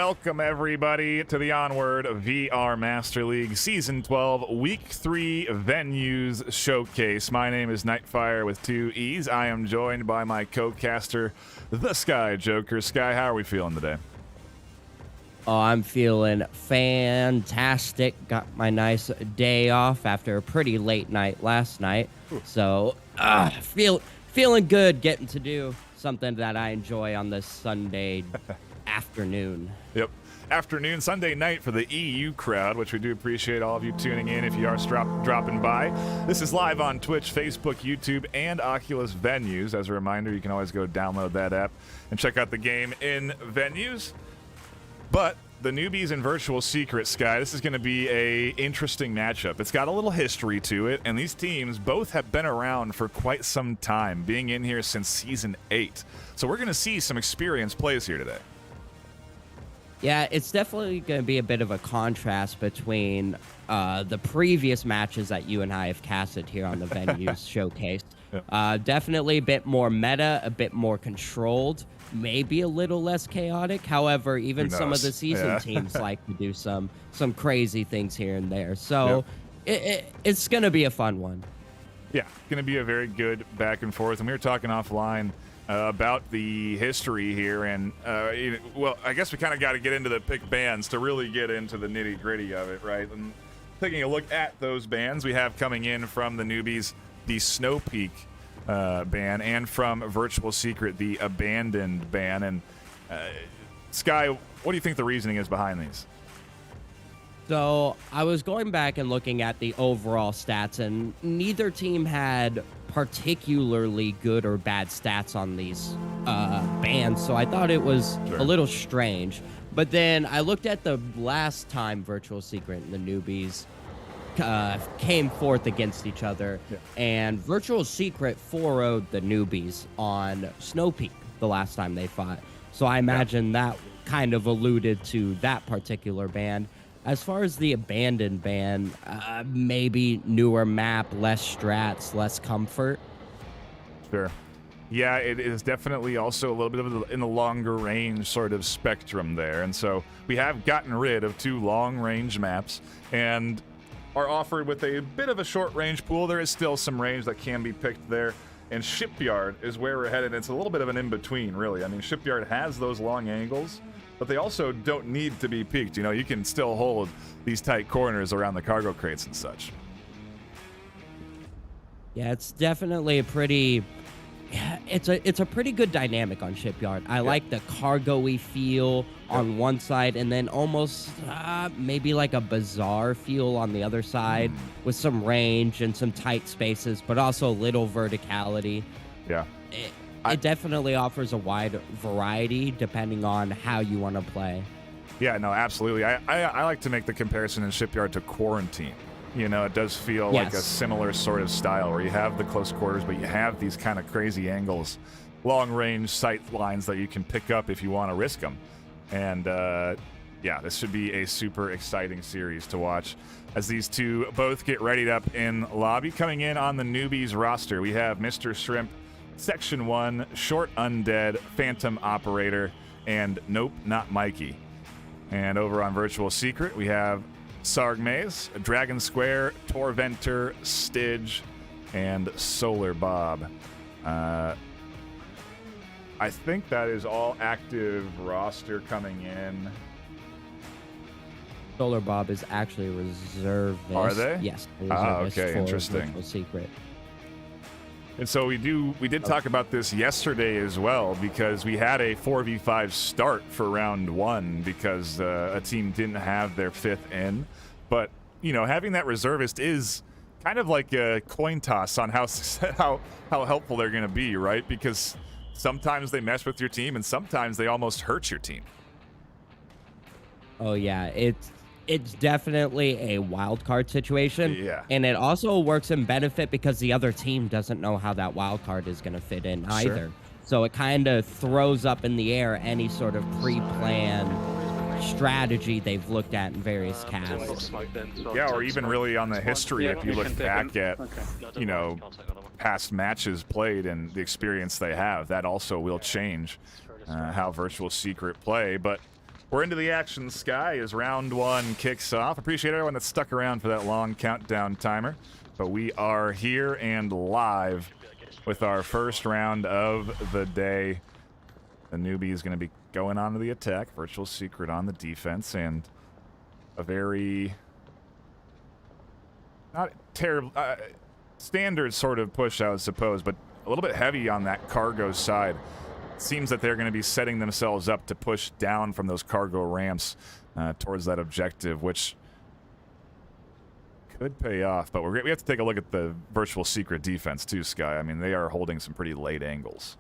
welcome everybody to the Onward VR Master League Season 12 Week 3 Venues Showcase. My name is Nightfire with 2 E's. I am joined by my co-caster, the Sky Joker. Sky, how are we feeling today? Oh, I'm feeling fantastic. Got my nice day off after a pretty late night last night. Ooh. So, feeling good getting to do something that I enjoy on this Sunday afternoon. Yep. Afternoon, Sunday night for the EU crowd, which we do appreciate all of you tuning in if you are dropping by. This is live on Twitch, Facebook, YouTube, and Oculus Venues. As a reminder, you can always go download that app and check out the game in Venues. But the Newbies and Virtual Secret, Sky, this is going to be a interesting matchup. It's got a little history to it, and these teams both have been around for quite some time, being in here since Season 8. So we're going to see some experienced plays here today. Yeah, it's definitely going to be a bit of a contrast between the previous matches that you and I have casted here on the Venues Showcase. Yep. Definitely a bit more meta, a bit more controlled, maybe a little less chaotic. However, even some of the season teams like to do some crazy things here and there. So it's going to be a fun one. Yeah, going to be a very good back and forth. And we were talking offline about the history here, and well, I guess we kind of got to get into the pick bands to really get into the nitty gritty of it, right? And taking a look at those bands we have coming in from the Newbies, the Snow Peak ban, and from Virtual Secret, the Abandoned ban. And Sky, what do you think the reasoning is behind these? So I was going back and looking at the overall stats, and neither team had particularly good or bad stats on these bans, so I thought it was a little strange. But then I looked at the last time Virtual Secret and the Newbies came forth against each other, and Virtual Secret 4-0'd the Newbies on Snow Peak the last time they fought. So I imagine that kind of alluded to that particular ban. As far as the Abandoned ban, maybe newer map, less strats, less comfort. Sure. Yeah, it is definitely also a little bit of in the longer range sort of spectrum there. And so we have gotten rid of 2 long range maps and are offered with a bit of a short range pool. There is still some range that can be picked there. And Shipyard is where we're headed. It's a little bit of an in-between, really. I mean, Shipyard has those long angles, but they also don't need to be peaked. You know, you can still hold these tight corners around the cargo crates and such. Yeah, it's definitely a pretty... It's a pretty good dynamic on Shipyard. I like the cargo-y feel on one side, and then almost maybe like a bazaar feel on the other side with some range and some tight spaces, but also a little verticality. Yeah. It definitely offers a wide variety depending on how you want to play. Yeah, no, absolutely. I like to make the comparison in Shipyard to Quarantine. You know, it does feel like a similar sort of style where you have the close quarters, but you have these kind of crazy angles, long-range sight lines that you can pick up if you want to risk them. And, yeah, this should be a super exciting series to watch as these two both get readied up in lobby. Coming in on the Newbies roster, we have Mr. Shrimp, Section 1, Short Undead, Phantom Operator, and Nope, Not Mikey. And over on Virtual Secret, we have Sarg Maze, Dragon Square, Torventer, Stidge, and Solar Bob. I think that is all active roster coming in. Solar Bob is actually a reservist. Are they? Yes. Okay, interesting. Virtual Secret. And so we did talk about this yesterday as well, because we had a 4v5 start for round 1 because a team didn't have their 5th in. But, you know, having that reservist is kind of like a coin toss on how helpful they're going to be, right? Because sometimes they mess with your team and sometimes they almost hurt your team. Oh, yeah. It's definitely a wild card situation. Yeah. And it also works in benefit because the other team doesn't know how that wild card is going to fit in either. So it kind of throws up in the air any sort of pre-planned strategy they've looked at in various casts. Yeah, or even really on the history, if you look back at, you know, past matches played and the experience they have, that also will change how Virtual Secret play. But We're into the action, Sky, as round 1 kicks off. Appreciate everyone that stuck around for that long countdown timer. But we are here and live with our first round of the day. The newbie is going to be going on to the attack. Virtual Secret on the defense. And a very... not terrible... standard sort of push, I would suppose, but a little bit heavy on that cargo side. It seems that they're going to be setting themselves up to push down from those cargo ramps towards that objective, which could pay off. But we have to take a look at the Virtual Secret defense too, Sky. I mean, they are holding some pretty late angles.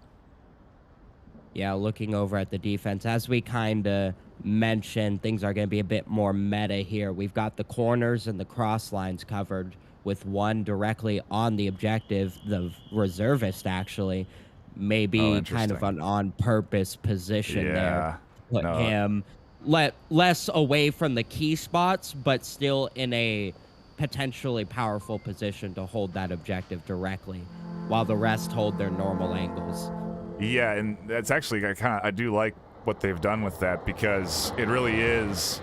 Yeah, looking over at the defense, as we kind of mentioned, things are going to be a bit more meta here. We've got the corners and the cross lines covered, with one directly on the objective, the reservist actually, maybe kind of an on-purpose position there. Put him less away from the key spots, but still in a potentially powerful position to hold that objective directly, while the rest hold their normal angles. Yeah, and that's actually I do like what they've done with that, because it really is...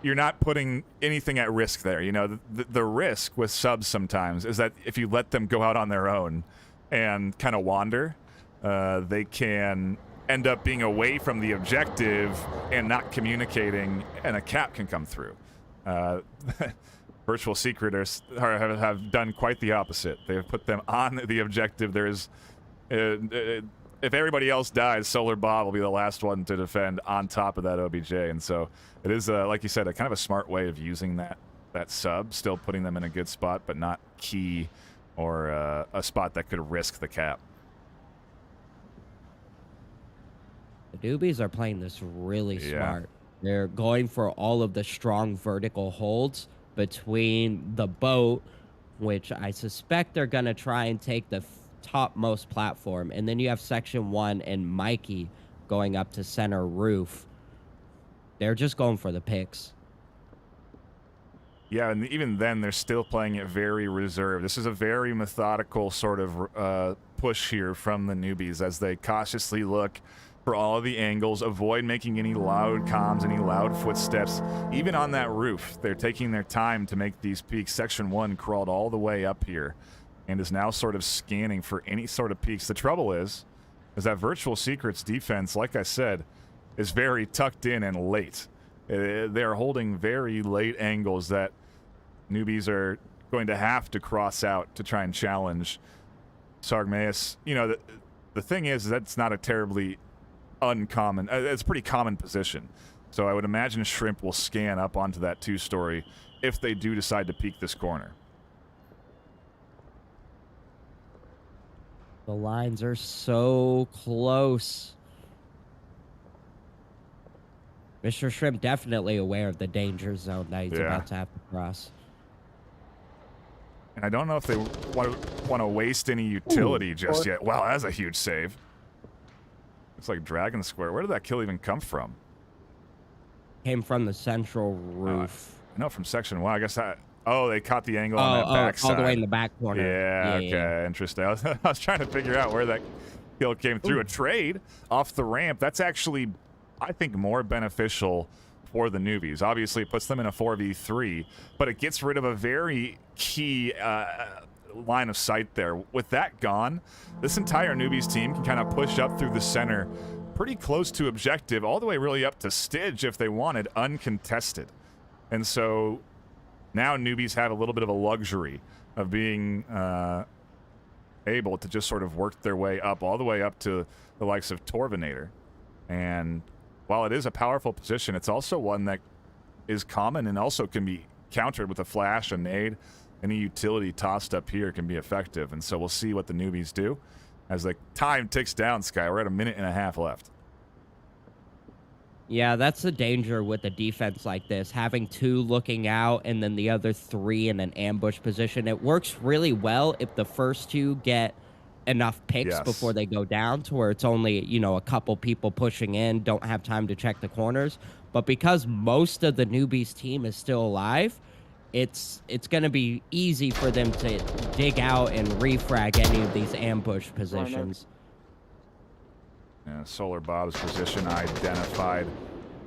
you're not putting anything at risk there. You know, the risk with subs sometimes is that if you let them go out on their own and kind of wander, they can end up being away from the objective and not communicating, and a cap can come through. Virtual Secret have done quite the opposite. They've put them on the objective. There's... if everybody else dies, Solar Bob will be the last one to defend on top of that OBJ. And so it is, like you said, a kind of a smart way of using that sub, still putting them in a good spot, but not key or a spot that could risk the cap. The Newbies are playing this really smart. They're going for all of the strong vertical holds between the boat, which I suspect they're going to try and take the topmost platform, and then you have Section 1 and Mikey going up to center roof. They're just going for the picks. Yeah, and even then, they're still playing it very reserved. This is a very methodical sort of push here from the Newbies as they cautiously look for all of the angles, avoid making any loud comms, any loud footsteps. Even on that roof, they're taking their time to make these peaks. Section 1 crawled all the way up here and is now sort of scanning for any sort of peaks. The trouble is that Virtual Secret's defense, like I said, is very tucked in and late. They're holding very late angles that Newbies are going to have to cross out to try and challenge Sargmaeus. You know, the thing is that's not a terribly uncommon, it's a pretty common position. So I would imagine Shrimp will scan up onto that 2-story if they do decide to peek this corner. The lines are so close. Mr. Shrimp definitely aware of the danger zone that he's about to have to cross. And I don't know if they want to waste any utility just yet. Wow, that's a huge save. It's like Dragon Square. Where did that kill even come from? Came from the central roof. I know, from Section 1. I guess that... oh, they caught the angle on that back side. All the way in the back corner. Yeah, okay, interesting. I was trying to figure out where that kill came through. A trade off the ramp, that's actually, I think, more beneficial for the Newbies. Obviously, it puts them in a 4v3, but it gets rid of a very key line of sight there. With that gone, this entire Newbies team can kind of push up through the center pretty close to objective, all the way really up to Stidge if they wanted, uncontested. And so now Newbies have a little bit of a luxury of being able to just sort of work their way up, all the way up to the likes of Torvinator. And while it is a powerful position, it's also one that is common and also can be countered with a flash, a nade. Any utility tossed up here can be effective. And so we'll see what the Newbies do as the time ticks down, Sky. We're at 1.5 minutes left. Yeah, that's the danger with a defense like this, having 2 looking out and then the other 3 in an ambush position. It works really well if the first 2 get enough picks before they go down to where it's only, you know, a couple people pushing in, don't have time to check the corners. But because most of the Newbies team is still alive, it's going to be easy for them to dig out and refrag any of these ambush positions. Yeah, Solar Bob's position identified.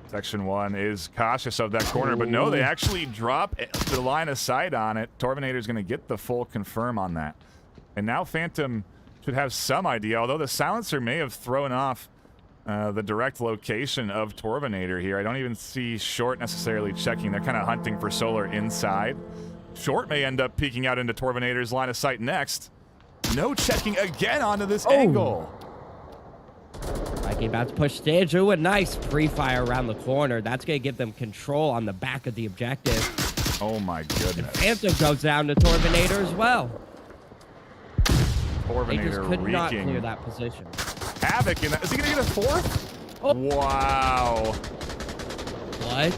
Section 1 is cautious of that corner, but no, they actually drop the line of sight on it. Torvinator's going to get the full confirm on that. And now Phantom should have some idea, although the silencer may have thrown off the direct location of Torvinator here. I don't even see Short necessarily checking. They're kind of hunting for Solar inside. Short may end up peeking out into Torvinator's line of sight next. No checking again onto this angle. Mikey about to push stage. Ooh, a nice pre-fire around the corner. That's going to give them control on the back of the objective. Oh my goodness. And Phantom goes down to Torvinator as well. Torvinator They just could wreaking not clear that position. havoc in that. Is he going to get a fourth? Oh. Wow. What?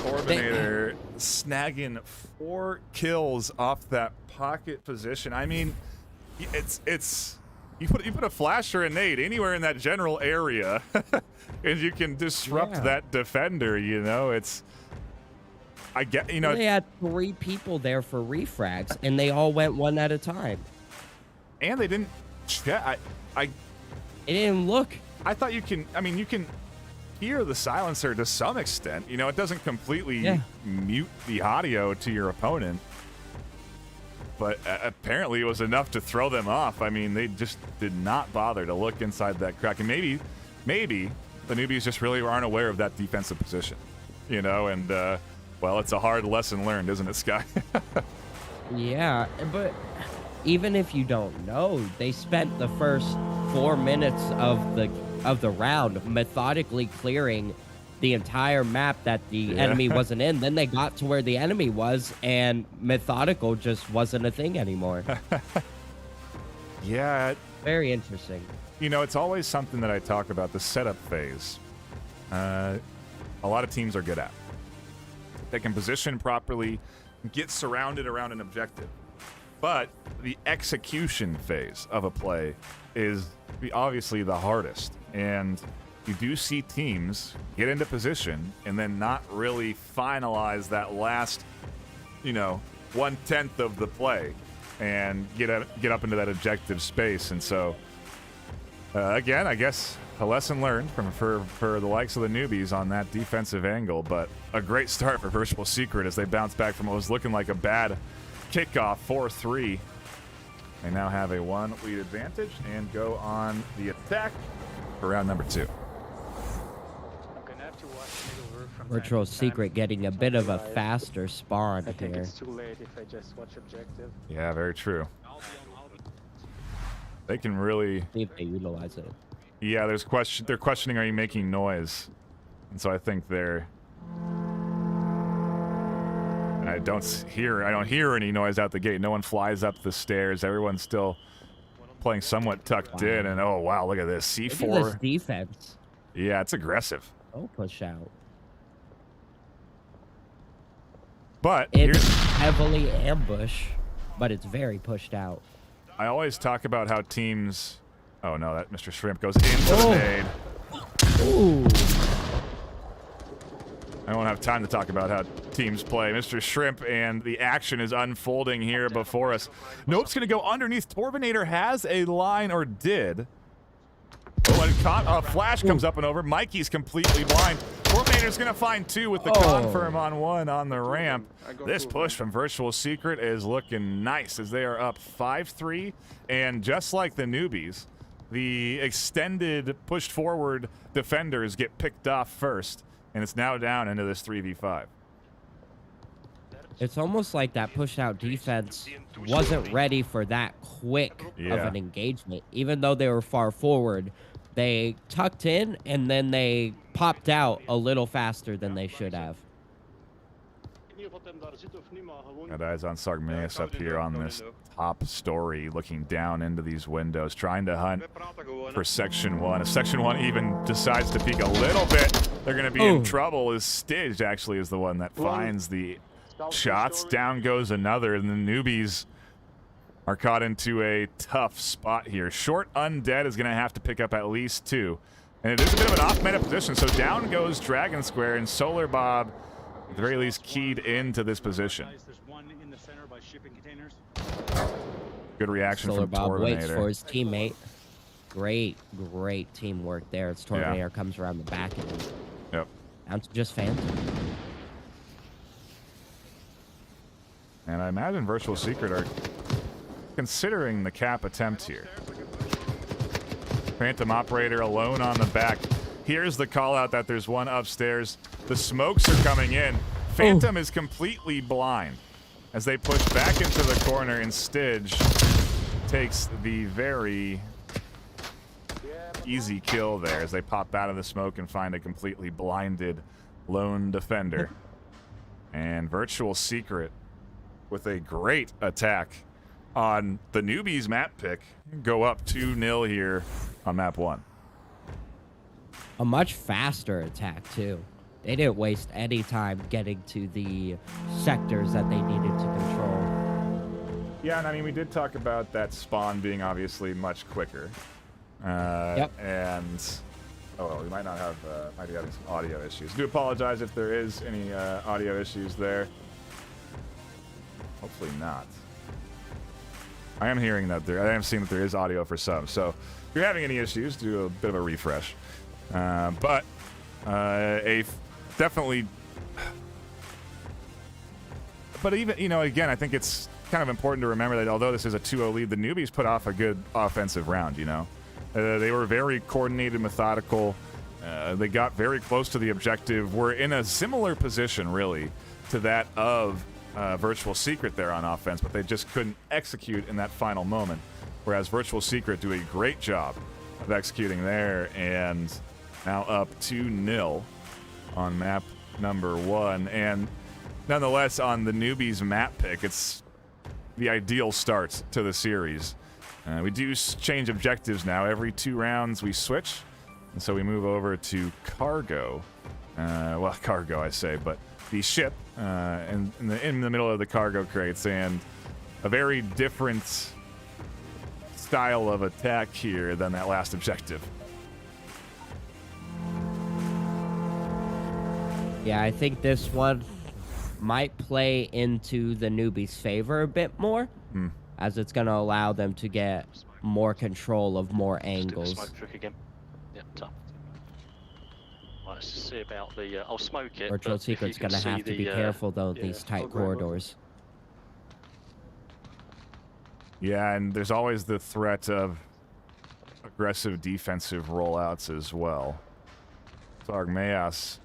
Torvinator snagging 4 kills off that pocket position. I mean, it's you put a flash or a nade anywhere in that general area, and you can disrupt that defender. You know, I get, you know. They had 3 people there for refrags, and they all went one at a time. And they didn't check. It didn't look. I thought you can. I mean, you can hear the silencer to some extent. You know, it doesn't completely mute the audio to your opponent. But apparently it was enough to throw them off. I mean, they just did not bother to look inside that crack. And maybe the newbies just really aren't aware of that defensive position. You know, and, well, it's a hard lesson learned, isn't it, Sky? Yeah, but even if you don't know, they spent the first 4 minutes of the round methodically clearing the entire map that the enemy wasn't in. Then they got to where the enemy was, and methodical just wasn't a thing anymore. Yeah. Very interesting. You know, it's always something that I talk about, the setup phase. A lot of teams are good at. They can position properly, get surrounded around an objective. But the execution phase of a play is obviously the hardest. And you do see teams get into position and then not really finalize that last, 1/10 of the play and get up into that objective space. And so, again, I guess a lesson learned for the likes of the newbies on that defensive angle. But a great start for Virtual Secret as they bounce back from what was looking like a bad kickoff, 4-3. They now have a 1 lead advantage and go on the attack for round number 2. Virtual Secret getting a bit of a faster spawn I think here. it's too late if I just watch objective. Yeah, very true. They can really See if they utilize it. Yeah, they're questioning, are you making noise? And so I think I don't hear any noise out the gate. No one flies up the stairs. Everyone's still playing somewhat tucked in, and oh wow, look at this C4. Look at this defense. Yeah, it's aggressive. Oh, push out. But It's heavily ambush, but it's very pushed out. I always talk about how teams. Oh no, that Mr. Shrimp goes into the nade. Ooh. I won't have time to talk about how teams play. Mr. Shrimp and the action is unfolding here before us. Nope's going to go underneath. Torvinator has a line, or did. Oh, and a flash comes up and over. Mikey's completely blind. Torvinator's going to find 2 with the confirm on 1 on the ramp. This push from Virtual Secret is looking nice as they are up 5-3. And just like the newbies, the extended pushed forward defenders get picked off first. And it's now down into this 3v5. It's almost like that push out defense wasn't ready for that quick of an engagement. Even though they were far forward, they tucked in and then they popped out a little faster than they should have. Got eyes on Sargmeus up here on this top story, looking down into these windows, trying to hunt for Section 1. If Section 1 even decides to peek a little bit, they're going to be in trouble. As Staged actually is the one that finds the shots. Down goes another, and the newbies are caught into a tough spot here. Short Undead is going to have to pick up at least 2. And it is a bit of an off-meta position, so down goes Dragon Square, and Solar Bob, at the very least, keyed into this position. Good reaction Solar from Bob waits for Torvinator. his teammate. Great teamwork there. As Torvinator comes around the back of him. Yep. Down to just Phantom. And I imagine Virtual Secret are considering the cap attempt here. Phantom Operator alone on the back. Here's the call out that there's one upstairs. The smokes are coming in. Phantom is completely blind as they push back into the corner, and Stidge takes the very easy kill there as they pop out of the smoke and find a completely blinded lone defender. And Virtual Secret with a great attack on the Newbies map pick, go up 2-0 here on map 1. A much faster attack, too. They didn't waste any time getting to the sectors that they needed to control. Yeah, and I mean, we did talk about that spawn being obviously much quicker. Yep. And, oh, well, we might not have, might be having some audio issues. I do apologize if there is any audio issues there. Hopefully not. I am hearing that I am seeing that there is audio for some. So if you're having any issues, do a bit of a refresh. But definitely. But even, you know, again, I think it's kind of important to remember that although this is a 2-0 lead, the Newbies put off a good offensive round, you know. They were very coordinated, methodical. They got very close to the objective. We're in a similar position, really, to that of Virtual Secret there on offense, but they just couldn't execute in that final moment. Whereas Virtual Secret do a great job of executing there, and now up 2-0 on map number 1. And nonetheless, on the Newbies map pick, it's the ideal start to the series. We do change objectives now. Every 2 rounds we switch, and so we move over to cargo. Well, cargo I say, but the ship in the middle of the cargo crates, and a very different style of attack here than that last objective. Yeah, I think this one might play into the Newbies' favor a bit more, as it's going to allow them to get more control of more angles. Smoke trick again. Yep, tough. Right, let's see about the. I'll smoke it. Virtual Secret's going to have to be careful, though, these tight corridors. Yeah, and there's always the threat of aggressive defensive rollouts as well. Sargmeas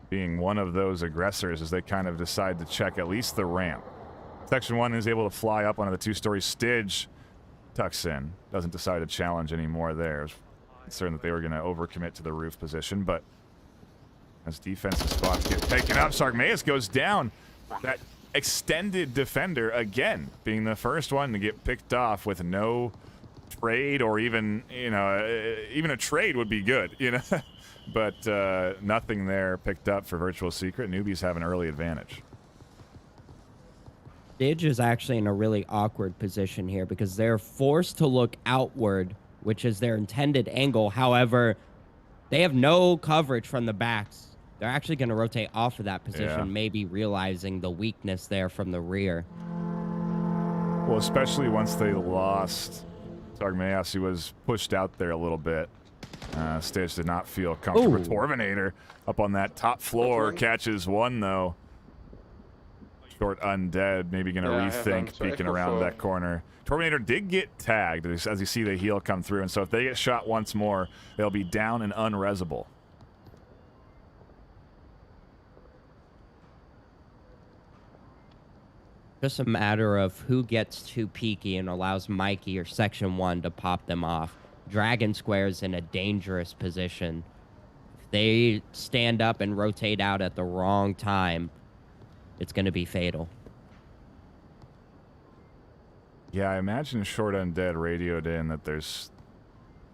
being one of those aggressors as they kind of decide to check at least the ramp. Section 1 is able to fly up onto the 2-story. Stidge tucks in. Doesn't decide to challenge anymore there. I was concerned that they were going to overcommit to the roof position, but as defensive spots get taken up, Sargmeas goes down. That extended defender, again, being the first one to get picked off with no trade, or even, you know, even a trade would be good, you know? But nothing there picked up for Virtual Secret. Newbies have an early advantage. Stidge is actually in a really awkward position here because they're forced to look outward, which is their intended angle. However, they have no coverage from the backs. They're actually going to rotate off of that position, maybe realizing the weakness there from the rear. Well, especially once they lost Sargmeas, he was pushed out there a little bit. Stidge did not feel comfortable. Torvinator up on that top floor catches one, though. Short undead, maybe going to rethink peeking around that corner. Torvinator did get tagged as you see the heal come through, and so if they get shot once more, they'll be down and unresable. Just a matter of who gets too peaky and allows Mikey or Section 1 to pop them off. Dragon Square's in a dangerous position. If they stand up and rotate out at the wrong time, it's going to be fatal. Yeah, I imagine Short Undead radioed in that there's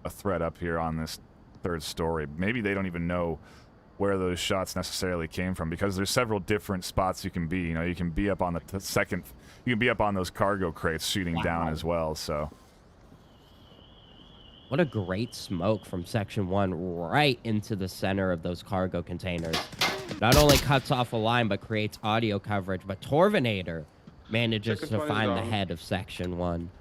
a threat up here on this 3rd story. Maybe they don't even know where those shots necessarily came from, because there's several different spots you can be. You know, you can be up on the second, you can be up on those cargo crates shooting down as well, so. What a great smoke from Section 1 right into the center of those cargo containers. Not only cuts off a line, but creates audio coverage. But Torvinator manages to find the head of Section 1.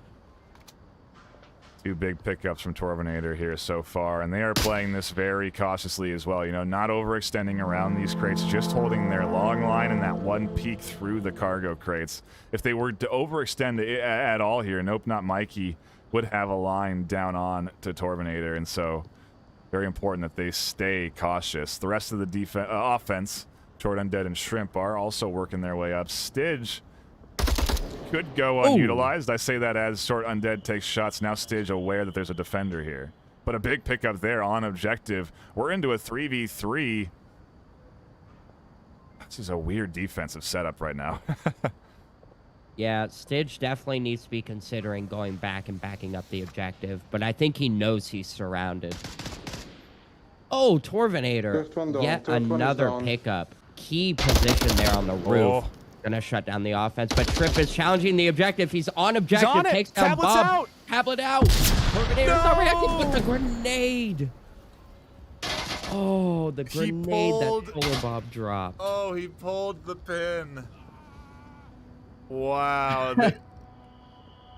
Two big pickups from Torvinator here so far, and they are playing this very cautiously as well. You know, not overextending around these crates, just holding their long line and that one peek through the cargo crates. If they were to overextend at all here, Nope Not Mikey would have a line down on to Torvinator, and so very important that they stay cautious. The rest of the offense, Short Undead and Shrimp, are also working their way up. Stidge could go unutilized. I say that as Short Undead takes shots. Now Stidge aware that there's a defender here. But a big pickup there on objective. We're into a 3v3. This is a weird defensive setup right now. Yeah, Stidge definitely needs to be considering going back and backing up the objective, but I think he knows he's surrounded. Oh, Torvinator. Yet another pickup. Key position there on the roof. Gonna shut down the offense, but Trip is challenging the objective. He's on objective. He's on takes it. down Tablet's Bob. out. Tablet out. Torvinator's not reacting with the grenade. Oh, the grenade that Solar Bob dropped. Oh, he pulled the pin. Wow.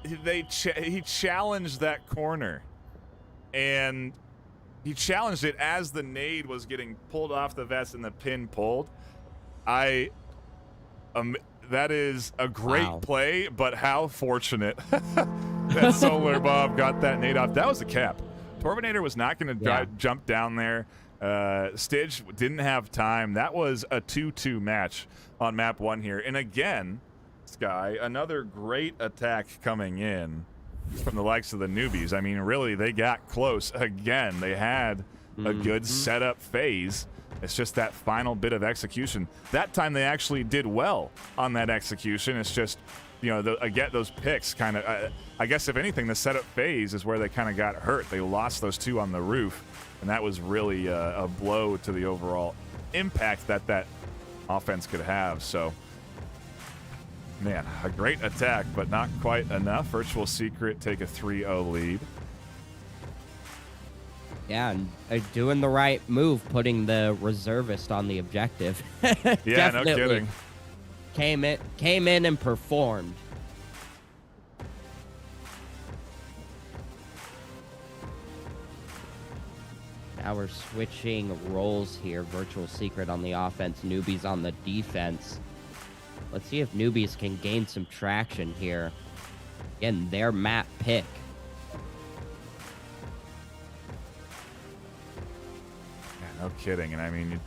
He challenged that corner, and he challenged it as the nade was getting pulled off the vest and the pin pulled. That is a great play, but how fortunate that Solar Bob got that nade off. That was a cap. Torvinator was not going to jump down there. Stidge didn't have time. That was a 2-2 match on map 1 here. And again, Sky, another great attack coming in from the likes of the Newbies. I mean, really, they got close. Again, they had a good setup phase. It's just that final bit of execution. That time they actually did well on that execution. It's just, you know, I get those picks kind of, I guess if anything, the setup phase is where they kind of got hurt. They lost those two on the roof, and that was really a blow to the overall impact that offense could have. So, man, a great attack, but not quite enough. Virtual Secret take a 3-0 lead. Yeah, and doing the right move, putting the reservist on the objective. Yeah, no kidding. Came in and performed. Now we're switching roles here. Virtual Secret on the offense, Newbies on the defense. Let's see if Newbies can gain some traction here. Again, their map pick. No kidding. And I mean,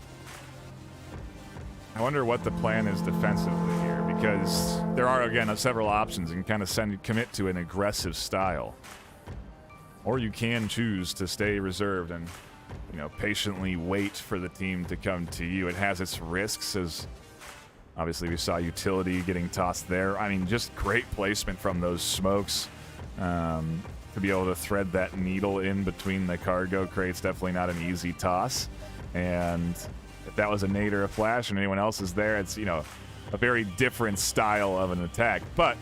I wonder what the plan is defensively here, because there are, again, several options. You can kind of commit to an aggressive style, or you can choose to stay reserved and, you know, patiently wait for the team to come to you. It has its risks, as obviously we saw utility getting tossed there. I mean, just great placement from those smokes. To be able to thread that needle in between the cargo crates, definitely not an easy toss. And if that was a nade or a flash and anyone else is there, it's, you know, a very different style of an attack. But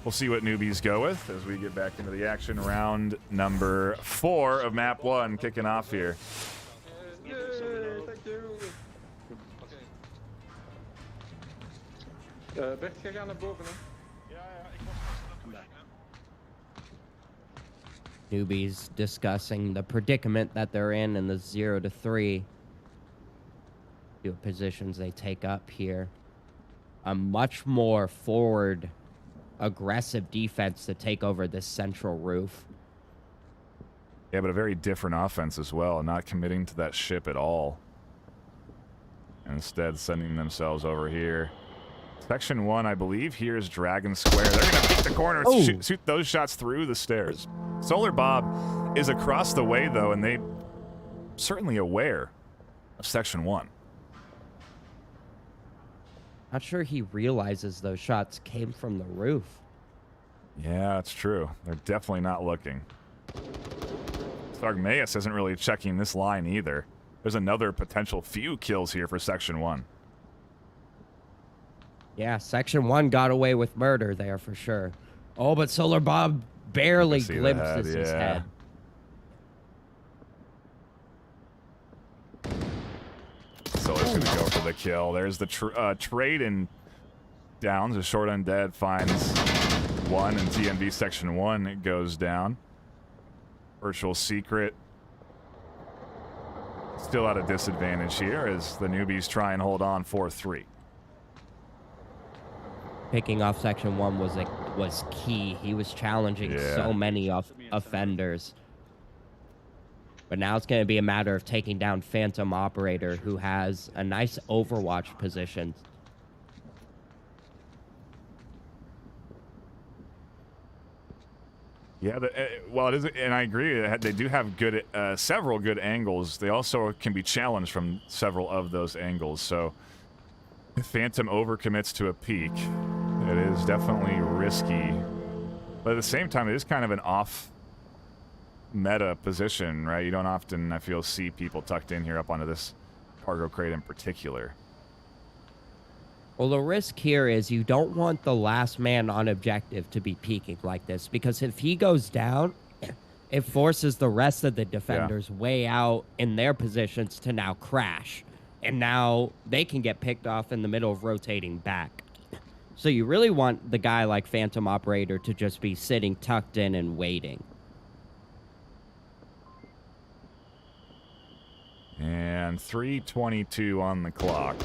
we'll see what Newbies go with as we get back into the action. Round number 4 of map 1 kicking off here. Yay, thank you. Bert, ga gaan naar boven, hè? Newbies discussing the predicament that they're in the 0-3 positions they take up here. A much more forward, aggressive defense to take over this central roof. Yeah, but a very different offense as well, not committing to that ship at all. And instead sending themselves over here. Section 1, I believe, here is Dragon Square. They're going to pick the corner, shoot those shots through the stairs. Solar Bob is across the way, though, and they certainly aware of Section 1. Not sure he realizes those shots came from the roof. Yeah, it's true. They're definitely not looking. Thargmaeus isn't really checking this line either. There's another potential few kills here for Section 1. Yeah, Section 1 got away with murder there for sure. Oh, but Solar Bob barely glimpses his head. Solar's going to go for the kill. There's the trade in downs. A Short Undead finds 1, and TNV Section 1 goes down. Virtual Secret still at a disadvantage here as the newbies try and hold on 4-3. Picking off Section 1 was key. He was challenging so many offenders. But now it's going to be a matter of taking down Phantom Operator, who has a nice Overwatch position. Yeah, well, it is, and I agree. They do have good, several good angles. They also can be challenged from several of those angles. So, if Phantom overcommits to a peak, it is definitely risky. But at the same time, it is kind of an off-meta position, right? You don't often, I feel, see people tucked in here up onto this cargo crate in particular. Well, the risk here is you don't want the last man on objective to be peeking like this, because if he goes down, it forces the rest of the defenders way out in their positions to now crash. And now they can get picked off in the middle of rotating back. So you really want the guy like Phantom Operator to just be sitting tucked in and waiting. And 3:22 on the clock.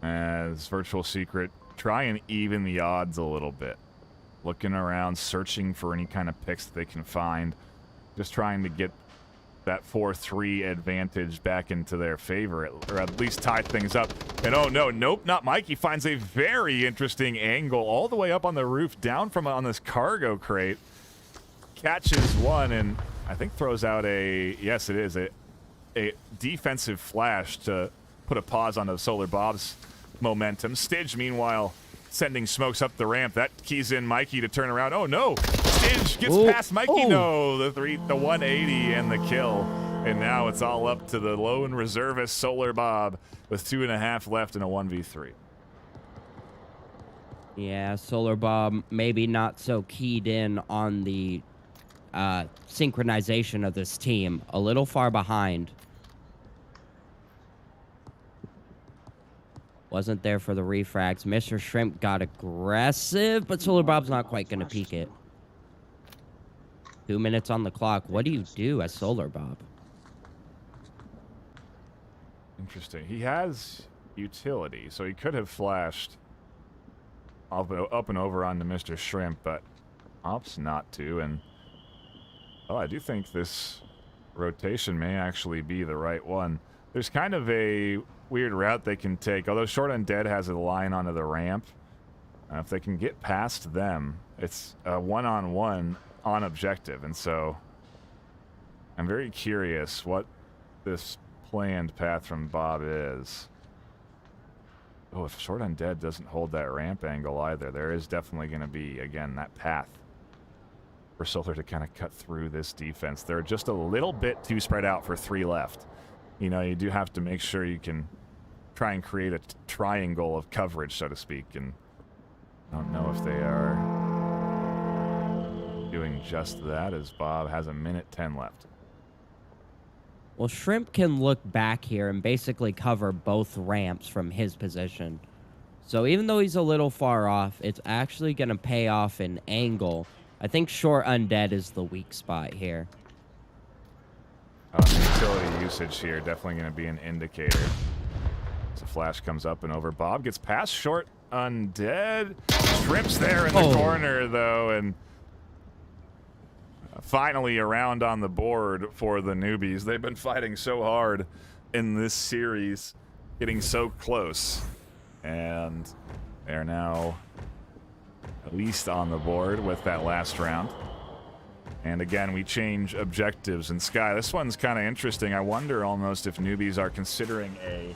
As Virtual Secret try and even the odds a little bit. Looking around, searching for any kind of picks that they can find. Just trying to get that 4-3 advantage back into their favor, or at least tie things up. And oh no, nope, not Mike. He finds a very interesting angle all the way up on the roof, down from on this cargo crate. Catches one, and I think throws out a, yes it is, a defensive flash to put a pause on the Solar Bob's momentum. Stidge, meanwhile, sending smokes up the ramp. That keys in Mikey to turn around. Oh, no. Stidge gets past Mikey. No, the 180 and the kill. And now it's all up to the lone reservist Solar Bob with 2.5 left in a 1v3. Yeah, Solar Bob maybe not so keyed in on the synchronization of this team. A little far behind. Wasn't there for the refrags. Mr. Shrimp got aggressive, but Solar Bob's not quite going to peek it. 2 minutes on the clock. What do you do as Solar Bob? Interesting. He has utility, so he could have flashed up and over onto Mr. Shrimp, but opts not to. And oh, I do think this rotation may actually be the right one. There's kind of a weird route they can take, although Short Undead has a line onto the ramp. If they can get past them, it's a one-on-one on objective, and so I'm very curious what this planned path from Bob is. Oh, if Short Undead doesn't hold that ramp angle either, there is definitely going to be, again, that path for Solar to kind of cut through this defense. They're just a little bit too spread out for 3 left. You know, you do have to make sure you can try and create a triangle of coverage, so to speak, and I don't know if they are doing just that, as Bob has 1:10 left. Well, Shrimp can look back here and basically cover both ramps from his position. So even though he's a little far off, it's actually going to pay off in angle. I think Short Undead is the weak spot here. Utility usage here definitely going to be an indicator. As a flash comes up and over. Bob gets past Short Undead. Shrimp's there in the corner, though, and finally around on the board for the newbies. They've been fighting so hard in this series, getting so close, and they're now at least on the board with that last round. And again, we change objectives. And Sky, this one's kind of interesting. I wonder almost if newbies are considering a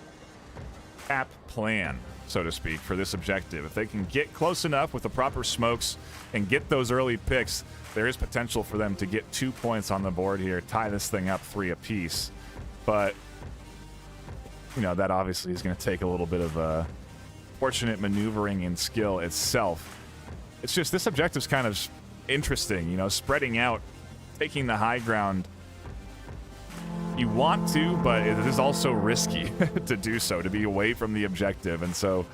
cap plan, so to speak, for this objective. If they can get close enough with the proper smokes and get those early picks, there is potential for them to get 2 points on the board here, tie this thing up 3 apiece. But, you know, that obviously is going to take a little bit of fortunate maneuvering and skill itself. It's just this objective's kind of interesting, you know, spreading out, taking the high ground. You want to, but it is also risky to do so, to be away from the objective. And so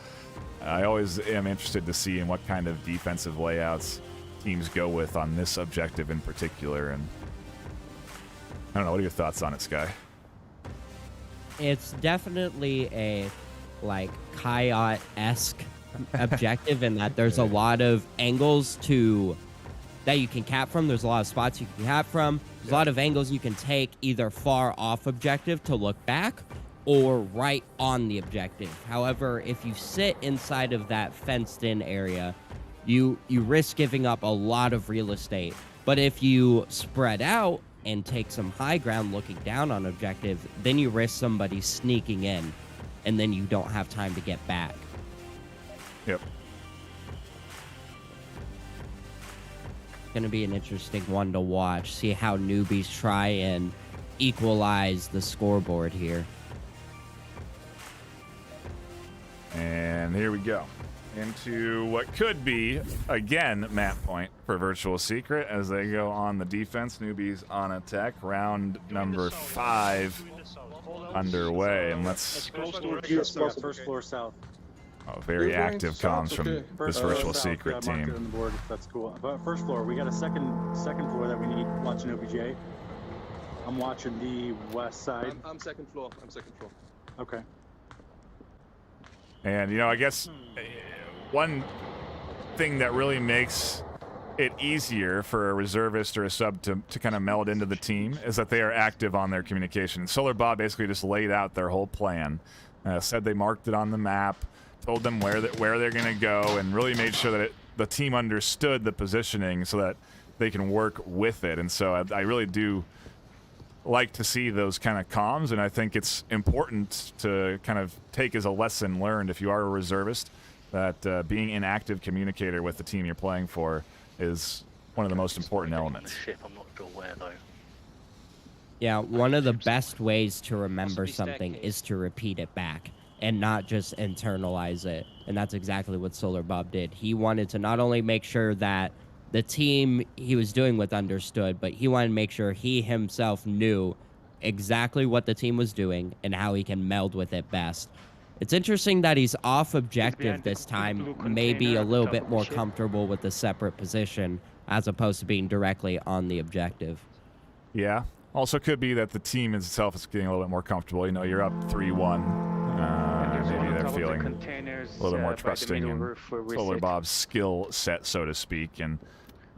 I always am interested to see in what kind of defensive layouts teams go with on this objective in particular. And I don't know, what are your thoughts on it, Sky? It's definitely a like Coyote-esque objective in that there's a lot of angles that you can cap from. There's a lot of spots you can cap from. There's a lot of angles you can take either far off objective to look back or right on the objective. However, if you sit inside of that fenced-in area, you risk giving up a lot of real estate. But if you spread out and take some high ground looking down on objective, then you risk somebody sneaking in, and then you don't have time to get back. Yep. Going to be an interesting one to watch. See how Newbies try and equalize the scoreboard here. And here we go into what could be, again, map point for Virtual Secret as they go on the defense. Newbies on attack. Round number 5 underway. And let's... First floor south. Oh, very active comms from this Virtual south. Secret Marked team. it on the board, if that's cool. But first floor, we got a second floor that we need watching OBJ. I'm watching the west side. I'm second floor. I'm second floor. Okay. And, you know, I guess one thing that really makes it easier for a reservist or a sub to kind of meld into the team is that they are active on their communication. And Solar Bob basically just laid out their whole plan, said they marked it on the map, told them where they're going to go, and really made sure that the team understood the positioning so that they can work with it. And so I really do like to see those kind of comms, and I think it's important to kind of take as a lesson learned if you are a reservist that being an active communicator with the team you're playing for is one of the most important elements. Ship, I'm not sure where though. Yeah, one of the best ways to remember something is to repeat it back and not just internalize it. And that's exactly what Solar Bob did. He wanted to not only make sure that the team he was doing with understood, but he wanted to make sure he himself knew exactly what the team was doing and how he can meld with it best. It's interesting that he's off objective this time, maybe a little bit more comfortable with the separate position as opposed to being directly on the objective. Yeah. Also could be that the team itself is getting a little bit more comfortable. You know, you're up 3-1. Maybe they're feeling a little more trusting in Solar Bob's skill set, so to speak, and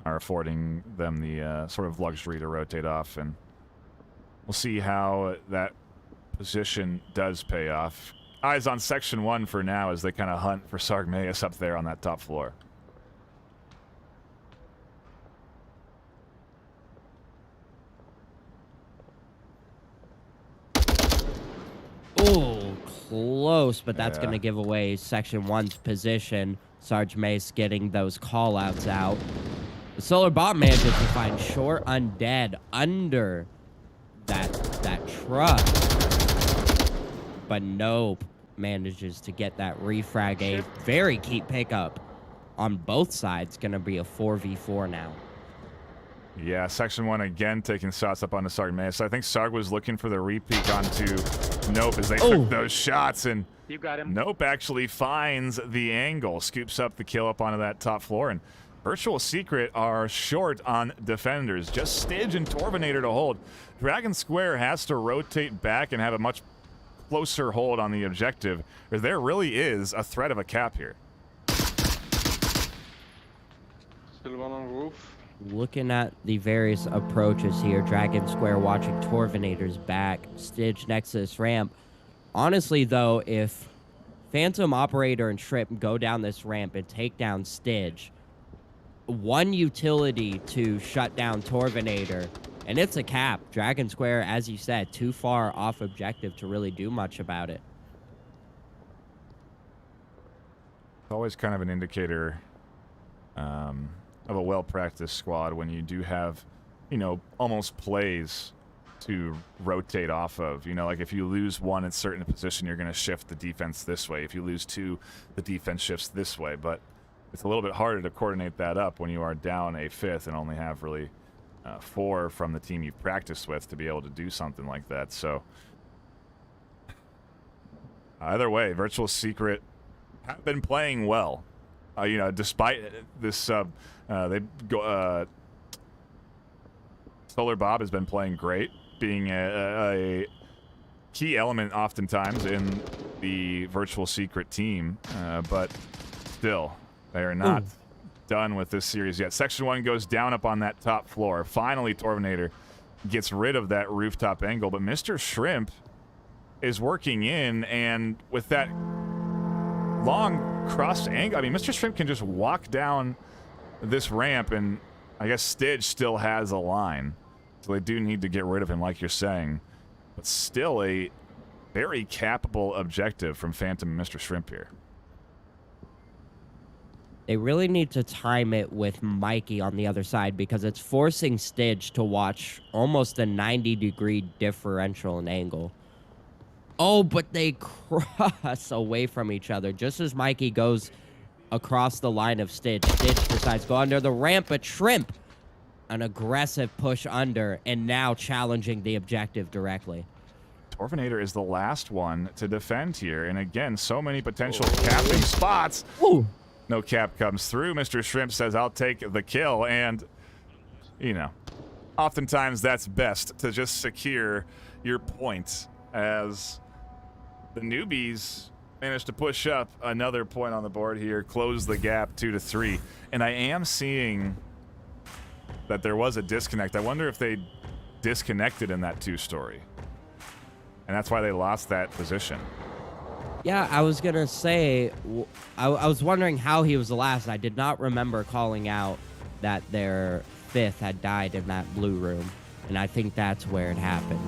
are affording them the sort of luxury to rotate off. And we'll see how that position does pay off. Eyes on Section 1 for now as they kind of hunt for Sargmaeus up there on that top floor. Oh, close, but that's going to give away Section 1's position. Sarge Mace getting those call-outs out. The Solar Bob manages to find Short Undead under that truck. But nope, manages to get that refrag. A very key pickup on both sides. Going to be a 4v4 now. Yeah, Section 1 again taking shots up onto Sarg. So I think Sarg was looking for the repeat onto Nope as they took those shots, and you got him. Nope actually finds the angle, scoops up the kill up onto that top floor, and Virtual Secret are short on defenders. Just Stidge and Torvinator to hold. Dragon Square has to rotate back and have a much closer hold on the objective, because there really is a threat of a cap here. Still one on roof. Looking at the various approaches here, Dragon Square watching Torvinator's back, Stidge next to this ramp. Honestly, though, if Phantom Operator and Trip go down this ramp and take down Stidge, one utility to shut down Torvinator, and it's a cap. Dragon Square, as you said, too far off objective to really do much about it. It's always kind of an indicator of a well-practiced squad when you do have, you know, almost plays to rotate off of. You know, like if you lose one in a certain position, you're going to shift the defense this way. If you lose two, the defense shifts this way. But it's a little bit harder to coordinate that up when you are down a fifth and only have really 4 from the team you've practiced with to be able to do something like that. So either way, Virtual Secret have been playing well despite this, they go. Solar Bob has been playing great, being a key element oftentimes in the virtual secret team, but still, they are not done with this series yet. Section 1 goes down up on that top floor. Finally, Torvinator gets rid of that rooftop angle, but Mr. Shrimp is working in, and with that long cross angle, I mean, Mr. Shrimp can just walk down this ramp, and I guess Stidge still has a line. So they do need to get rid of him, like you're saying. But still a very capable objective from Phantom and Mr. Shrimp here. They really need to time it with Mikey on the other side, because it's forcing Stidge to watch almost a 90-degree differential in angle. Oh, but they cross away from each other. Just as Mikey goes across the line of Stidge, Stidge decides to go under the ramp, but Shrimp, an aggressive push under, and now challenging the objective directly. Torvinator is the last one to defend here. And again, so many potential capping spots. Ooh. No cap comes through. Mr. Shrimp says, I'll take the kill. And, oftentimes that's best to just secure your points, as the Newbies managed to push up another point on the board here, close the gap 2-3. And I am seeing that there was a disconnect. I wonder if they disconnected in that 2-story. And that's why they lost that position. Yeah, I was going to say, I was wondering how he was the last. I did not remember calling out that their 5th had died in that blue room. And I think that's where it happened.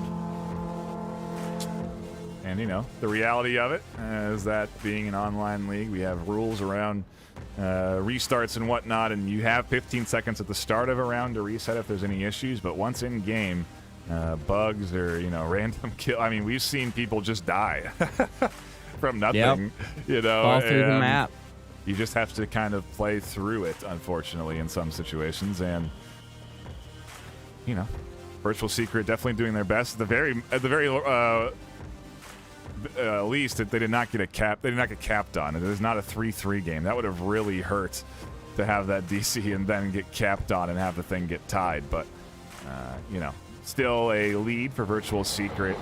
And, the reality of it is that being an online league, we have rules around restarts and whatnot, and you have 15 seconds at the start of a round to reset if there's any issues. But once in game, bugs or random kill. I mean, we've seen people just die from nothing. Yep. Fall through the map. You just have to kind of play through it, unfortunately, in some situations. And Virtual Secret definitely doing their best. At the very least, they did not get a cap. They did not get capped on. It is not a 3-3 game. That would have really hurt to have that DC and then get capped on and have the thing get tied. But still a lead for Virtual Secret.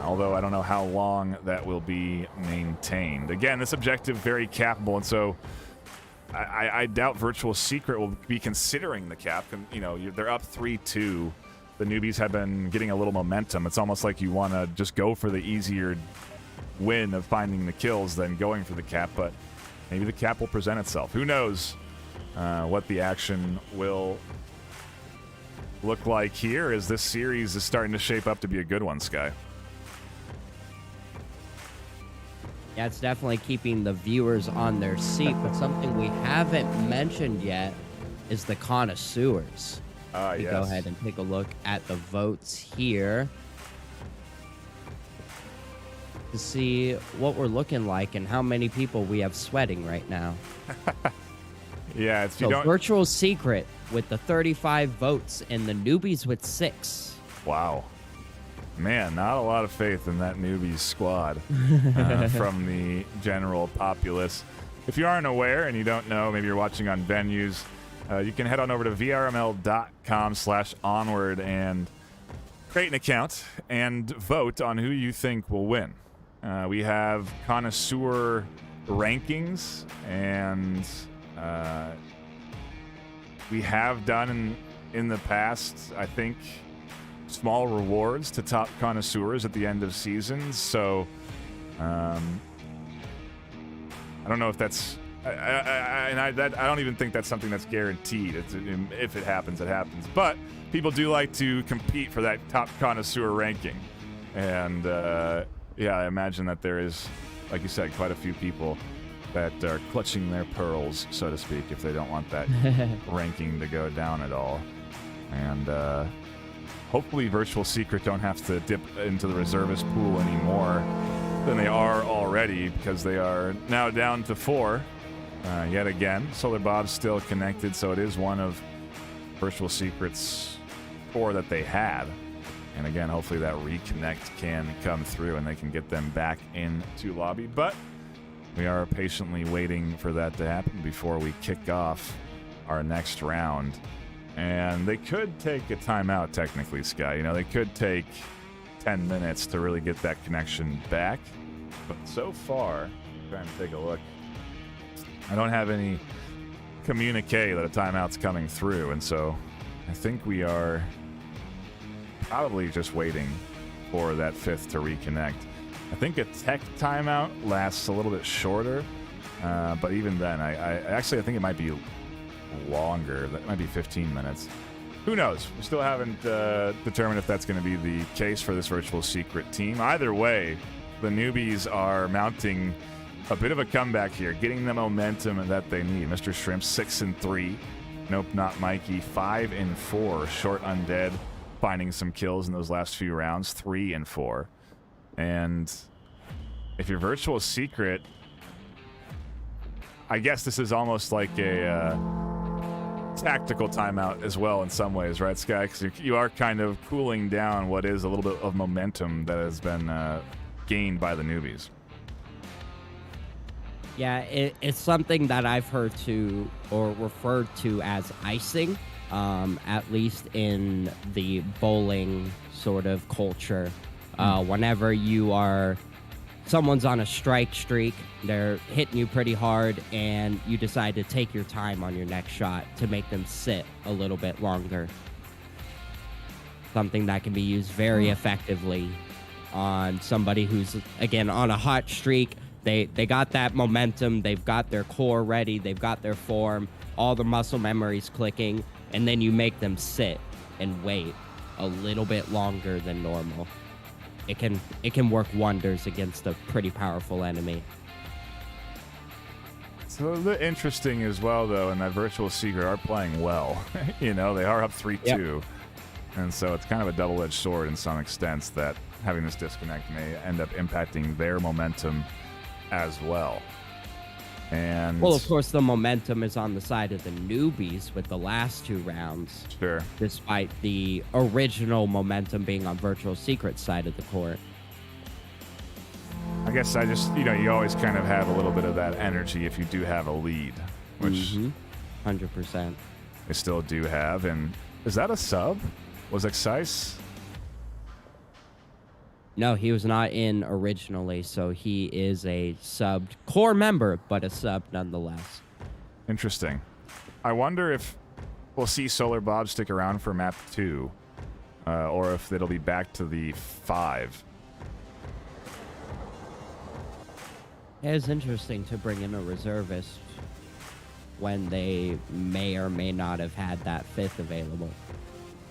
Although I don't know how long that will be maintained. Again, this objective very capable, and so I doubt Virtual Secret will be considering the cap. They're up 3-2. The Newbies have been getting a little momentum. It's almost like you want to just go for the easier win of finding the kills than going for the cap, but maybe the cap will present itself. Who knows what the action will look like here, as this series is starting to shape up to be a good one, Sky. Yeah, it's definitely keeping the viewers on their seat, but something we haven't mentioned yet is the connoisseurs. Yes. Go ahead and take a look at the votes here to see what we're looking like and how many people we have sweating right now. Yeah, it's so Virtual Secret with the 35 votes and the Newbies with 6. Wow. Man, not a lot of faith in that Newbies squad from the general populace. If you aren't aware and you don't know, maybe you're watching on venues, you can head on over to vrml.com/onward and create an account and vote on who you think will win. We have connoisseur rankings, and we have done in the past, I think, small rewards to top connoisseurs at the end of seasons. So I don't know if that's I don't even think that's something that's guaranteed. If it happens, it happens. But people do like to compete for that top connoisseur ranking, and I imagine that there is, like you said, quite a few people that are clutching their pearls, so to speak, if they don't want that ranking to go down at all. And hopefully Virtual Secret don't have to dip into the reservist pool anymore than they are already, because they are now down to 4 yet again. Solar Bob's still connected, so it is one of Virtual Secret's 4 that they had. And again, hopefully that reconnect can come through and they can get them back into lobby. But We are patiently waiting for that to happen before we kick off our next round. And they could take a timeout, technically, Sky. You know, they could take 10 minutes to really get that connection back. But so far, trying to take a look, I don't have any communique that a timeout's coming through. And so I think we are probably just waiting for that fifth to reconnect. I think a tech timeout lasts a little bit shorter, but even then, I think it might be longer. That might be 15 minutes. Who knows? We still haven't determined if that's going to be the case for this virtual secret team. Either way, the newbies are mounting a bit of a comeback here, getting the momentum that they need. Mr. Shrimp 6-3. Nope, not Mikey. 5-4. Short Undead finding some kills in those last few rounds. 3-4. And if you're virtual secret, I guess this is almost like a tactical timeout as well in some ways, right, Sky? Because you are kind of cooling down what is a little bit of momentum that has been gained by the newbies. Yeah, it's something that I've heard to or referred to as icing, at least in the bowling sort of culture. Whenever someone's on a strike streak, they're hitting you pretty hard, and you decide to take your time on your next shot to make them sit a little bit longer. Something that can be used very effectively on somebody who's, again, on a hot streak. They got that momentum, they've got their core ready, they've got their form, all the muscle memories clicking, and then you make them sit and wait a little bit longer than normal. It can work wonders against a pretty powerful enemy. So the interesting as well, though, and that virtual secret are playing well. You know, they are up 3-2. Yep. And so it's kind of a double-edged sword in some extents that having this disconnect may end up impacting their momentum as well. And well, of course, the momentum is on the side of the newbies with the last two rounds. Sure. Despite the original momentum being on virtual secret side of the court. I guess you always kind of have a little bit of that energy if you do have a lead, which 100%. They still do have. And is that a sub? Was Excise? No, he was not in originally, so he is a subbed core member, but a sub nonetheless. Interesting. I wonder if we'll see Solar Bob stick around for map 2, or if it'll be back to the 5. It is interesting to bring in a reservist when they may or may not have had that 5th available.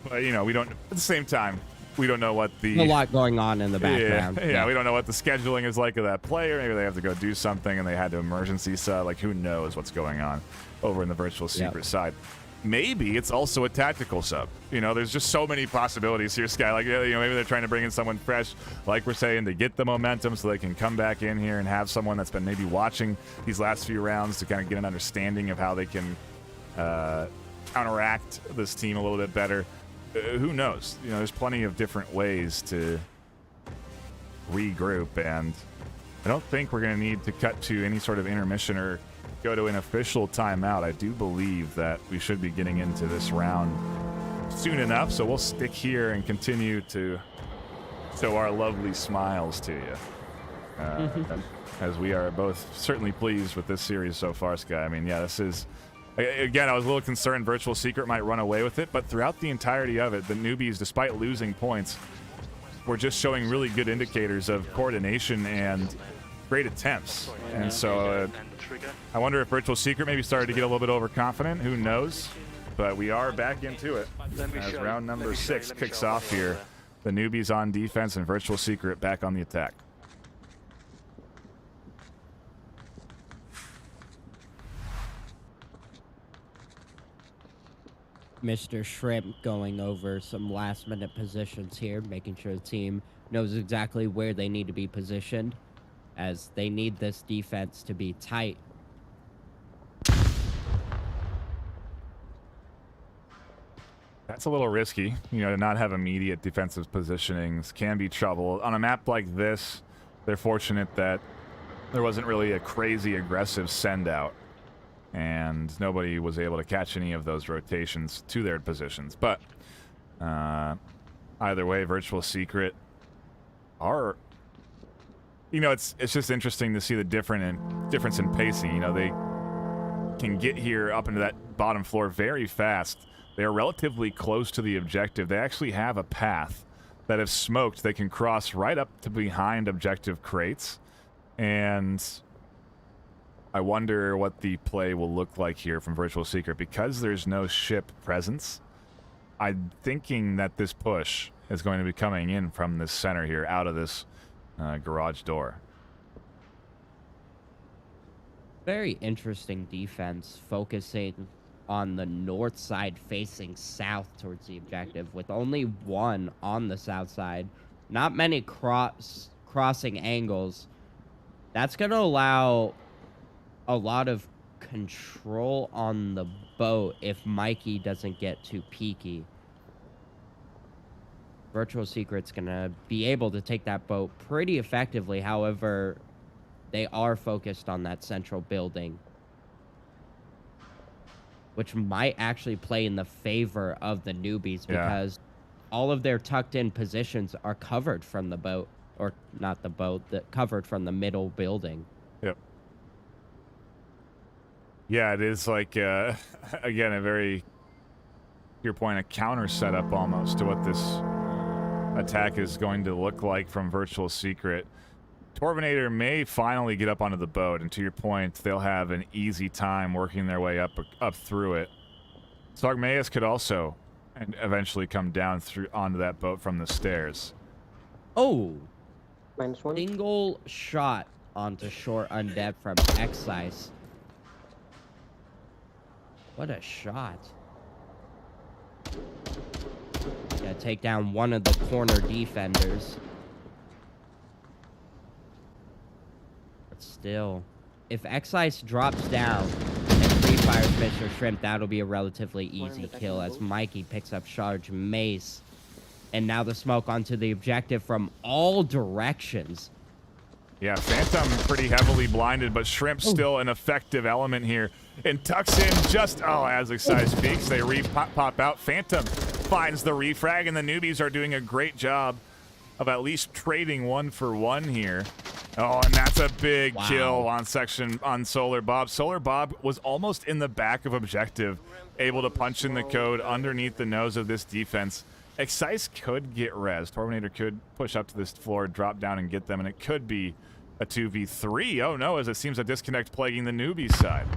But, we don't, at the same time, we don't know what a lot going on in the background. Yeah, we don't know what the scheduling is like of that player. Maybe they have to go do something and they had to emergency sub. Like, who knows what's going on over in the virtual secret side. Maybe it's also a tactical sub. There's just so many possibilities here, Sky. Like, maybe they're trying to bring in someone fresh, like we're saying, to get the momentum so they can come back in here and have someone that's been maybe watching these last few rounds to kind of get an understanding of how they can counteract this team a little bit better. Who knows? There's plenty of different ways to regroup, and I don't think we're going to need to cut to any sort of intermission or go to an official timeout. I do believe that we should be getting into this round soon enough, so we'll stick here and continue to show our lovely smiles to you. As we are both certainly pleased with this series so far, Sky. I mean, yeah, this is... Again, I was a little concerned Virtual Secret might run away with it, but throughout the entirety of it, the newbies, despite losing points, were just showing really good indicators of coordination and great attempts. And so I wonder if Virtual Secret maybe started to get a little bit overconfident. Who knows? But we are back into it as round number 6 kicks off here. The newbies on defense and Virtual Secret back on the attack. Mr. Shrimp going over some last-minute positions here, making sure the team knows exactly where they need to be positioned, as they need this defense to be tight. That's a little risky, to not have immediate defensive positionings can be trouble. On a map like this, they're fortunate that there wasn't really a crazy aggressive send out, and nobody was able to catch any of those rotations to their positions. But either way, Virtual Secret are, you know, it's just interesting to see the difference in pacing. You know, they can get here up into that bottom floor very fast. They are relatively close to the objective. They actually have a path that, if smoked, they can cross right up to behind objective crates. And I wonder what the play will look like here from Virtual Secret. Because there's no ship presence, I'm thinking that this push is going to be coming in from this center here, out of this garage door. Very interesting defense, focusing on the north side facing south towards the objective, with only one on the south side. Not many crossing angles. That's going to allow a lot of control on the boat if Mikey doesn't get too peaky. Virtual Secret's going to be able to take that boat pretty effectively. However, they are focused on that central building, which might actually play in the favor of the Newbies, because all of their tucked in positions are covered from the boat, or not the boat, covered from the middle building. Yep. Yeah, it is like, again, a very, to your point, a counter setup almost to what this attack is going to look like from Virtual Secret. Torvinator may finally get up onto the boat, and to your point, they'll have an easy time working their way up through it. Sargmaeus could also eventually come down through onto that boat from the stairs. Oh, -1. single shot onto short undead from Excise. What a shot. Yeah, take down one of the corner defenders. But still, if Excise drops down and free fires Mr. Shrimp, that'll be a relatively easy kill as Mikey picks up Charge Mace. And now the smoke onto the objective from all directions. Yeah, Phantom pretty heavily blinded, but Shrimp still an effective element here. And tucks in just, as Excise speaks, they pop out. Phantom finds the refrag, and the Newbies are doing a great job of at least trading 1 for 1 here. Oh, and that's a big kill on Solar Bob. Solar Bob was almost in the back of objective, able to punch in the code underneath the nose of this defense. Excise could get res. Torminator could push up to this floor, drop down, and get them, and it could be a 2v3. Oh no, as it seems a disconnect plaguing the Newbies side.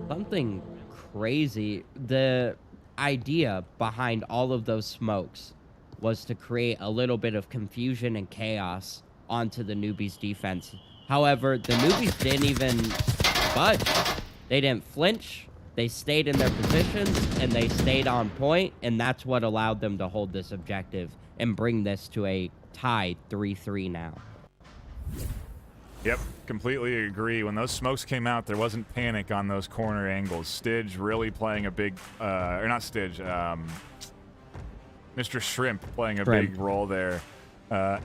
Something crazy. The idea behind all of those smokes was to create a little bit of confusion and chaos onto the Newbies defense. However, the Newbies didn't even budge. They didn't flinch. They stayed in their positions, and they stayed on point, and that's what allowed them to hold this objective and bring this to a tied 3-3 now. Yep, completely agree. When those smokes came out, there wasn't panic on those corner angles. Stidge really playing a big, or not Stidge, Mr. Shrimp playing a big role there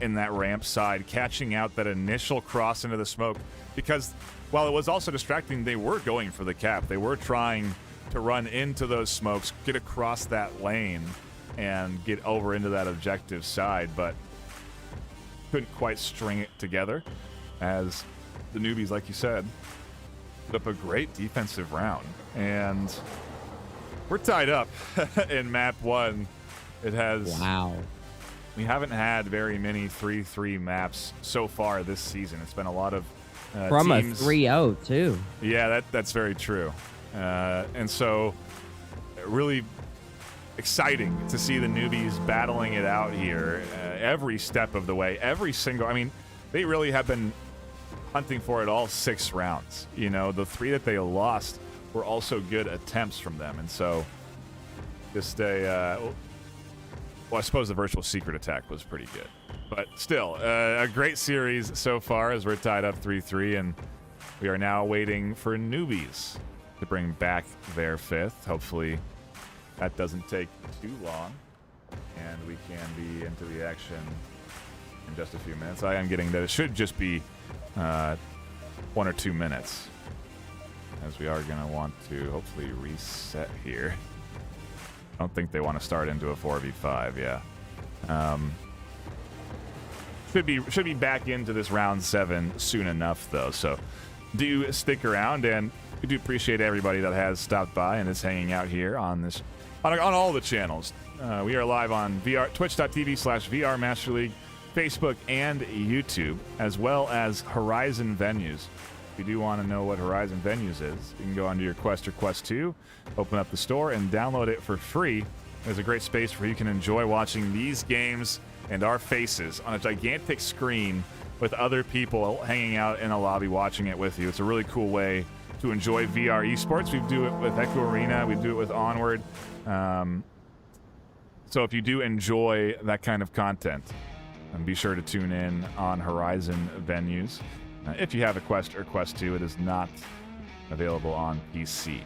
in that ramp side, catching out that initial cross into the smoke, because while it was also distracting, they were going for the cap. They were trying to run into those smokes, get across that lane, and get over into that objective side, but couldn't quite string it together, as the Newbies, like you said, put up a great defensive round. And we're tied up in map 1. It has... Wow. We haven't had very many 3-3 maps so far this season. It's been a lot of from teams. a 3-0 too. Yeah, that's very true. And so really exciting to see the Newbies battling it out here every step of the way. Every single, I mean, they really have been hunting for it all 6 rounds. You know, the 3 that they lost were also good attempts from them. And so just well, I suppose the Virtual Secret attack was pretty good. But still, a great series so far as we're tied up 3-3, and we are now waiting for Newbies to bring back their 5th. Hopefully that doesn't take too long, and we can be into the action in just a few minutes. I am getting that it should just be 1 or 2 minutes, as we are going to want to hopefully reset here. I don't think they want to start into a 4v5, yeah. Should be back into this round 7 soon enough, though, so do stick around, and we do appreciate everybody that has stopped by and is hanging out here on all the channels. We are live on twitch.tv/VRMasterLeague, Facebook, and YouTube, as well as Horizon Venues. If you do want to know what Horizon Venues is, you can go onto your Quest or Quest 2, open up the store, and download it for free. There's a great space where you can enjoy watching these games and our faces on a gigantic screen with other people hanging out in a lobby watching it with you. It's a really cool way to enjoy VR esports. We do it with Echo Arena. We do it with Onward. So if you do enjoy that kind of content, be sure to tune in on Horizon Venues. If you have a Quest or Quest 2, it is not available on PC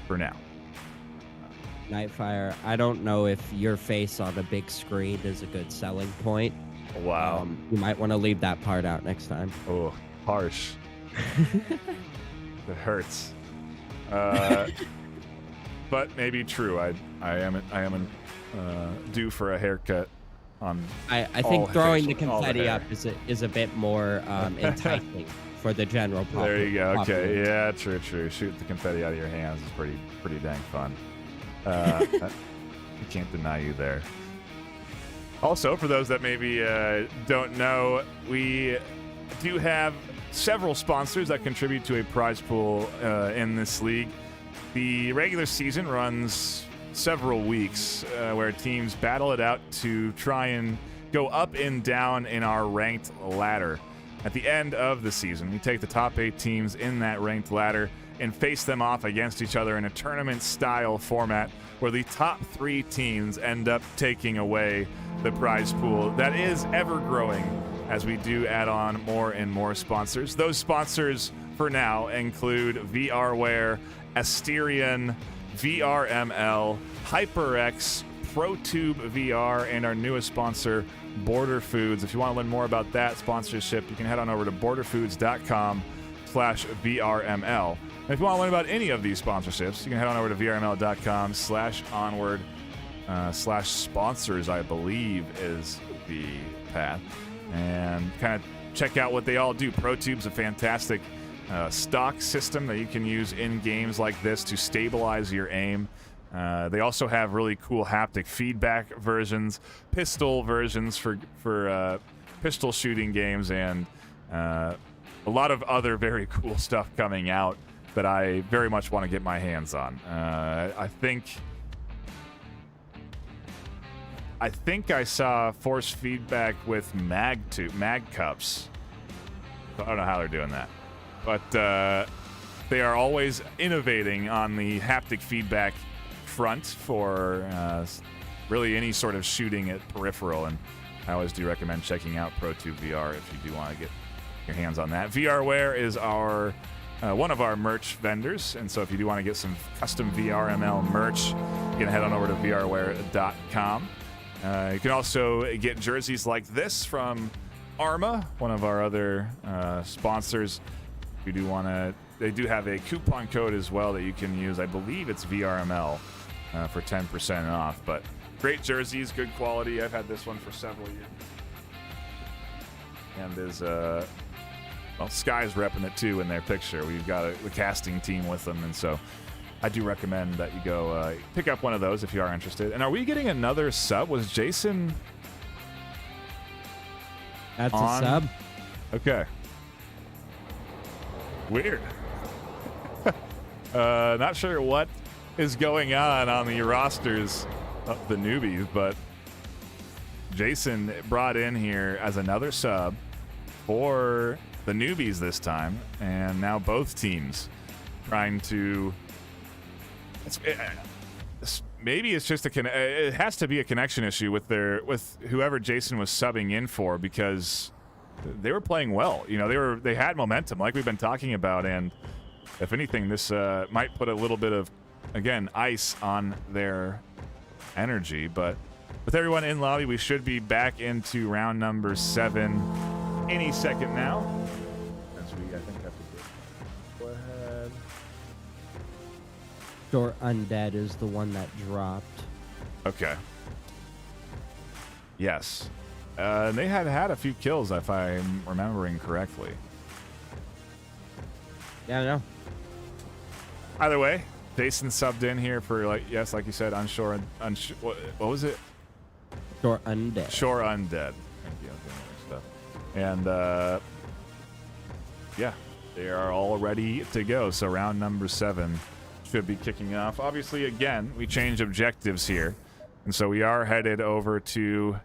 for now. Nightfire, I don't know if your face on a big screen is a good selling point. Wow. You might want to leave that part out next time. Oh, harsh. It hurts. But maybe true. I am due for a haircut. I think throwing the all confetti up is a bit more enticing for the general public. There you go. Okay. Yeah, true. Shoot the confetti out of your hands is pretty dang fun. I can't deny you there. Also, for those that maybe don't know, we do have several sponsors that contribute to a prize pool in this league. The regular season runs several weeks where teams battle it out to try and go up and down in our ranked ladder. At the end of the season, we take the top 8 teams in that ranked ladder and face them off against each other in a tournament-style format where the top 3 teams end up taking away the prize pool that is ever-growing as we do add on more and more sponsors. Those sponsors, for now, include VRware, Asterion, VRML, HyperX, ProTube VR, and our newest sponsor, Border Foods. If you want to learn more about that sponsorship, you can head on over to borderfoods.com/VRML. And if you want to learn about any of these sponsorships, you can head on over to VRML.com/onward/sponsors, I believe is the path, and kind of check out what they all do. ProTube's a fantastic stock system that you can use in games like this to stabilize your aim. They also have really cool haptic feedback versions, pistol versions for pistol shooting games, and a lot of other very cool stuff coming out that I very much want to get my hands on. I think I saw force feedback with mag cups. I don't know how they're doing that, but they are always innovating on the haptic feedback front for really any sort of shooting at peripheral, and I always do recommend checking out ProTube VR if you do want to get your hands on that. VRware is our one of our merch vendors, and so if you do want to get some custom VRML merch, you can head on over to vrware.com. You can also get jerseys like this from Arma, one of our other sponsors. If you do want to, they do have a coupon code as well that you can use. I believe it's VRML for 10% off. But great jerseys, good quality. I've had this one for several years. And there's Sky's repping it too in their picture. We've got the casting team with them, and so I do recommend that you go pick up one of those if you are interested. And are we getting another sub? Was Jason? That's a sub. Okay. Weird. Not sure what is going on the rosters of the newbies, but Jason brought in here as another sub for the newbies this time, and now both teams trying to. Maybe it's just it has to be a connection issue with whoever Jason was subbing in for, because they were playing well. You know, they had momentum like we've been talking about, and if anything, this might put a little bit of, again, ice on their energy. But With everyone in lobby, we should be back into round number 7 any second now. As we, I think, have to go ahead. Short Undead is the one that dropped. Okay. Yes. They had a few kills, if I'm remembering correctly. Yeah, I know. Either way, Jason subbed in here for, like you said, Unshore. What was it? Short Undead. Shore Undead. Thank you. Stuff. And yeah, they are all ready to go. So round number 7 should be kicking off. Obviously, again, we change objectives here, and so we are headed over to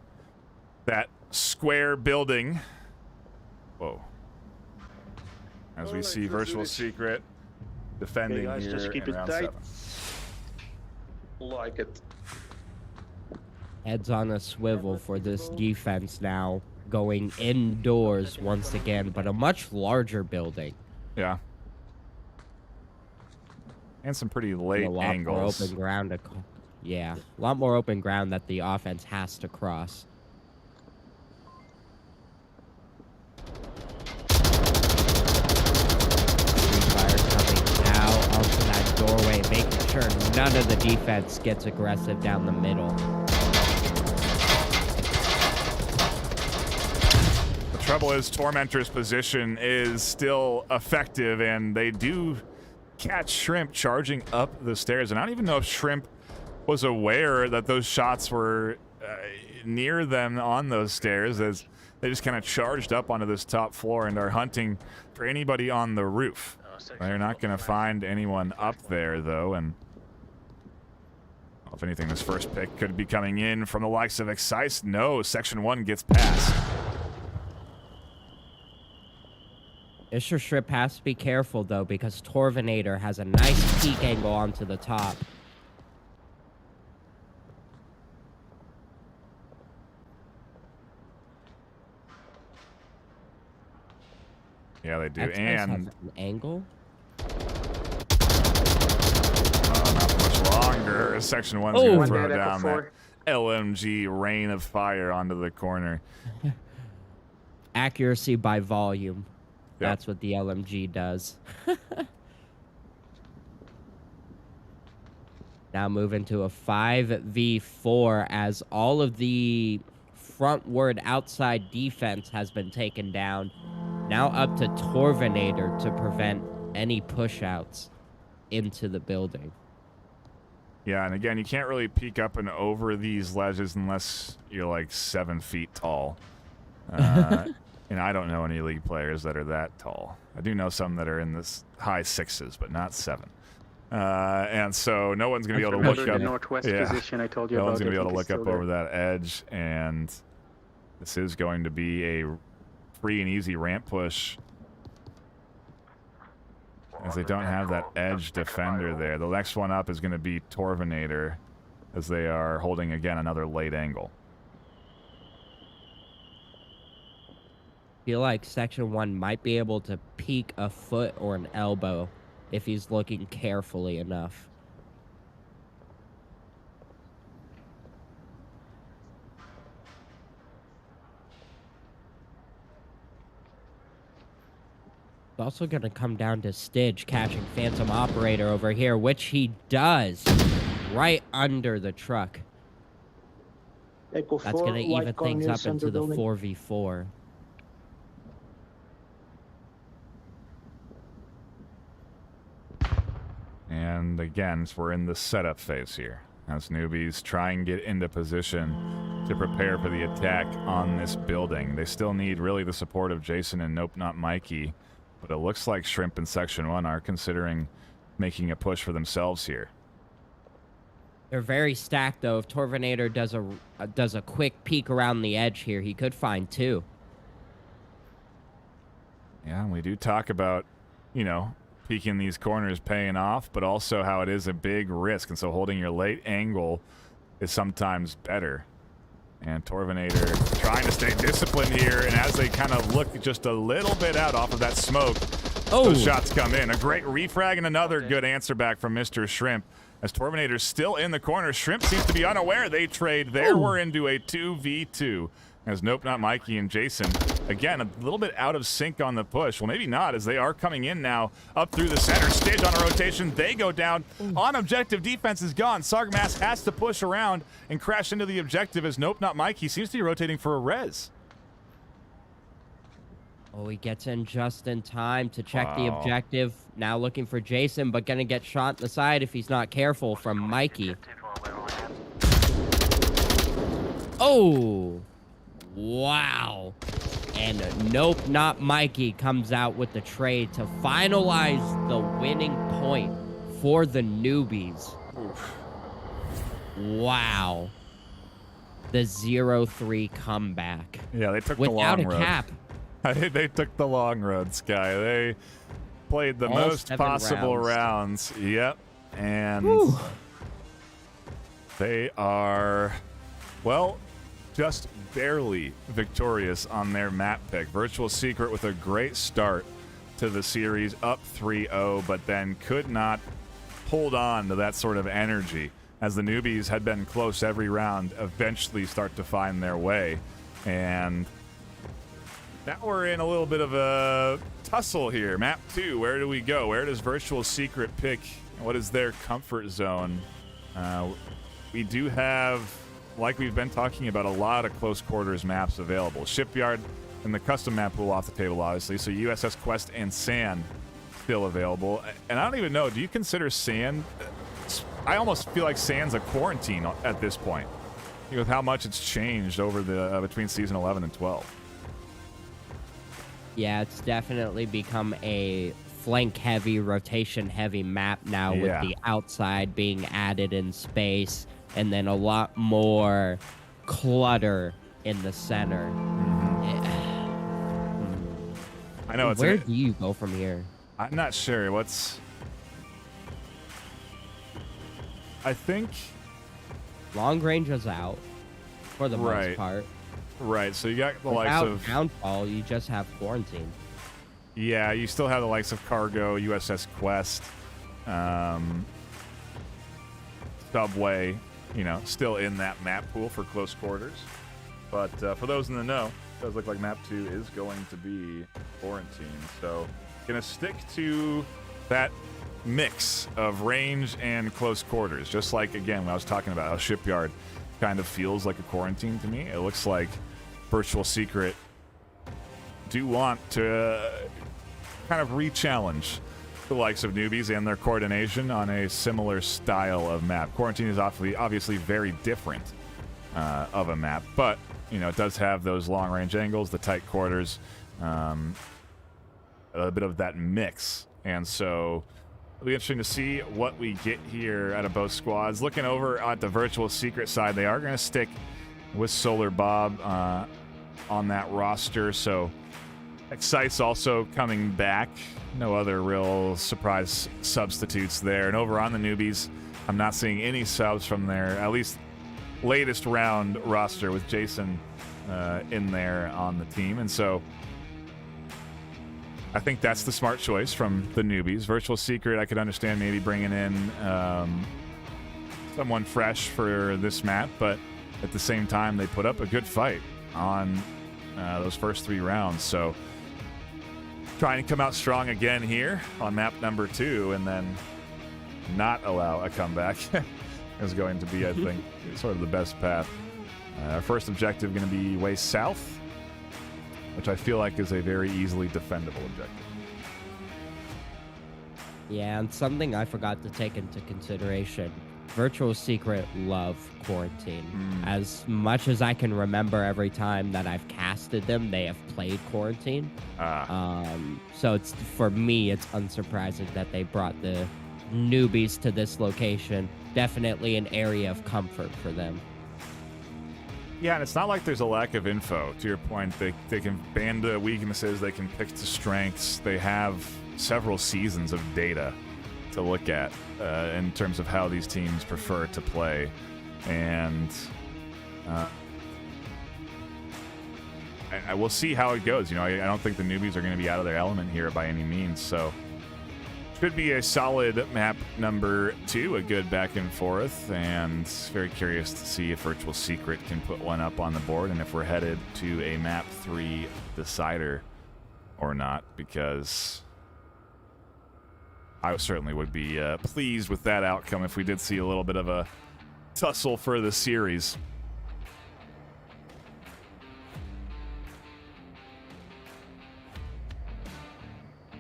that square building. Whoa. As we see Virtual Secret defending guys, here just keep in it round tight. 7. Like it. Heads on a swivel for this defense now, going indoors once again, but a much larger building. Yeah. And some pretty late A lot angles. more open ground to yeah, a lot more open ground that the offense has to cross. Fire coming out onto that doorway, making sure none of the defense gets aggressive down the middle. The trouble is Tormentor's position is still effective, and they do catch Shrimp charging up the stairs. And I don't even know if Shrimp was aware that those shots were near them on those stairs, as they just kind of charged up onto this top floor and are hunting for anybody on the roof. They're not going to find anyone up there, though, and if anything, this first pick could be coming in from the likes of Excise. No, Section 1 gets past. Isher Strip has to be careful, though, because Torvinator has a nice peek angle onto the top. Yeah, they do. Excise And has an angle. not much longer. Section 1's Oh. going to One throw dead, Echo down 4. that LMG rain of fire onto the corner. Accuracy by volume. Yep. That's what the LMG does. Now moving to a 5v4 as all of the frontward outside defense has been taken down. Now up to Torvinator to prevent any push-outs into the building. Yeah, and again, you can't really peek up and over these ledges unless you're like 7 feet tall. And I don't know any league players that are that tall. I do know some that are in this high 6s, but not 7. And so no one's going to be able to look Remember up. the northwest position I told you No about. one's going to be I able to think look it's up still over there. that edge, and this is going to be a free and easy ramp push, as they don't have that edge defender there. The next one up is going to be Torvinator, as they are holding, again, another late angle. Feel like Section 1 might be able to peek a foot or an elbow if he's looking carefully enough. It's also going to come down to Stidge catching Phantom Operator over here, which he does right under the truck. Echo That's 4, going to even white things corner, up into center the building. 4v4. And again, we're in the setup phase here, as Newbies try and get into position to prepare for the attack on this building. They still need really the support of Jason and Nope Not Mikey, but it looks like Shrimp in Section 1 are considering making a push for themselves here. They're very stacked, though. If Torvinator does a quick peek around the edge here, he could find 2. Yeah, we do talk about, you know, peeking these corners paying off, but also how it is a big risk, and so holding your late angle is sometimes better. And Torvinator trying to stay disciplined here, and as they kind of look just a little bit out off of that smoke, those shots come in. A great refrag and another good answer back from Mr. Shrimp. As Torminator's still in the corner. Shrimp seems to be unaware. They trade there. Ooh. We're into a 2v2. As Nope Not Mikey and Jason, again, a little bit out of sync on the push. Well, maybe not, as they are coming in now up through the center. Stidge on a rotation. They go down. On objective, defense is gone. Sargmass has to push around and crash into the objective as Nope Not Mikey seems to be rotating for a res. Oh, he gets in just in time to check the objective. Now looking for Jason, but gonna get shot in the side if he's not careful from Mikey. Oh, wow. And Nope Not Mikey comes out with the trade to finalize the winning point for the Newbies. Wow. The 0-3 comeback. Yeah, they took the without long a road. cap. They took the long road, Sky. They played the All most 7 possible rounds. Yep. And Whew. they are, well, just barely victorious on their map pick. Virtual Secret with a great start to the series, up 3-0, but then could not hold on to that sort of energy as the Newbies had been close every round, eventually start to find their way. And now we're in a little bit of a tussle here. Map 2, where do we go? Where does Virtual Secret pick? What is their comfort zone? We do have, like we've been talking about, a lot of close quarters maps available. Shipyard and the custom map pool off the table, obviously. So USS Quest and Sand still available. And I don't even know, do you consider Sand? I almost feel like Sand's a quarantine at this point, with how much it's changed over the between season 11 and 12. Yeah, it's definitely become a flank-heavy, rotation-heavy map now, with the outside being added in space, and then a lot more clutter in the center. I know. Where do you go from here? I'm not sure. I think Long range is out for the most part. Right, so you got the likes Without of downfall, you just have quarantine. Yeah, you still have the likes of Cargo, USS Quest, Subway, still in that map pool for close quarters. But for those in the know, it does look like map 2 is going to be quarantine. So gonna stick to that mix of range and close quarters. Just like, again, when I was talking about how Shipyard kind of feels like a quarantine to me, it looks like Virtual Secret do want to kind of re-challenge the likes of Newbies and their coordination on a similar style of map. Quarantine is obviously very different of a map, but it does have those long-range angles, the tight quarters, a bit of that mix, and so it'll be interesting to see what we get here out of both squads. Looking over at the Virtual Secret side, they are going to stick with Solar Bob on that roster, so Excite's also coming back. No other real surprise substitutes there. And over on the Newbies, I'm not seeing any subs from their, at least, latest round roster with Jason in there on the team. And so I think that's the smart choice from the Newbies. Virtual Secret, I could understand maybe bringing in someone fresh for this map, but at the same time, they put up a good fight on those first 3 rounds. So trying to come out strong again here on map number 2 and then not allow a comeback is going to be, I think, sort of the best path. Our first objective going to be way south, which I feel like is a very easily defendable objective. Yeah, and something I forgot to take into consideration. Virtual Secret love quarantine. As much as I can remember, every time that I've casted them, they have played quarantine. So it's, for me, it's unsurprising that they brought the Newbies to this location. Definitely an area of comfort for them. Yeah, and it's not like there's a lack of info. To your point, they can band the weaknesses, they can pick the strengths. They have several seasons of data to look at in terms of how these teams prefer to play. And I will see how it goes. I don't think the Newbies are going to be out of their element here by any means. So Could be a solid map number 2, a good back and forth, and very curious to see if Virtual Secret can put one up on the board and if we're headed to a map 3 decider or not, because I certainly would be pleased with that outcome if we did see a little bit of a tussle for the series.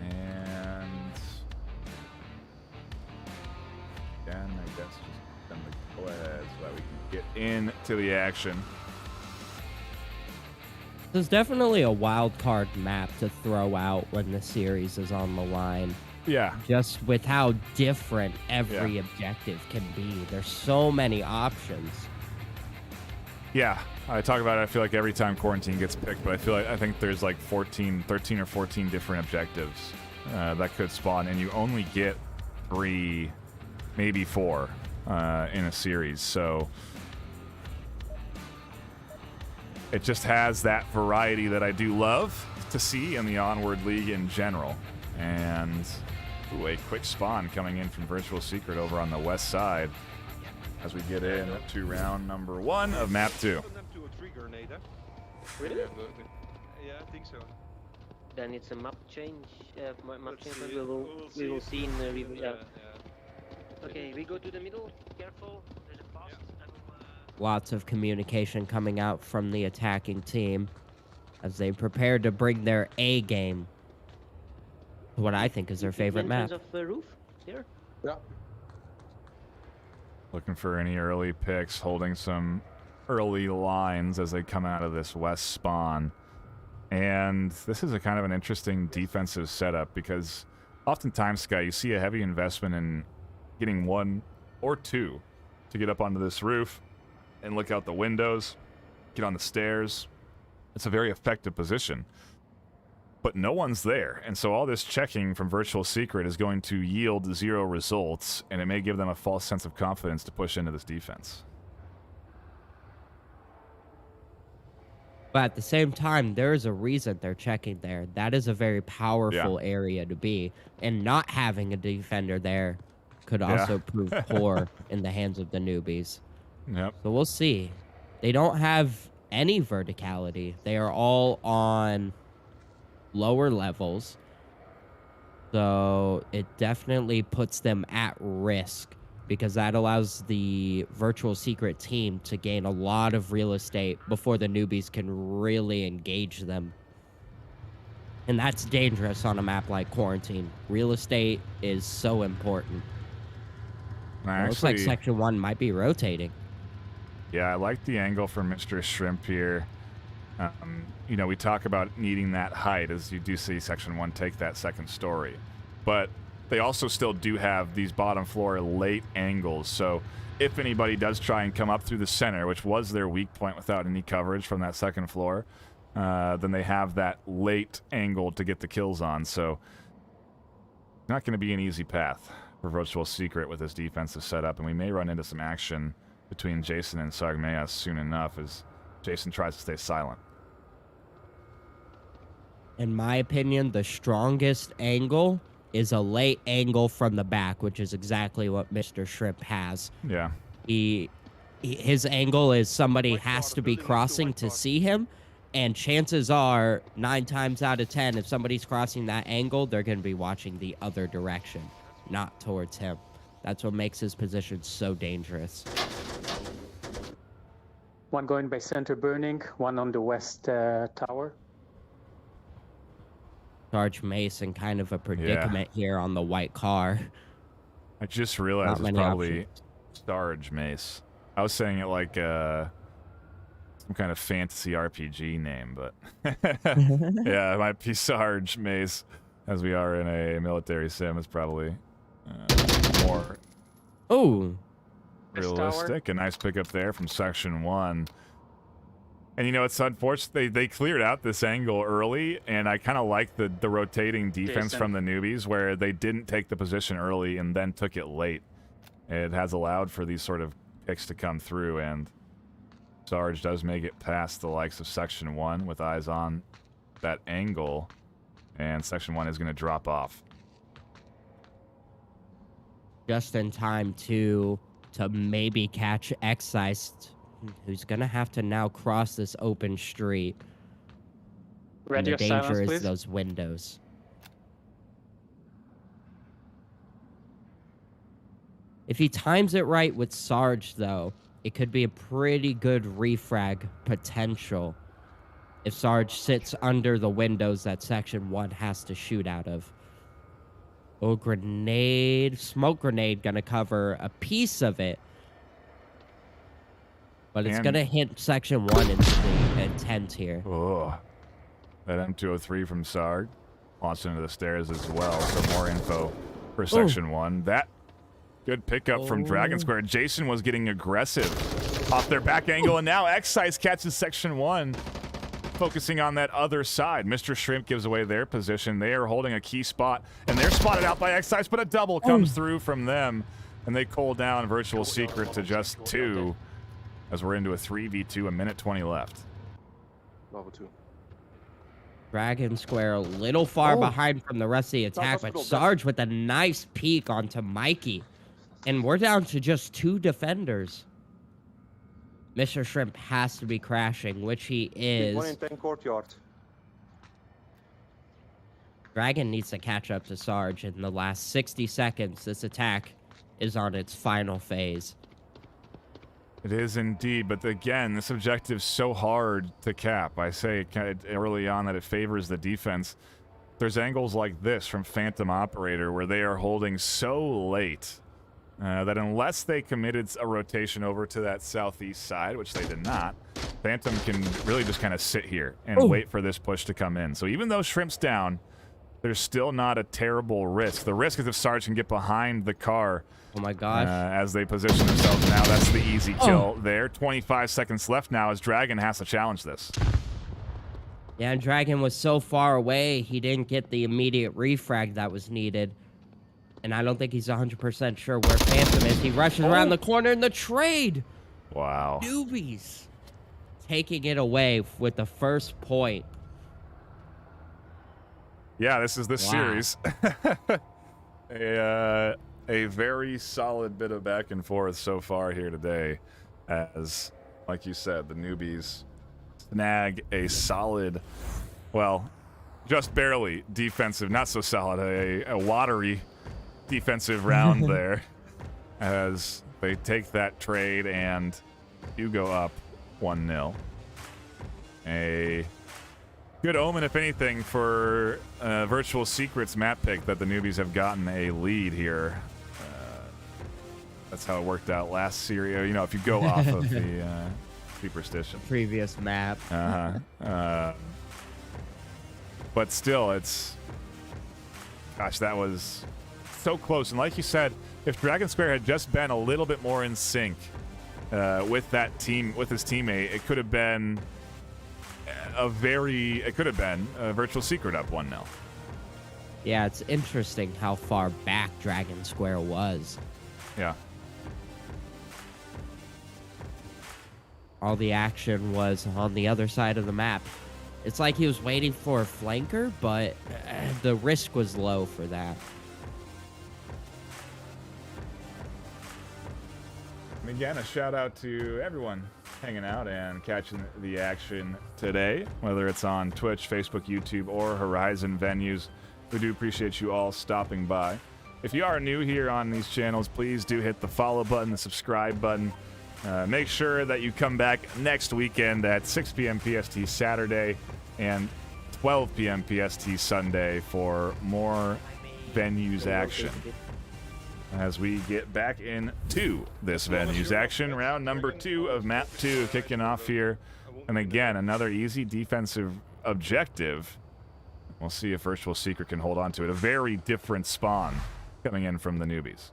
And again, I guess just them to go ahead so that we can get into the action. There's definitely a wild card map to throw out when the series is on the line. Yeah. Just with how different every objective can be. There's so many options. Yeah. I talk about it, I feel like every time Quarantine gets picked, but I think there's like 13 or 14 different objectives that could spawn, and you only get 3, maybe 4 in a series. So it just has that variety that I do love to see in the Onward League in general. And a quick spawn coming in from Virtual Secret over on the west side as we get in to round number 1 of map 2. Really? Yeah, I think so. Then it's a map change. Map change. We will see in the review. Yeah. Okay, we go to the middle. Careful. There's a fast. Lots of communication coming out from the attacking team as they prepare to bring their A game. What I think is their favorite map. Of the roof here. Yeah. Looking for any early picks, holding some early lines as they come out of this west spawn. And this is a kind of an interesting defensive setup because oftentimes, Sky, you see a heavy investment in getting 1 or 2 to get up onto this roof and look out the windows, get on the stairs. It's a very effective position. But no one's there, and so all this checking from Virtual Secret is going to yield 0 results, and it may give them a false sense of confidence to push into this defense. But at the same time, there is a reason they're checking there. That is a very powerful area to be, and not having a defender there could also prove poor in the hands of the newbies. Yep. So we'll see. They don't have any verticality. They are all on lower levels, so it definitely puts them at risk because that allows the Virtual Secret team to gain a lot of real estate before the newbies can really engage them. And that's dangerous on a map like Quarantine. Real estate is so important. It looks like Section 1 might be rotating. Yeah, I like the angle from Mr. Shrimp here. You know, we talk about needing that height as you do see Section 1 take that second story. But they also still do have these bottom floor late angles. So if anybody does try and come up through the center, which was their weak point without any coverage from that second floor, then they have that late angle to get the kills on. So not going to be an easy path for Virtual Secret with this defensive setup. And we may run into some action between Jason and Sargmeas soon enough as Jason tries to stay silent. In my opinion, the strongest angle is a late angle from the back, which is exactly what Mr. Shrimp has. Yeah. His angle is somebody has to be crossing to see him, and chances are 9 times out of 10, if somebody's crossing that angle, they're going to be watching the other direction, not towards him. That's what makes his position so dangerous. One going by center burning, one on the west tower. Sarge Mason kind of a predicament here on the white car. I just realized it's probably Sarge Mace. I was saying it like some kind of fantasy RPG name, but yeah, it might be Sarge Mace, as we are in a military sim. It's probably more realistic. A nice pickup there from Section 1. And, you know, it's unfortunate they cleared out this angle early, and I kind of like the rotating defense from the newbies where they didn't take the position early and then took it late. It has allowed for these sort of picks to come through, and Sarge does make it past the likes of Section 1 with eyes on that angle, and Section 1 is going to drop off. just in time to maybe catch Excise, who's gonna have to now cross this open street. And the Radio danger silence, is please. those windows. If he times it right with Sarge, though, it could be a pretty good refrag potential if Sarge sits under the windows that Section 1 has to shoot out of. Oh, grenade. Smoke grenade gonna cover a piece of it. But it's gonna hit Section 1 into the intent here. Oh, that M203 from Sarg launched into the stairs as well. So more info for Section 1. That good pickup from Dragon Square. Jason was getting aggressive off their back angle, and now Excise catches Section 1, focusing on that other side. Mr. Shrimp gives away their position. They are holding a key spot, and they're spotted out by Excise, but a double comes through from them, and they cull down Virtual Secret to just 2 as we're into a 3v2, a minute 20 left. Level 2. Dragon Square a little far behind from the rest of the attack, but Sarge with a nice peek onto Mikey. And we're down to just 2 defenders. Mr. Shrimp has to be crashing, which he is. 1 in 10 courtyard. Dragon needs to catch up to Sarge in the last 60 seconds. This attack is on its final phase. It is indeed, but again, this objective's so hard to cap. I say early on that it favors the defense. There's angles like this from Phantom Operator where they are holding so late that unless they committed a rotation over to that southeast side, which they did not, Phantom can really just kind of sit here and wait for this push to come in. So even though Shrimp's down, there's still not a terrible risk. The risk is if Sarge can get behind the car. Oh my gosh. As they position themselves now, that's the easy kill there. 25 seconds left now as Dragon has to challenge this. Yeah, and Dragon was so far away, he didn't get the immediate refrag that was needed. And I don't think he's 100% sure where Phantom is. He rushes around the corner in the trade. Wow. Newbies taking it away with the first point. Yeah, this is the series. A very solid bit of back and forth so far here today as, like you said, the Newbies snag a solid, well, just barely defensive, not so solid, a watery defensive round there as they take that trade and you go up 1-0. A good omen, if anything, for Virtual Secret's map pick that the Newbies have gotten a lead here. That's how it worked out last series. You know, if you go off of the superstition. Previous map. But still, it's... Gosh, that was so close. And like you said, if Dragon Square had just been a little bit more in sync with that team, with his teammate, it could have been a Virtual Secret up 1-0. Yeah, it's interesting how far back Dragon Square was. Yeah. All the action was on the other side of the map. It's like he was waiting for a flanker, but the risk was low for that. And again, a shout out to everyone hanging out and catching the action today, whether it's on Twitch, Facebook, YouTube, or Horizon venues. We do appreciate you all stopping by. If you are new here on these channels, please do hit the follow button, the subscribe button. Make sure that you come back next weekend at 6 p.m. PST Saturday and 12 p.m. PST Sunday for more venues action. As we get back into this venues action, round number 2 of map 2 kicking off here. And again, another easy defensive objective. We'll see if Virtual Secret can hold on to it. A very different spawn coming in from the Newbies.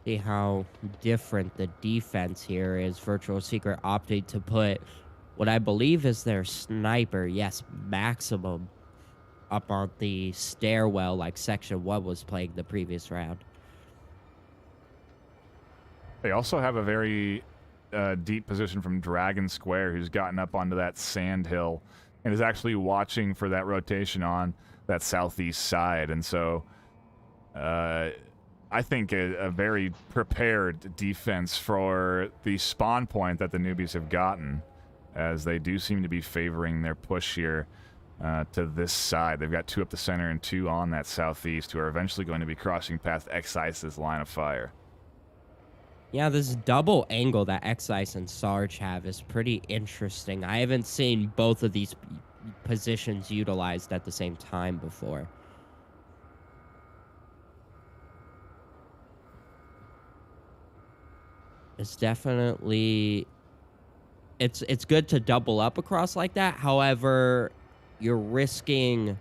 See how different the defense here is. Virtual Secret opted to put what I believe is their sniper, yes, Maximum, up on the stairwell like Section 1 was playing the previous round. They also have a very deep position from Dragon Square, who's gotten up onto that sand hill and is actually watching for that rotation on that southeast side. And so I think a very prepared defense for the spawn point that the Newbies have gotten, as they do seem to be favoring their push here to this side. They've got 2 up the center and 2 on that southeast, who are eventually going to be crossing past X-Ice's line of fire. Yeah, this double angle that X-Ice and Sarge have is pretty interesting. I haven't seen both of these positions utilized at the same time before. It's definitely... It's good to double up across like that. However, you're risking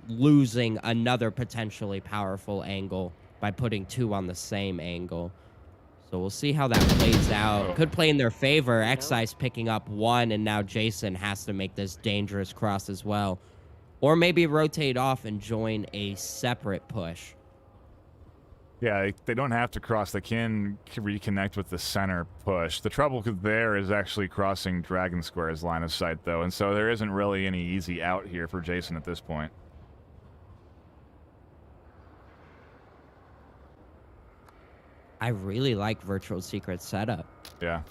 losing another potentially powerful angle by putting 2 on the same angle. So we'll see how that plays out. Could play in their favor. X-Ice picking up 1, and now Jason has to make this dangerous cross as well. Or maybe rotate off and join a separate push. Yeah, they don't have to cross. They can reconnect with the center push. The trouble there is actually crossing Dragon Square's line of sight, though, and so there isn't really any easy out here for Jason at this point. I really like Virtual Secret setup. Yeah.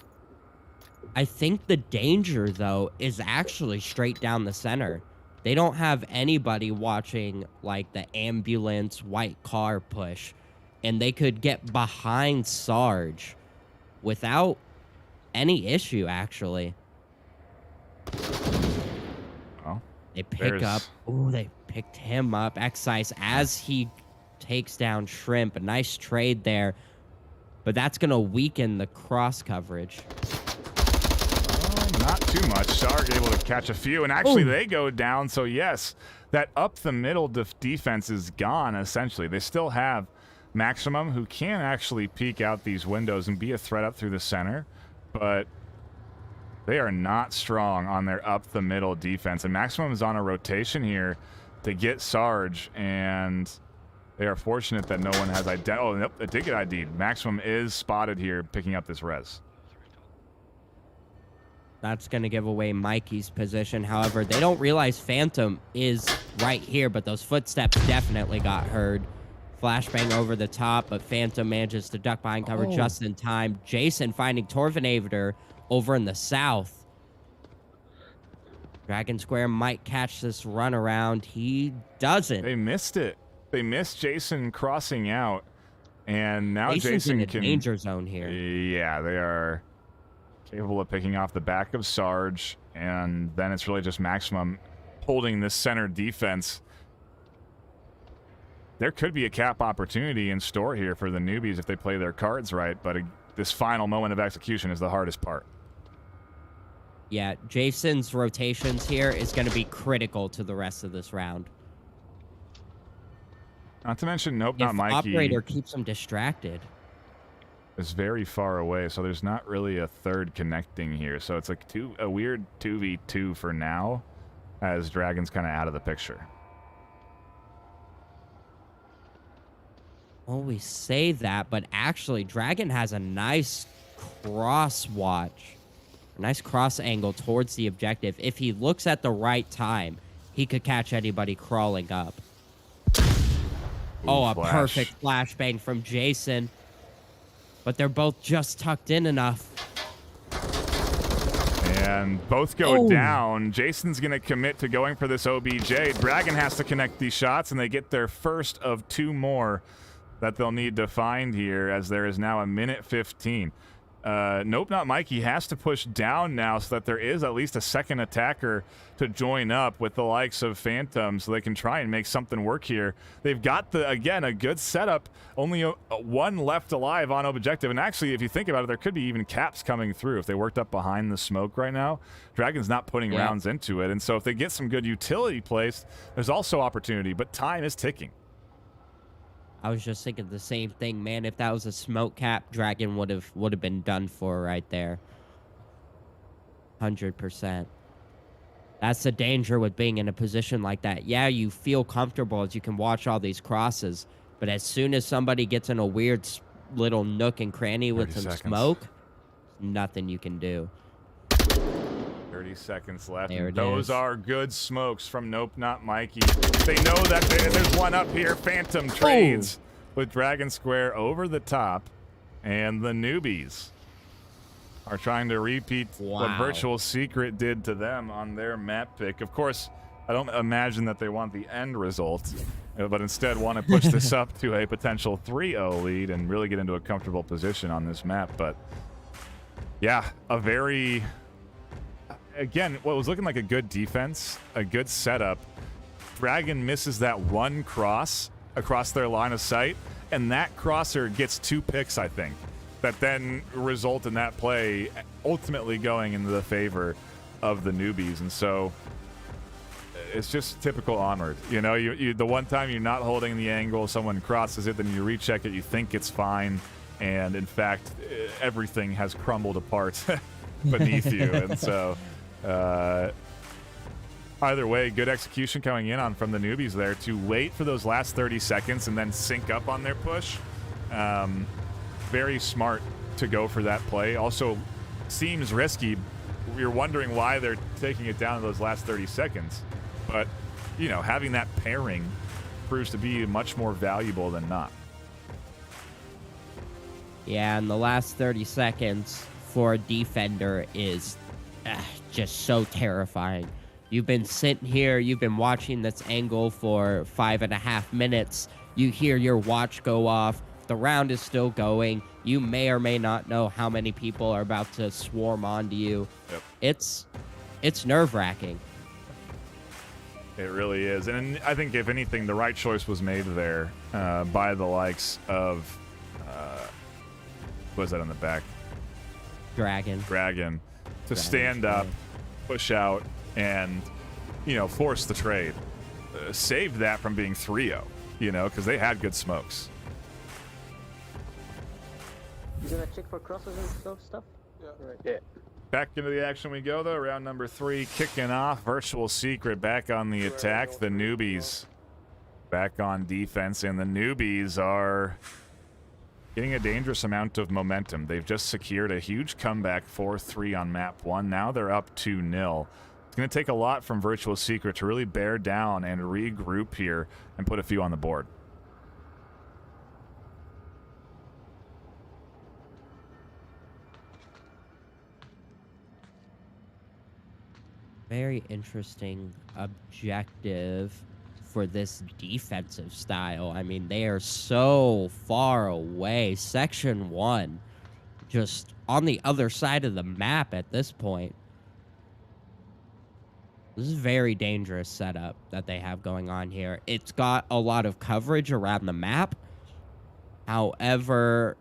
I think the danger, though, is actually straight down the center. They don't have anybody watching, like, the ambulance white car push, and they could get behind Sarge without any issue, actually. Well, they pick up. Ooh, they picked him up. X-Ice as he takes down Shrimp. A nice trade there. But that's going to weaken the cross coverage. Not too much. Sarge able to catch a few, and actually they go down. So, yes, that up the middle defense is gone, essentially. They still have Maximum, who can actually peek out these windows and be a threat up through the center, but they are not strong on their up the middle defense. And Maximum is on a rotation here to get Sarge, and they are fortunate that no one has identified. Oh, nope, it did get ID'd. Maximum is spotted here picking up this res. That's going to give away Mikey's position. However, they don't realize Phantom is right here, but those footsteps definitely got heard. Flashbang over the top, but Phantom manages to duck behind cover just in time. Jason finding Torvenator over in the south. Dragon Square might catch this run around. He doesn't. They missed it. They missed Jason crossing out, and now Jason's Jason in a danger zone here. Yeah, they are capable of picking off the back of Sarge, and then it's really just Maximum holding this center defense. There could be a cap opportunity in store here for the Newbies if they play their cards right, but this final moment of execution is the hardest part. Yeah, Jason's rotations here is going to be critical to the rest of this round. Not to mention, nope, not Mikey. Operator keeps him distracted. Is very far away, so there's not really a third connecting here. So it's like a weird 2v2 for now, as Dragon's kind of out of the picture. Well, we say that, but actually, Dragon has a nice cross watch. A nice cross angle towards the objective. If he looks at the right time, he could catch anybody crawling up. Ooh, a perfect flashbang from Jason. But they're both just tucked in enough. And both go down. Jason's going to commit to going for this OBJ. Dragon has to connect these shots, and they get their first of 2 more that they'll need to find here, as there is now a minute 15. Nope, not Mikey. Has to push down now so that there is at least a second attacker to join up with the likes of Phantom so they can try and make something work here. They've got, again, a good setup. Only one left alive on objective. And actually, if you think about it, there could be even caps coming through if they worked up behind the smoke right now. Dragon's not putting rounds into it. And so if they get some good utility placed, there's also opportunity. But time is ticking. I was just thinking the same thing, man. If that was a smoke cap, Dragon would have been done for right there. 100%. That's the danger with being in a position like that. Yeah, you feel comfortable as you can watch all these crosses, but as soon as somebody gets in a weird little nook and cranny with some smoke, nothing you can do. 30 30 seconds left. There it Those is. are good smokes from Nope Not Mikey. They know that there's one up here. Phantom trades with Dragon Square over the top. And the Newbies are trying to repeat what Virtual Secret did to them on their map pick. Of course, I don't imagine that they want the end result, but instead want to push this up to a potential 3-0 lead and really get into a comfortable position on this map. But yeah, a very, again, what was looking like a good defense, a good setup. Dragon misses that one cross across their line of sight, and that crosser gets 2 picks, I think, that then result in that play ultimately going into the favor of the Newbies. And so it's just typical Onward. You know, you the one time you're not holding the angle, someone crosses it, then you recheck it, you think it's fine, and in fact, everything has crumbled apart beneath you. And so either way, good execution coming in on from the Newbies there to wait for those last 30 seconds and then sync up on their push. Very smart to go for that play. Also seems risky. You're wondering why they're taking it down to those last 30 seconds. But, you know, having that pairing proves to be much more valuable than not. Yeah, and the last 30 seconds for a defender is just so terrifying. You've been sitting here, you've been watching this angle for 5.5 minutes. You hear your watch go off. The round is still going. You may or may not know how many people are about to swarm onto you. Yep. It's nerve-wracking. It really is. And I think, if anything, the right choice was made there by the likes of, what was that on the back? Dragon. To stand up, push out, and, you know, force the trade. Saved that from being 3-0, you know, because they had good smokes. You gonna check for crosses and stuff? Yeah. Right. Yeah. Back into the action we go, though. Round number 3 kicking off. Virtual Secret back on the attack. The Newbies back on defense, and the Newbies are getting a dangerous amount of momentum. They've just secured a huge comeback, 4-3 on map 1. Now they're up 2-0. It's going to take a lot from Virtual Secret to really bear down and regroup here and put a few on the board. Very interesting objective for this defensive style. I mean, they are so far away. Section 1, just on the other side of the map at this point. This is a very dangerous setup that they have going on here. It's got a lot of coverage around the map. However,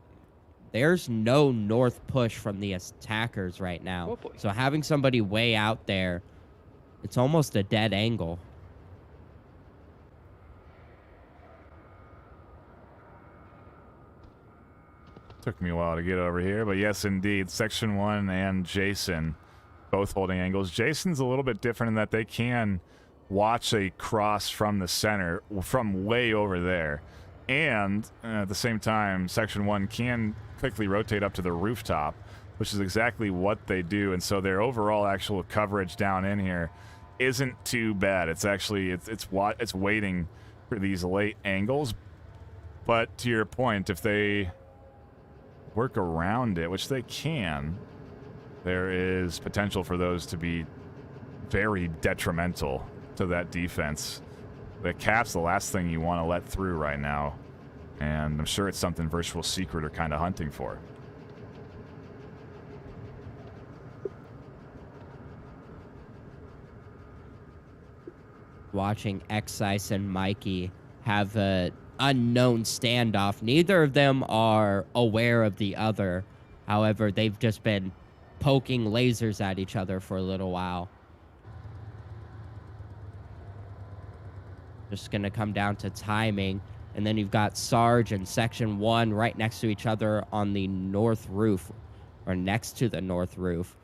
there's no north push from the attackers right now. Oh boy. So having somebody way out there, it's almost a dead angle. Took me a while to get over here, but yes, indeed, Section 1 and Jason both holding angles. Jason's a little bit different in that they can watch a cross from the center, from way over there. And at the same time, Section 1 can quickly rotate up to the rooftop, which is exactly what they do. And so their overall actual coverage down in here isn't too bad. It's actually, it's waiting for these late angles. But to your point, if they work around it, which they can, there is potential for those to be very detrimental to that defense. The cap's the last thing you want to let through right now, and I'm sure it's something Virtual Secret are kind of hunting for. Watching Excise and Mikey have an unknown standoff. Neither of them are aware of the other. However, they've just been poking lasers at each other for a little while. Just going to come down to timing. And then you've got Sarge and Section 1 right next to each other on the north roof, or next to the north roof.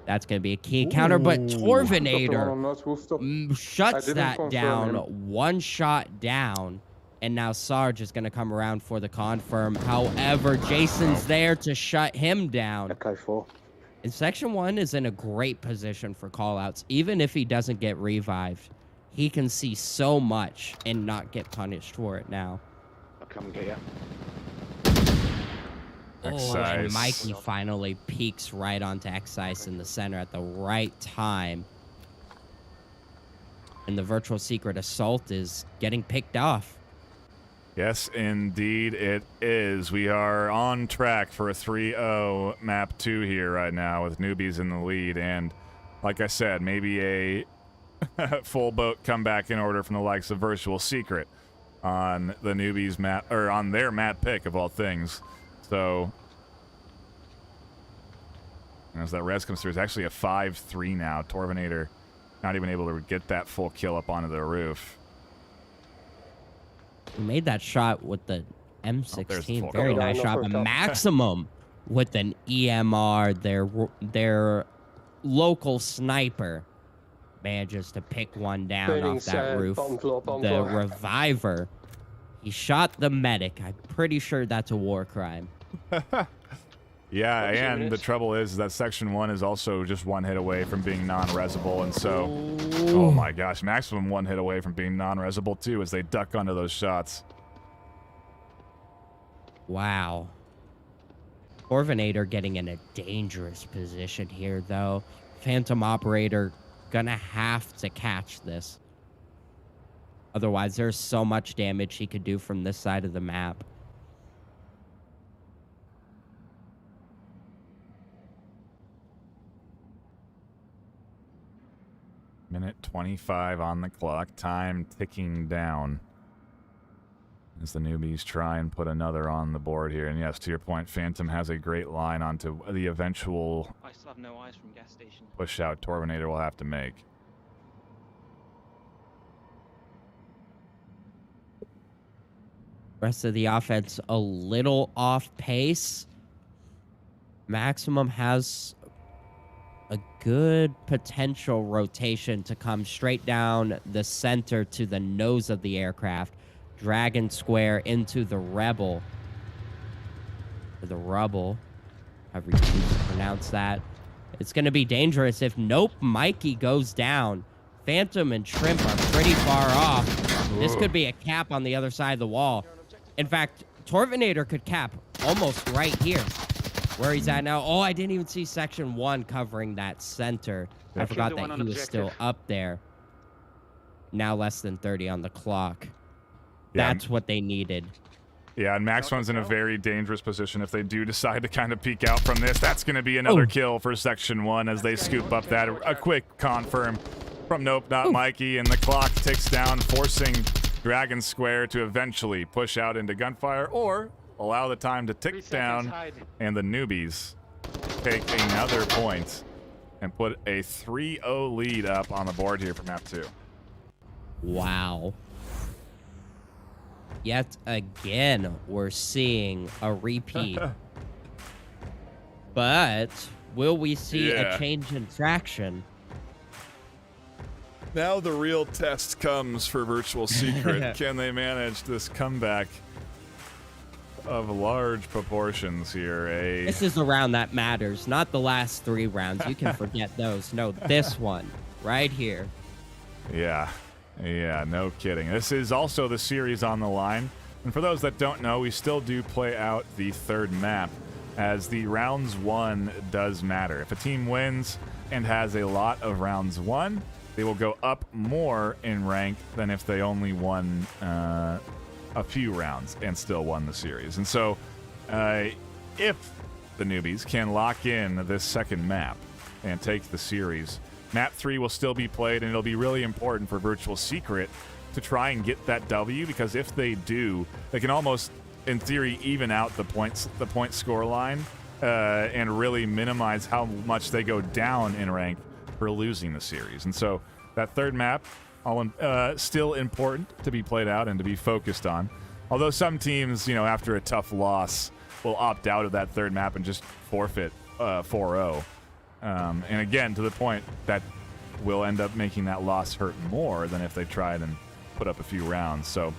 That's going to be a key encounter, but Torvinator shuts that down. One shot down, and now Sarge is going to come around for the confirm. However, Jason's there to shut him down. Echo 4. And Section 1 is in a great position for callouts. Even if he doesn't get revived, he can see so much and not get punished for it now. I'll come and get you. Oh, and Excise. Mikey finally peeks right onto Excise in the center at the right time. And the virtual secret assault is getting picked off. Yes, indeed it is. We are on track for a 3-0 map 2 here right now with Newbies in the lead. And like I said, maybe a full boat comeback in order from the likes of Virtual Secret on the Newbies map, or on their map pick of all things. So as that res comes through, it's actually a 5-3 now. Torvinator not even able to get that full kill up onto the roof. He made that shot with the there's the M16. full Very kill. nice shot. But Maximum with an EMR, their local sniper, manages to pick one down Burning off that roof. bottom floor, bottom The floor. reviver, he shot the medic. I'm pretty sure that's a war crime. Yeah, What was your and the minutes? trouble is that Section 1 is also just one hit away from being non-resable, and so, oh my gosh, Maximum one hit away from being non-resable too as they duck under those shots. Wow. Orvinator getting in a dangerous position here, though. Phantom Operator gonna have to catch this. Otherwise, there's so much damage he could do from this side of the map. Minute 25 on the clock, time ticking down as the Newbies try and put another on the board here. And yes, to your point, Phantom has a great line onto the eventual I still have no eyes from gas station. push out Torvinator will have to make. Rest of the offense a little off pace. Maximum has a good potential rotation to come straight down the center to the nose of the aircraft. Dragon Square into the Rebel. Or the Rubble. However you choose to pronounce that. It's going to be dangerous if Nope Mikey goes down. Phantom and Shrimp are pretty far off. This could be a cap on the other side of the wall. In fact, Torvinator could cap almost right here. Where he's at now. Oh, I didn't even see Section 1 covering that center. I forgot that he was still up there. Now less than 30 on the clock. Yeah. That's what they needed. Yeah, and Maximum's in a very dangerous position if they do decide to kind of peek out from this. That's going to be another kill for Section 1 as they scoop up that. A quick confirm from Nope, Not Mikey, and the clock ticks down, forcing Dragon Square to eventually push out into gunfire or allow the time to tick down, and the Newbies take another point and put a 3-0 lead up on the board here for map 2. Wow. Yet again, we're seeing a repeat. But will we see a change in traction? Now the real test comes for Virtual Secret. Can they manage this comeback of large proportions here? This is the round that matters, not the last 3 rounds. You can forget those. No, this one right here. Yeah, no kidding. This is also the series on the line. And for those that don't know, we still do play out the 3rd map, as the rounds 1 does matter. If a team wins and has a lot of rounds 1, they will go up more in rank than if they only won a few rounds and still won the series. And so if the Newbies can lock in this 2nd map and take the series, map 3 will still be played, and it'll be really important for Virtual Secret to try and get that W, because if they do, they can almost, in theory, even out the point score line and really minimize how much they go down in rank for losing the series. And so that 3rd map, still important to be played out and to be focused on. Although some teams, after a tough loss, will opt out of that 3rd map and just forfeit 4-0. And again, to the point, that will end up making that loss hurt more than if they tried and put up a few rounds. So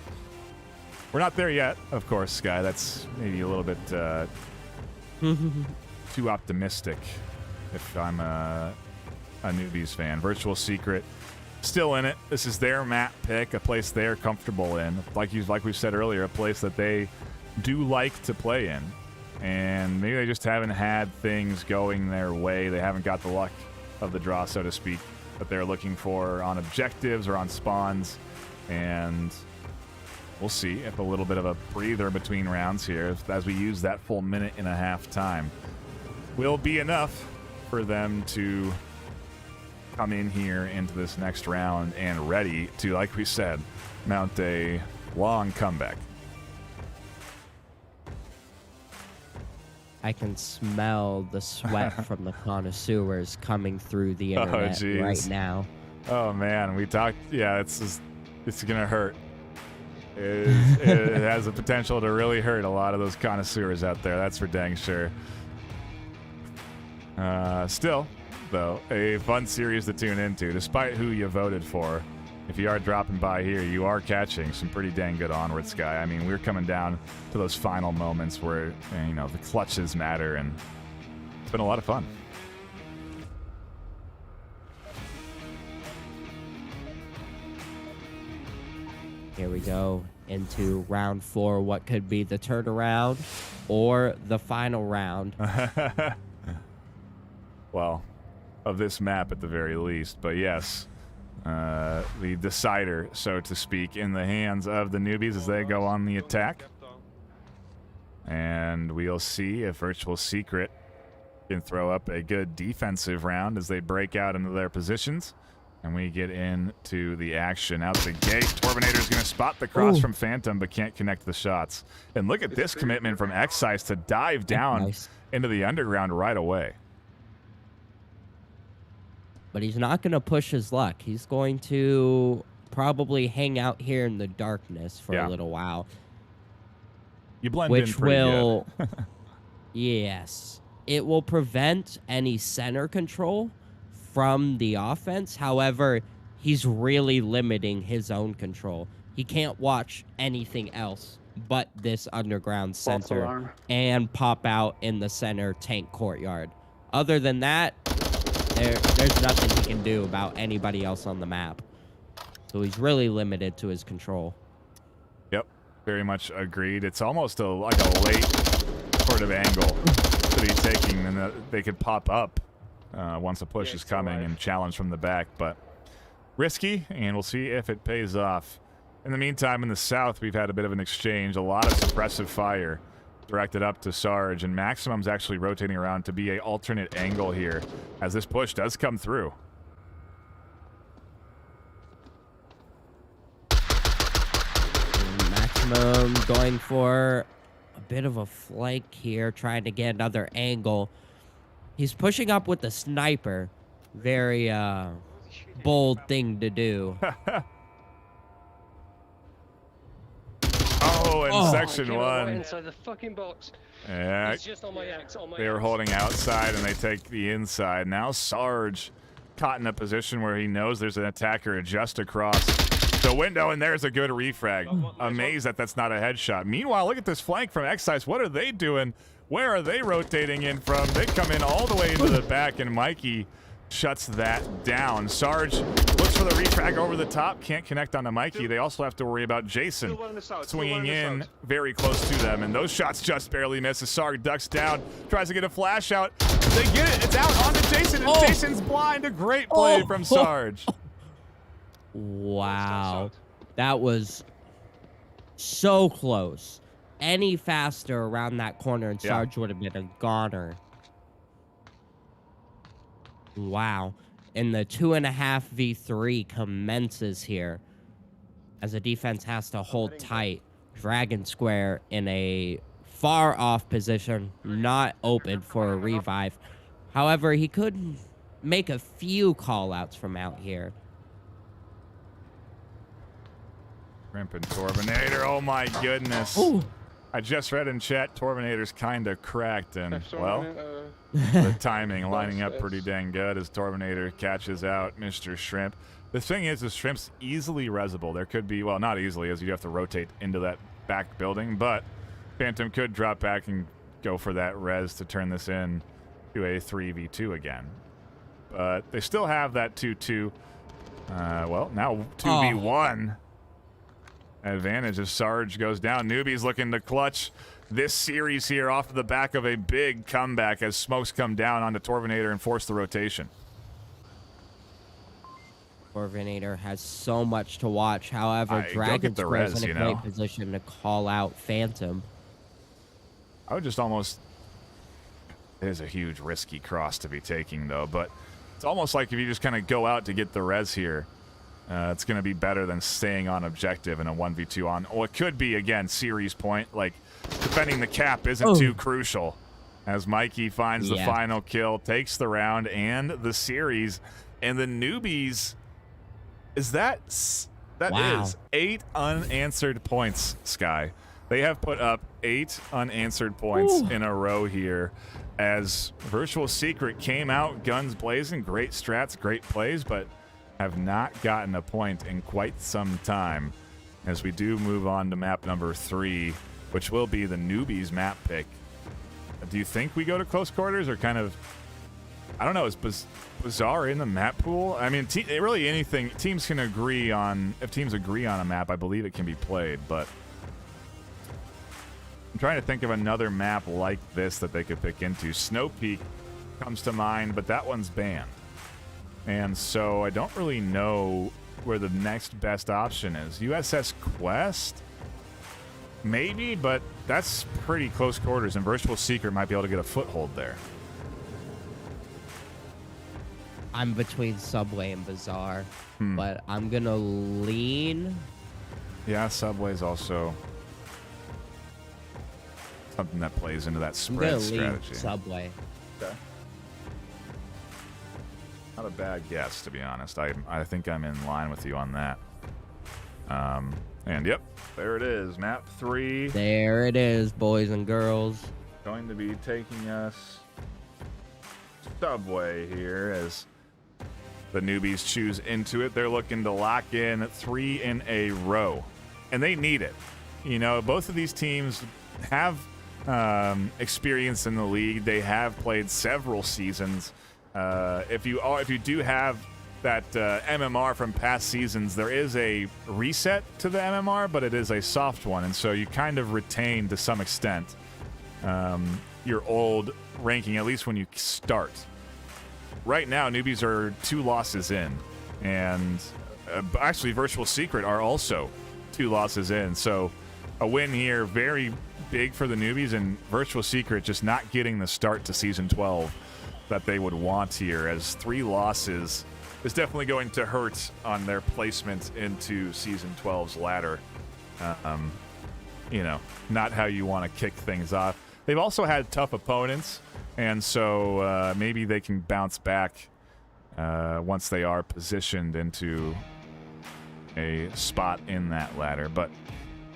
we're not there yet, of course, Sky. That's maybe a little bit too optimistic. if I'm a Newbies fan. Virtual Secret, still in it. This is their map pick, a place they're comfortable in. Like we said earlier, a place that they do like to play in. And maybe they just haven't had things going their way. They haven't got the luck of the draw, so to speak, that they're looking for on objectives or on spawns. And we'll see if a little bit of a breather between rounds here, as we use that full minute and a half time, will be enough for them to come in here into this next round and ready to, like we said, mount a long comeback. I can smell the sweat from the connoisseurs coming through the internet right now. Oh man, we talked. Yeah, it's gonna hurt. It has the potential to really hurt a lot of those connoisseurs out there. That's for dang sure. Still, though, a fun series to tune into. Despite who you voted for, if you are dropping by here, you are catching some pretty dang good Onward, Sky. I mean, we're coming down to those final moments where, you know, the clutches matter, and it's been a lot of fun. Here we go into round 4. What could be the turnaround or the final round? Well, of this map at the very least, but yes. The decider, so to speak, in the hands of the Newbies as they go on the attack. And we'll see if Virtual Secret can throw up a good defensive round as they break out into their positions. And we get into the action out the gate. Torvinator's going to spot the cross from Phantom, but can't connect the shots. And look at this commitment from Excise to dive down into the underground right away. But he's not going to push his luck. He's going to probably hang out here in the darkness for a little while. You blend in pretty good. Yes. It will prevent any center control from the offense. However, he's really limiting his own control. He can't watch anything else but this underground center and pop out in the center tank courtyard. Other than that, there's nothing he can do about anybody else on the map. So he's really limited to his control. Yep, very much agreed. It's almost like a late sort of angle to be taking, and they could pop up once a push is coming and challenge from the back. But risky, and we'll see if it pays off. In the meantime, in the south, we've had a bit of an exchange, a lot of suppressive fire directed up to Sarge, and Maximum's actually rotating around to be an alternate angle here as this push does come through. Maximum going for a bit of a flank here, trying to get another angle. He's pushing up with the sniper. Very bold thing to do. Oh, in section 1. Right inside the fucking box. Yeah. He's just on my X. They were holding outside and they take the inside. Now Sarge caught in a position where he knows there's an attacker just across the window, and there's a good refrag. Amazed that that's not a headshot. Meanwhile, look at this flank from Excise. What are they doing? Where are they rotating in from? They come in all the way into the back, and Mikey shuts that down. Sarge looks for the refrag over the top, can't connect onto Mikey. They also have to worry about Jason swinging in very close to them, and those shots just barely miss as Sarge ducks down, tries to get a flash out. They get it. It's out onto Jason, and Jason's blind. A great play from Sarge. Wow. That was so close. Any faster around that corner, and Sarge would have been a goner. Wow. And the 2.5v3 commences here as the defense has to hold tight. Dragon Square in a far off position, not open for a revive. However, he could make a few call-outs from out here. Shrimp and Torvinator, oh my goodness. Ooh. I just read in chat, Torvinator's kind of cracked, and, well, the timing lining up pretty dang good as Torvinator catches out Mr. Shrimp. The thing is, the Shrimp's easily resable. There could be, well, not easily, as you have to rotate into that back building, but Phantom could drop back and go for that res to turn this in to to a 3v2 again. But they still have that 2-2. Well, now 2v1 advantage as Sarge goes down. Newbies looking to clutch this series here off the back of a big comeback as smokes come down onto Torvinator and force the rotation. Torvinator has so much to watch. However, Dragon Square's in a great position to call out Phantom. I would just almost... It is a huge risky cross to be taking, though, but it's almost like if you just kind of go out to get the res here, it's going to be better than staying on objective in a 1v2 on what could be, again, series point. Like, defending the cap isn't too crucial as Mikey finds the final kill, takes the round and the series, and the Newbies... That is 8 unanswered points, Sky. They have put up 8 unanswered points in a row here as Virtual Secret came out guns blazing. Great strats, great plays, but have not gotten a point in quite some time as we do move on to map number 3, which will be the Newbies map pick. Do you think we go to close quarters or kind of... I don't know, is Bizarre in the map pool? I mean, really anything, teams can agree on, if teams agree on a map, I believe it can be played, but I'm trying to think of another map like this that they could pick into. Snow Peak comes to mind, but that one's banned. And so I don't really know where the next best option is. USS Quest? Maybe, but that's pretty close quarters, and Virtual Secret might be able to get a foothold there. I'm between Subway and Bazaar, but I'm going to lean... Yeah, Subway's also something that plays into that spread strategy. Subway. Okay. Not a bad guess, to be honest. I think I'm in line with you on that. And yep, there it is. Map 3. There it is, boys and girls. Going to be taking us Subway here as the Newbies choose into it. They're looking to lock in 3 in a row, and they need it. You know, both of these teams have experience in the league. They have played several seasons. If you do have that MMR from past seasons, there is a reset to the MMR, but it is a soft one, and so you kind of retain to some extent your old ranking, at least when you start. Right now, Newbies are 2 losses in, and actually Virtual Secret are also 2 losses in. So a win here, very big for the Newbies, and Virtual Secret just not getting the start to Season 12 that they would want here, as 3 losses is definitely going to hurt on their placement into Season 12's ladder. You know, not how you want to kick things off. They've also had tough opponents, and so maybe they can bounce back once they are positioned into a spot in that ladder. But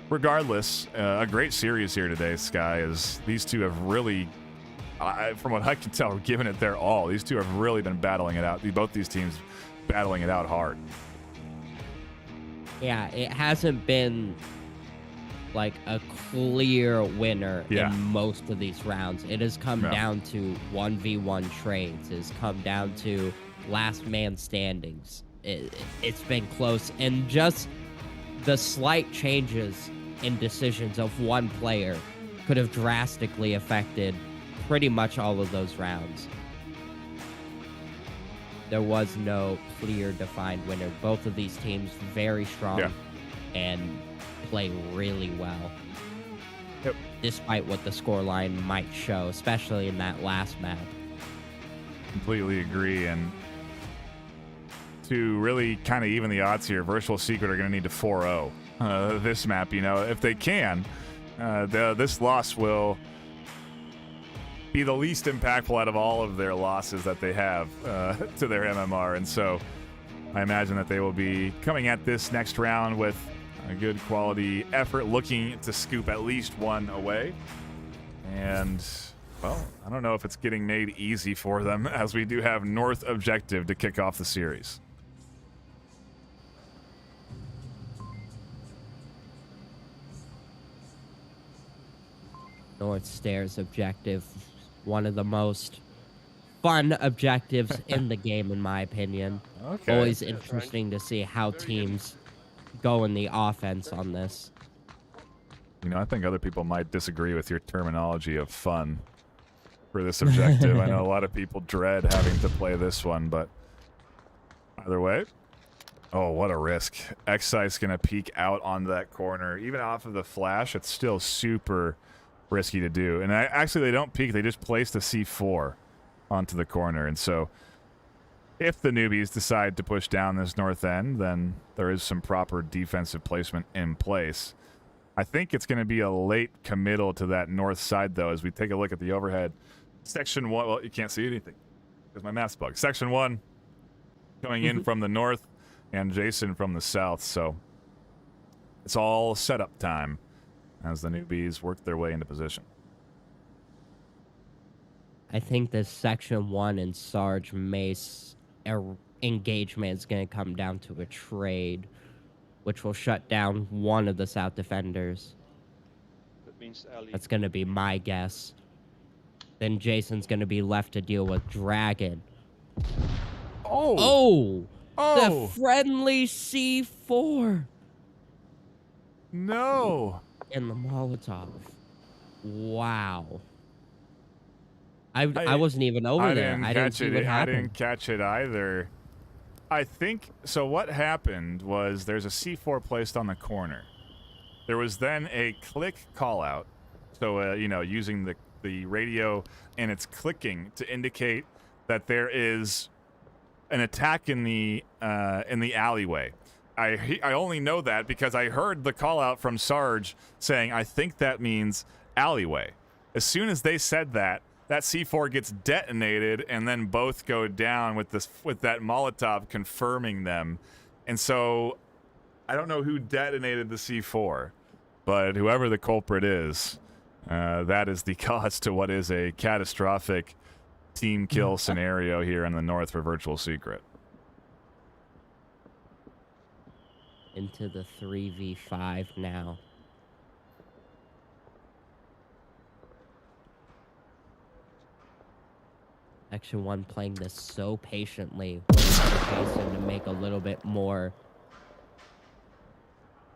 regardless, a great series here today, Sky, as these two have really, from what I can tell, given it their all. These two have really been battling it out. Both these teams battling it out hard. Yeah, it hasn't been like a clear winner in most of these rounds. It has come down to 1v1 trades. It's come down to last man standings. It's been close, and just the slight changes in decisions of one player could have drastically affected pretty much all of those rounds. There was no clear defined winner. Both of these teams very strong and play really well. Yep. Despite what the scoreline might show, especially in that last map. Completely agree, and to really kind of even the odds here, Virtual Secret are going to need to 4-0 this map. You know, if they can, this loss will be the least impactful out of all of their losses that they have to their MMR, and so I imagine that they will be coming at this next round with a good quality effort, looking to scoop at least one away. And, well, I don't know if it's getting made easy for them, as we do have North Objective to kick off the series. North Stairs Objective, one of the most fun objectives in the game, in my opinion. Okay. Always interesting to see how teams go in the offense on this. You know, I think other people might disagree with your terminology of fun for this objective. I know a lot of people dread having to play this one, but either way. Oh, what a risk. Excite's going to peek out onto that corner. Even off of the flash, it's still super risky to do. And actually, they don't peek. They just place the C4 onto the corner. And so if the newbies decide to push down this north end, then there is some proper defensive placement in place. I think it's going to be a late committal to that north side, though, as we take a look at the overhead. Section 1, well, you can't see anything because my math's bugged. Section 1 coming in from the north and Jason from the south. So it's all setup time as the newbies work their way into position. I think this Section 1 and Sarge Mace engagement is going to come down to a trade, which will shut down one of the south defenders. That means Ali. That's going to be my guess. Then Jason's going to be left to deal with Dragon. Oh! The friendly C4 No! in the Molotov. Wow. I wasn't even over there. I didn't see what happened. I didn't catch it either. I think, so what happened was there's a C4 placed on the corner. There was then a click call out. So, you know, using the radio, and it's clicking to indicate that there is an attack in the alleyway. I only know that because I heard the call out from Sarge saying, I think that means alleyway. As soon as they said that, that C4 gets detonated, and then both go down with that Molotov confirming them. And so I don't know who detonated the C4, but whoever the culprit is, that is the cause to what is a catastrophic team kill scenario here in the north for Virtual Secret. Into the 3v5 now. Section 1 playing this so patiently, waiting for Jason to make a little bit more.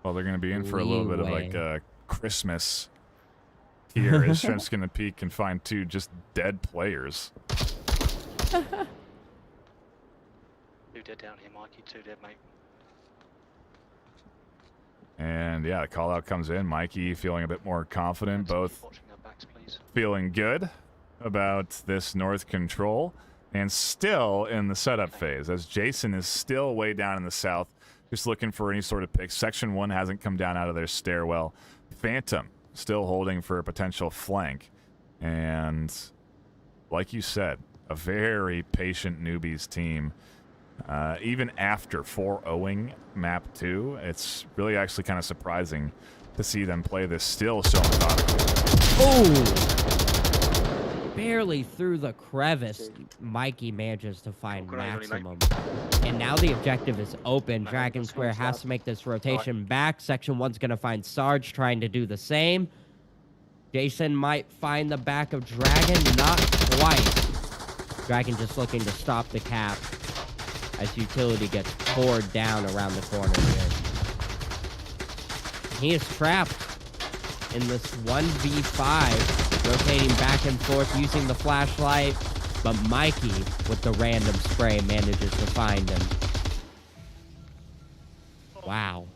Well, they're going to be in for a little bit of like a Christmas here as Shrimp's going to peek and find two just dead players. 2 dead down here, Mikey. 2 dead, mate. And yeah, the call out comes in. Mikey feeling a bit more confident, both Watching their backs, please. feeling good about this north control, and still in the setup phase, as Jason is still way down in the south, just looking for any sort of pick. Section 1 hasn't come down out of their stairwell. Phantom still holding for a potential flank. And like you said, a very patient Newbies team. Even after 4-0ing map 2, it's really actually kind of surprising to see them play this still so methodically. Oh! Barely through the crevice, Mikey manages to find maximum. And now the objective is open. Dragon Square has to make this rotation back. Section 1's going to find Sarge trying to do the same. Jason might find the back of Dragon. Not quite. Dragon just looking to stop the cap as utility gets poured down around the corner here. He is trapped in this 1v5, rotating back and forth using the flashlight, but Mikey, with the random spray, manages to find him. Wow.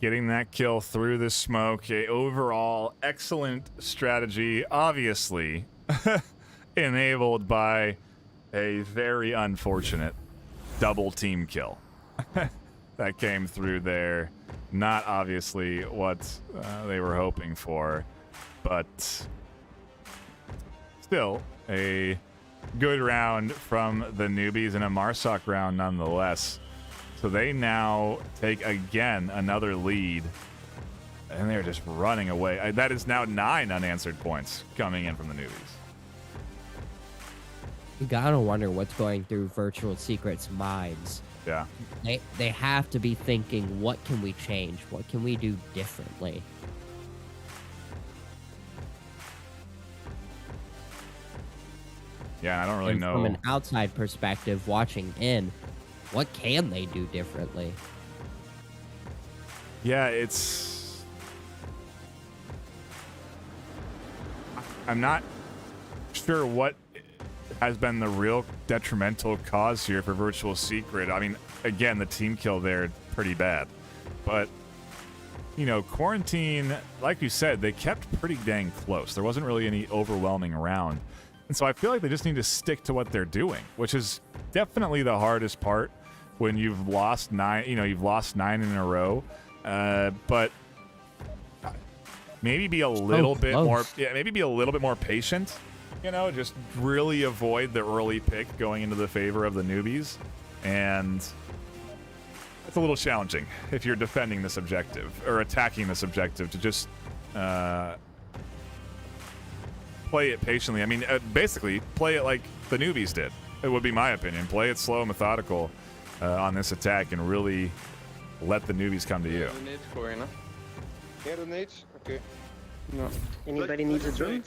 Getting that kill through the smoke, a overall excellent strategy, obviously enabled by a very unfortunate double team kill that came through there. Not obviously what they were hoping for, but still a good round from the Newbies and a Marsoc round nonetheless. So they now take again another lead, and they're just running away. That is now 9 unanswered points coming in from the Newbies. You gotta wonder what's going through Virtual Secret's minds. Yeah. They have to be thinking, what can we change? What can we do differently? Yeah, I don't really and know. From an outside perspective, watching in, what can they do differently? Yeah, I'm not sure what has been the real detrimental cause here for Virtual Secret. I mean, again, the team kill there, pretty bad. But, you know, Quarantine, like you said, they kept pretty dang close. There wasn't really any overwhelming round. And so I feel like they just need to stick to what they're doing, which is definitely the hardest part when you've lost 9, you've lost 9 in a row. But maybe be a little bit more, maybe be a little bit more patient. You know, just really avoid the early pick going into the favor of the newbies. And it's a little challenging if you're defending this objective or attacking this objective to just play it patiently. I mean, basically, play it like the newbies did. It would be my opinion. Play it slow and methodical on this attack and really let the newbies come to you. Yeah, the nades? Okay. No. Anybody needs a drone?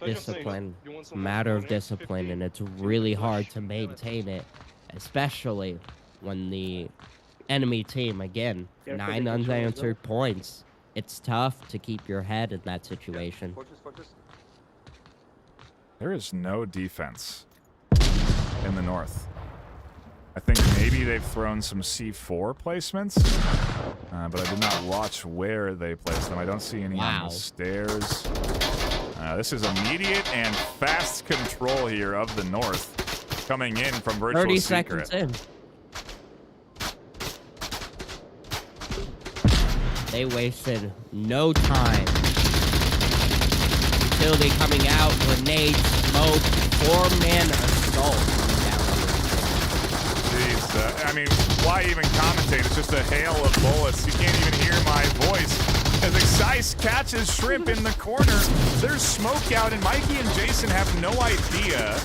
Discipline. It's a matter of discipline, and it's really hard to maintain it, especially when the enemy team, again, 9 unanswered points. It's tough to keep your head in that situation. There is no defense in the north. I think maybe they've thrown some C4 placements, but I did not watch where they placed them. I don't see any on the stairs. This is immediate and fast control here of the north coming in from Virtual 30 Secret. seconds in. They wasted no time. Utility coming out, grenade, smoke, 4-man assault coming down on the Jeez, I mean, why even commentate? It's just a hail of bullets. You can't even hear my voice. As Excise catches Shrimp in the corner, there's smoke out, and Mikey and Jason have no idea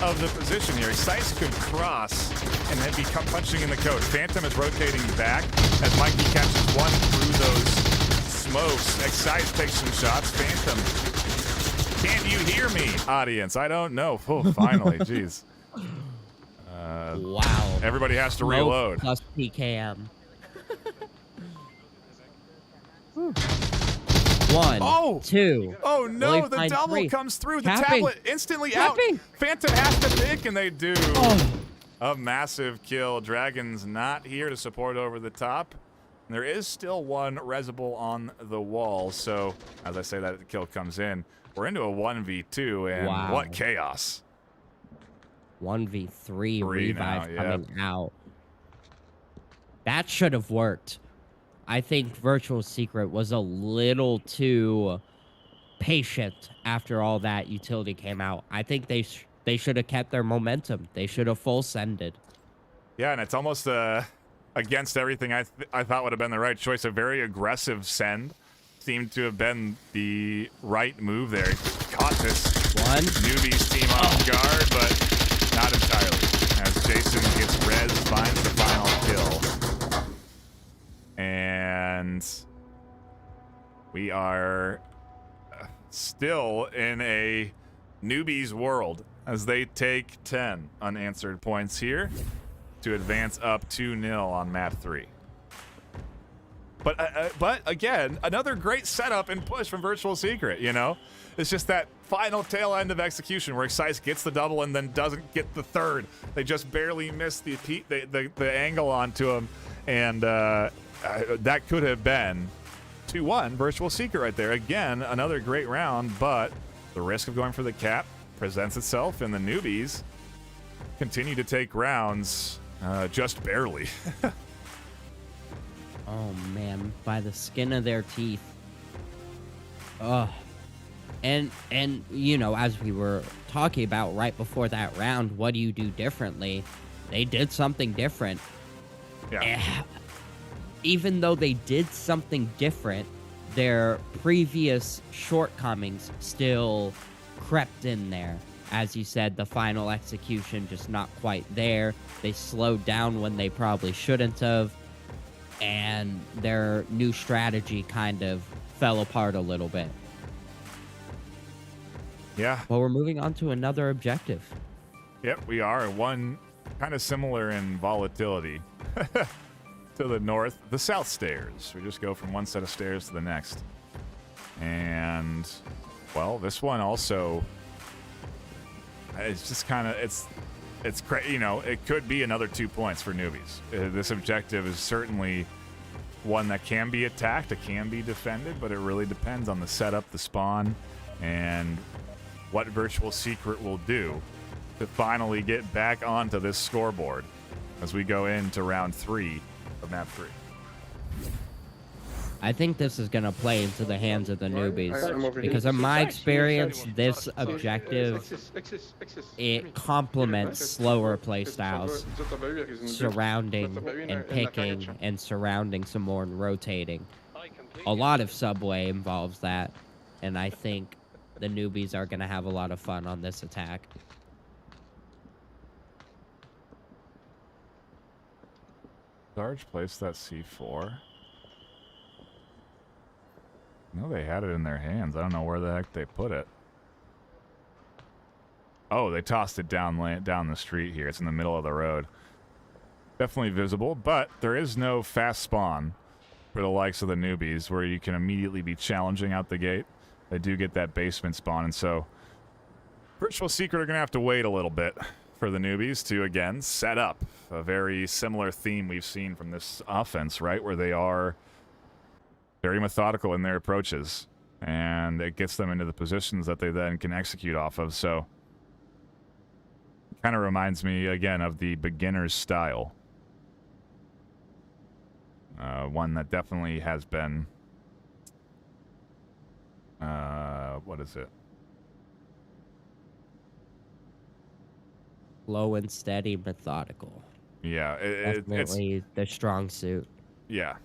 of the position here. Excise could cross and then become punching in the code. Phantom is rotating back as Mikey catches one through those smokes. Excise takes some shots. Phantom, can't you hear me, audience? I don't know. Oh, finally, jeez. Wow. Everybody has to Smoke reload. Plus PKM. One, two. Oh no, Really the double 3. comes through. The Tapping. tablet instantly out. Phantom has to pick, and they do. A massive kill. Dragon's not here to support over the top. There is still one Resible on the wall, so as I say that kill comes in, we're into a 1v2, and what chaos. 1v3 revive coming out. That should have worked. I think Virtual Secret was a little too patient after all that utility came out. I think they should have kept their momentum. They should have full sended. Yeah, and it's almost against everything I thought would have been the right choice. A very aggressive send seemed to have been the right move there. Caught this Newbies team off guard, but not entirely. As Jason gets res, finds the final kill. And we are still in a Newbies world as they take 10 unanswered points here to advance up 2-0 on map 3. But again, another great setup and push from Virtual Secret, you know? It's just that final tail end of execution where Excise gets the double and then doesn't get the third. They just barely miss the angle onto him, and that could have been 2-1 Virtual Secret right there. Again, another great round, but the risk of going for the cap presents itself, and the Newbies continue to take rounds just barely. Oh man, by the skin of their teeth. Ugh. And you know, as we were talking about right before that round, what do you do differently? They did something different. Yeah. Even though they did something different, their previous shortcomings still crept in there. As you said, the final execution just not quite there. They slowed down when they probably shouldn't have. And their new strategy kind of fell apart a little bit. Yeah. Well, we're moving on to another objective. Yep, we are. One kind of similar in volatility. To the north, the south stairs. We just go from one set of stairs to the next. And, well, this one also, it's just kind of, it's you know, it could be another 2 points for newbies. This objective is certainly one that can be attacked, it can be defended, but it really depends on the setup, the spawn, and what Virtual Secret will do to finally get back onto this scoreboard as we go into round 3 of map 3. I think this is going to play into the hands of the newbies. I'm over here. Because in my experience, this objective, it complements slower play styles, surrounding and picking and surrounding some more and rotating. A lot of subway involves that, and I think the newbies are going to have a lot of fun on this attack. Sarge placed that C4. No, they had it in their hands. I don't know where the heck they put it. Oh, they tossed it down the street here. It's in the middle of the road. Definitely visible, but there is no fast spawn for the likes of the newbies where you can immediately be challenging out the gate. They do get that basement spawn, and so Virtual Secret are going to have to wait a little bit for the newbies to, again, set up a very similar theme we've seen from this offense, right, where they are very methodical in their approaches, and it gets them into the positions that they then can execute off of. So kind of reminds me, again, of the beginner's style. One that definitely has been, what is it? Slow and steady, methodical. Yeah, Definitely it's the strong suit. Yeah,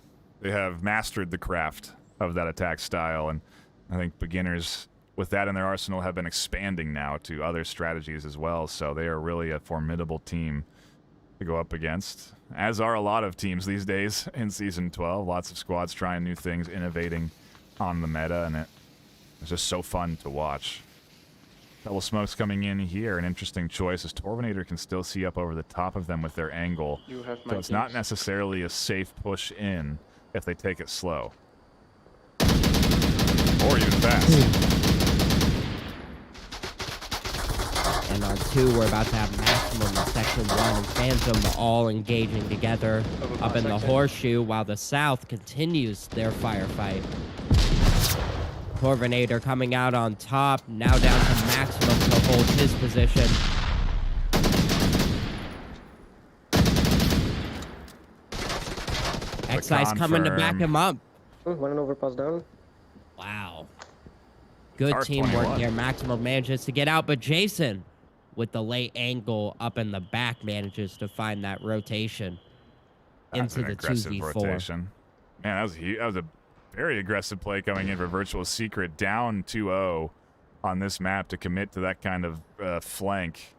they have mastered the craft of that attack style, and I think beginners with that in their arsenal have been expanding now to other strategies as well, so they are really a formidable team to go up against, as are a lot of teams these days in Season 12. Lots of squads trying new things, innovating on the meta, and it's just so fun to watch. Double smokes coming in here, an interesting choice, as Torvinator can still see up over the top of them with their angle, so it's not necessarily a safe push in if they take it slow. Or even fast. And on 2, we're about to have Maximum in Section 1 and Phantom all engaging together up in the horseshoe while the South continues their firefight. Torvinator coming out on top, now down to Maximum to hold his position. Excise coming to back him up. One overpass down. Wow. Good teamwork here. Maximum manages to get out, but Jason, with the late angle up in the back, manages to find that rotation into the 2v4. Rotation. Man, that was a very aggressive play coming in for Virtual Secret, down 2-0 on this map to commit to that kind of flank.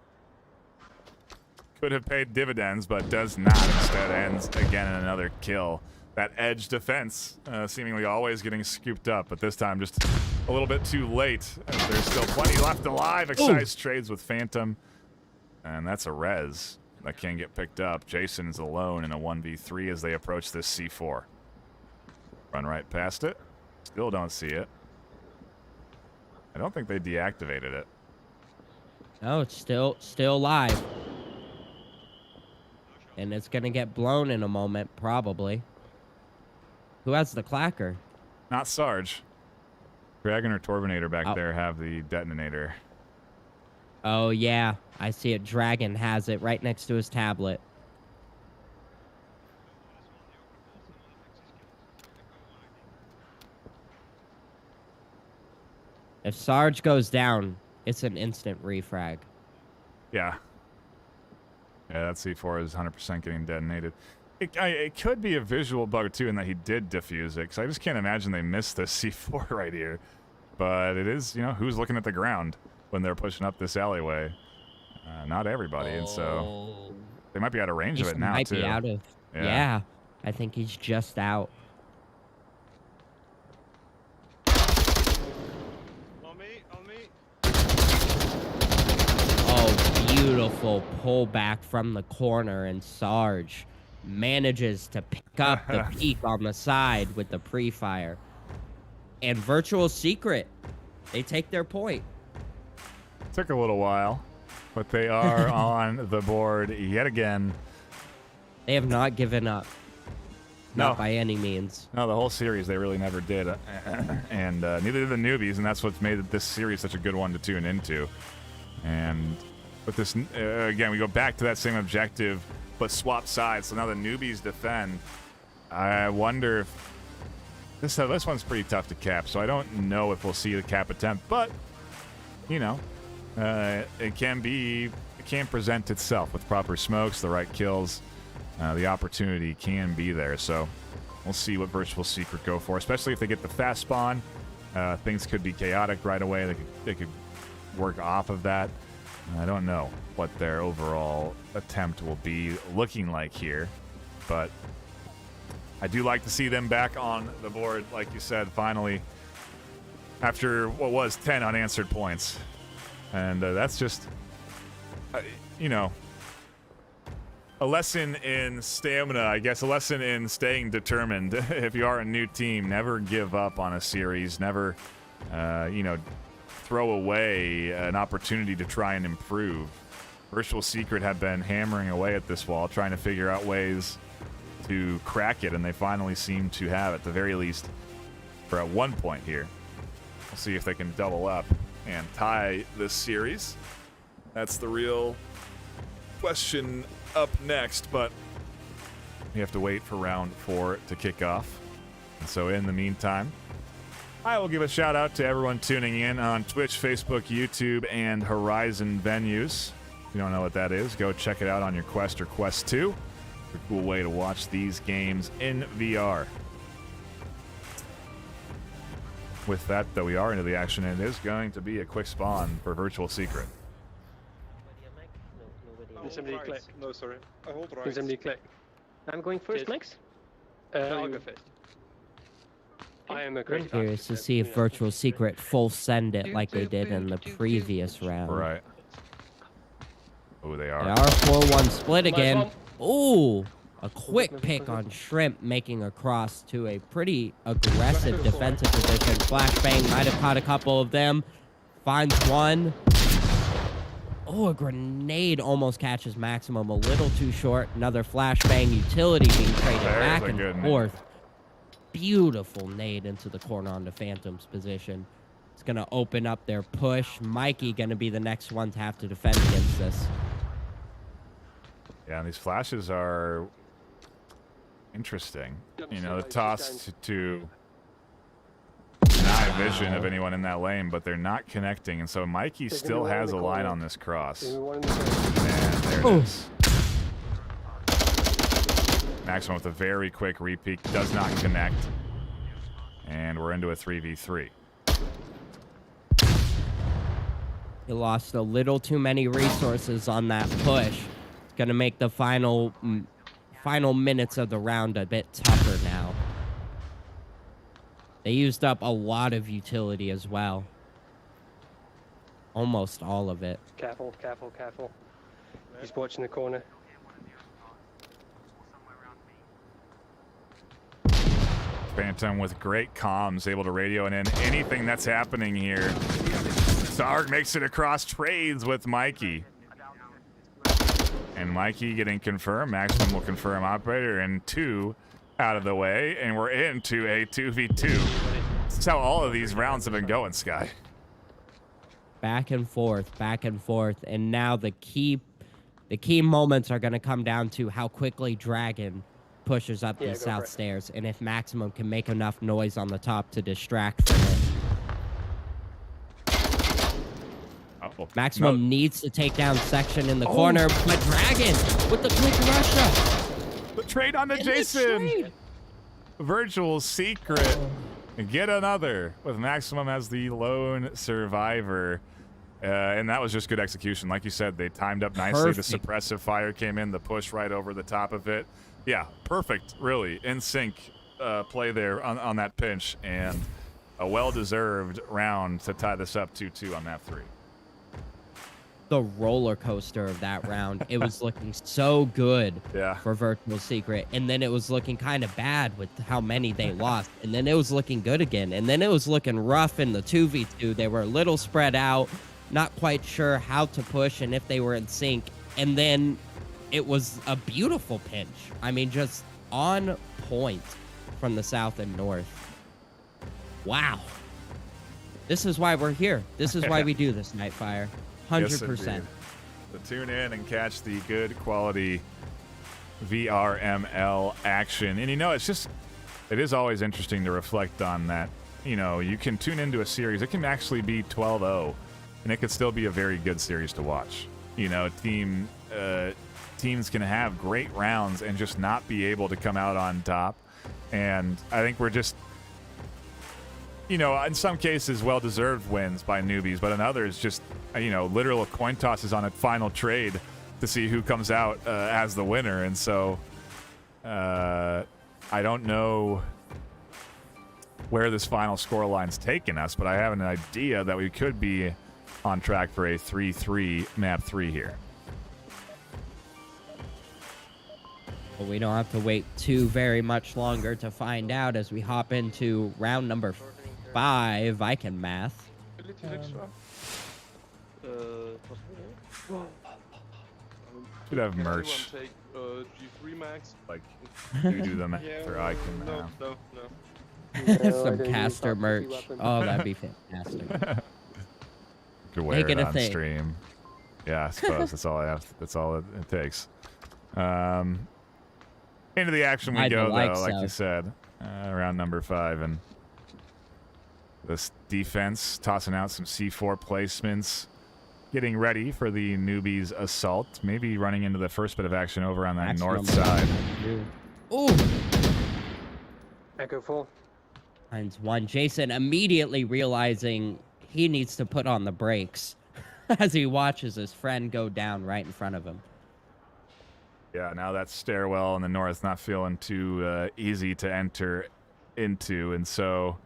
Could have paid dividends, but does not. Instead ends again in another kill. That edge defense seemingly always getting scooped up, but this time just a little bit too late. As there's still plenty left alive. Excise trades with Phantom, and that's a res that can get picked up. Jason is alone in a 1v3 as they approach this C4. Run right past it. Still don't see it. I don't think they deactivated it. No, it's still live. And it's going to get blown in a moment, probably. Who has the clacker? Not Sarge. Dragon or Torvinator back there have the detonator. Oh, yeah. I see it. Dragon has it right next to his tablet. If Sarge goes down, it's an instant refrag. Yeah. Yeah, that C4 is 100% getting detonated. It could be a visual bug, too, in that he did defuse it, because I just can't imagine they missed this C4 right here. But it is, you know, who's looking at the ground when they're pushing up this alleyway? Not everybody, and so they might be out of range of it now, too. Be out of, yeah, I think he's just out. On me. Oh, beautiful pullback from the corner, and Sarge manages to pick up the peak on the side with the pre-fire. And Virtual Secret, they take their point. Took a little while, but they are on the board yet again. They have not given up. Not No. by any means. No, the whole series they really never did, and neither did the Newbies, and that's what's made this series such a good one to tune into. And with this, again, we go back to that same objective, but swap sides. So now the Newbies defend. I wonder if this one's pretty tough to cap, so I don't know if we'll see the cap attempt, but you know, it can present itself with proper smokes, the right kills. The opportunity can be there, so we'll see what Virtual Secret go for, especially if they get the fast spawn. Things could be chaotic right away. They could work off of that. I don't know what their overall attempt will be looking like here, but I do like to see them back on the board, like you said, finally, after what was 10 unanswered points. And that's just, you know, a lesson in stamina, I guess, a lesson in staying determined. If you are a new team, never give up on a series, never, you know, throw away an opportunity to try and improve. Virtual Secret have been hammering away at this wall, trying to figure out ways to crack it, and they finally seem to have, at the very least, for at one point here. We'll see if they can double up and tie this series. That's the real question up next, but we have to wait for round 4 to kick off. And so in the meantime, I will give a shout out to everyone tuning in on Twitch, Facebook, YouTube, and Horizon venues. If you don't know what that is, go check it out on your Quest or Quest 2. It's a cool way to watch these games in VR. With that, though, we are into the action, and it is going to be a quick spawn for Virtual Secret. Nobody. Somebody click. No, sorry. I hold right. Can somebody click? I'm going first, Max. I'll go first. I am a I'm great curious to see if Virtual Secret full send it like they did in the previous round. Right. Oh, they are. They are 4-1 split again. Ooh, a quick pick on Shrimp, making a cross to a pretty aggressive defensive position. Flashbang might have caught a couple of them. Finds one. Oh, a grenade almost catches Maximum a little too short. Another flashbang utility being traded There's back a and good forth. Beautiful nade into the corner onto Phantom's position. It's going to open up their push. Mikey going to be the next one to have to defend against this. Yeah, and these flashes are interesting. You know, the toss to deny vision of anyone in that lane, but they're not connecting, and so Mikey still has a line on this cross. And there it is. Maximum with a very quick repeat, does not connect, and we're into a 3v3. He lost a little too many resources on that push. Gonna make the final minutes of the round a bit tougher now. They used up a lot of utility as well. Almost all of it. Careful, careful, careful. He's watching the corner. Phantom with great comms, able to radio in anything that's happening here. Sarg makes it across, trades with Mikey. And Mikey getting confirmed. Maximum will confirm operator, and 2 out of the way, and we're into a 2v2. That's how all of these rounds have been going, Sky. Back and forth, and now the key moments are going to come down to how quickly Dragon pushes up these south stairs, and if Maximum can make enough noise on the top to distract from it. Maximum needs to take down Section in the corner, but Dragon with the quick Russia. The trade on to Jason. Virtual Secret. Get another with Maximum as the lone survivor. And that was just good execution. Like you said, they timed up nicely. The suppressive fire came in, the push right over the top of it. Yeah, perfect, really. In sync play there on that pinch. And a well-deserved round to tie this up 2-2 on map 3. the roller coaster of that round. It was looking so good for Virtual Secret, and then it was looking kind of bad with how many they lost, and then it was looking good again, and then it was looking rough in the 2v2. They were a little spread out, not quite sure how to push and if they were in sync, and then it was a beautiful pinch. I mean, just on point from the south and north. Wow. This is why we're here. This is why we do this, Nightfire. 100%. Yes, so tune in and catch the good quality VRML action. And it is always interesting to reflect on that. You can tune into a series. It can actually be 12-0, and it could still be a very good series to watch. Teams can have great rounds and just not be able to come out on top. And I think we're just, in some cases, well-deserved wins by Newbies, but in others, just, literal coin tosses on a final trade to see who comes out as the winner. And so I don't know where this final scoreline's taken us, but I have an idea that we could be on track for a 3-3 map 3 here. Well, we don't have to wait too very much longer to find out as we hop into round number 5. I can math. Should have merch. Take, G3 max. Like, you do the math, or I can math. No. Some caster merch. Oh, that'd be fantastic. Could wear it on stream. Yeah, I suppose that's all I have. That's all it takes. Into the action we go, though, like you said. Round number 5, and this defense tossing out some C4 placements, getting ready for the Newbies assault. Maybe running into the first bit of action over on that north side. Ooh. Echo full. Finds one. Jason immediately realizing he needs to put on the brakes as he watches his friend go down right in front of him. Yeah, now that stairwell in the north not feeling too easy to enter into, and so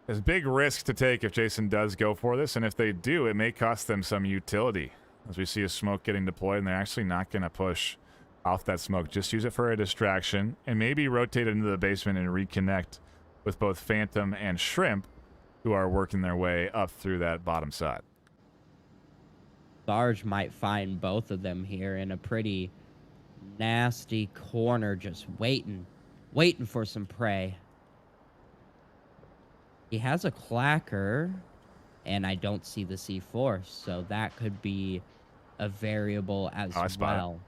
there's a big risk to take if Jason does go for this, and if they do, it may cost them some utility. As we see a smoke getting deployed, and they're actually not going to push off that smoke. Just use it for a distraction, and maybe rotate it into the basement and reconnect with both Phantom and Shrimp, who are working their way up through that bottom side. Sarge might find both of them here in a pretty nasty corner, just waiting for some prey. He has a clacker, and I don't see the C4, so that could be a variable as well.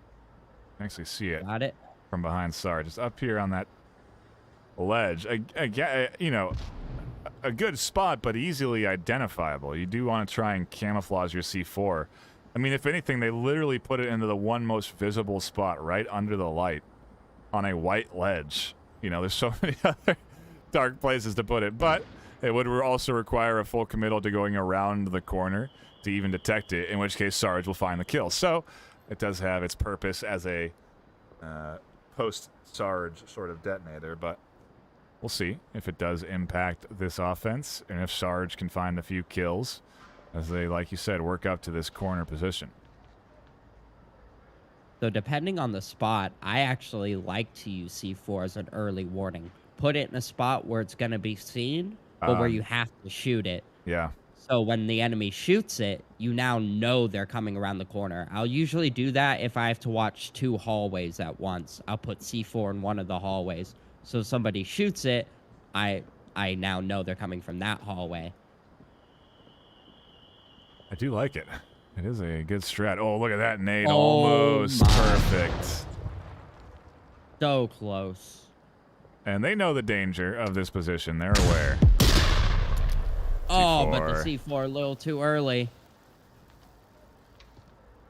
I can actually see it. Got it? From behind Sarge. It's up here on that ledge. A good spot, but easily identifiable. You do want to try and camouflage your C4. I mean, if anything, they literally put it into the one most visible spot right under the light on a white ledge. There's so many other dark places to put it, but it would also require a full committal to going around the corner to even detect it, in which case Sarge will find the kill. So it does have its purpose as a post-Sarge sort of detonator, but we'll see if it does impact this offense and if Sarge can find a few kills as they, like you said, work up to this corner position. So depending on the spot, I actually like to use C4 as an early warning. Put it in a spot where it's going to be seen, but where you have to shoot it. Yeah. So when the enemy shoots it, you now know they're coming around the corner. I'll usually do that if I have to watch 2 hallways at once. I'll put C4 in one of the hallways. So if somebody shoots it, I now know they're coming from that hallway. I do like it. It is a good strat. Oh, look at that nade. Almost perfect. So close. And they know the danger of this position. They're aware. Oh, but the C4 a little too early.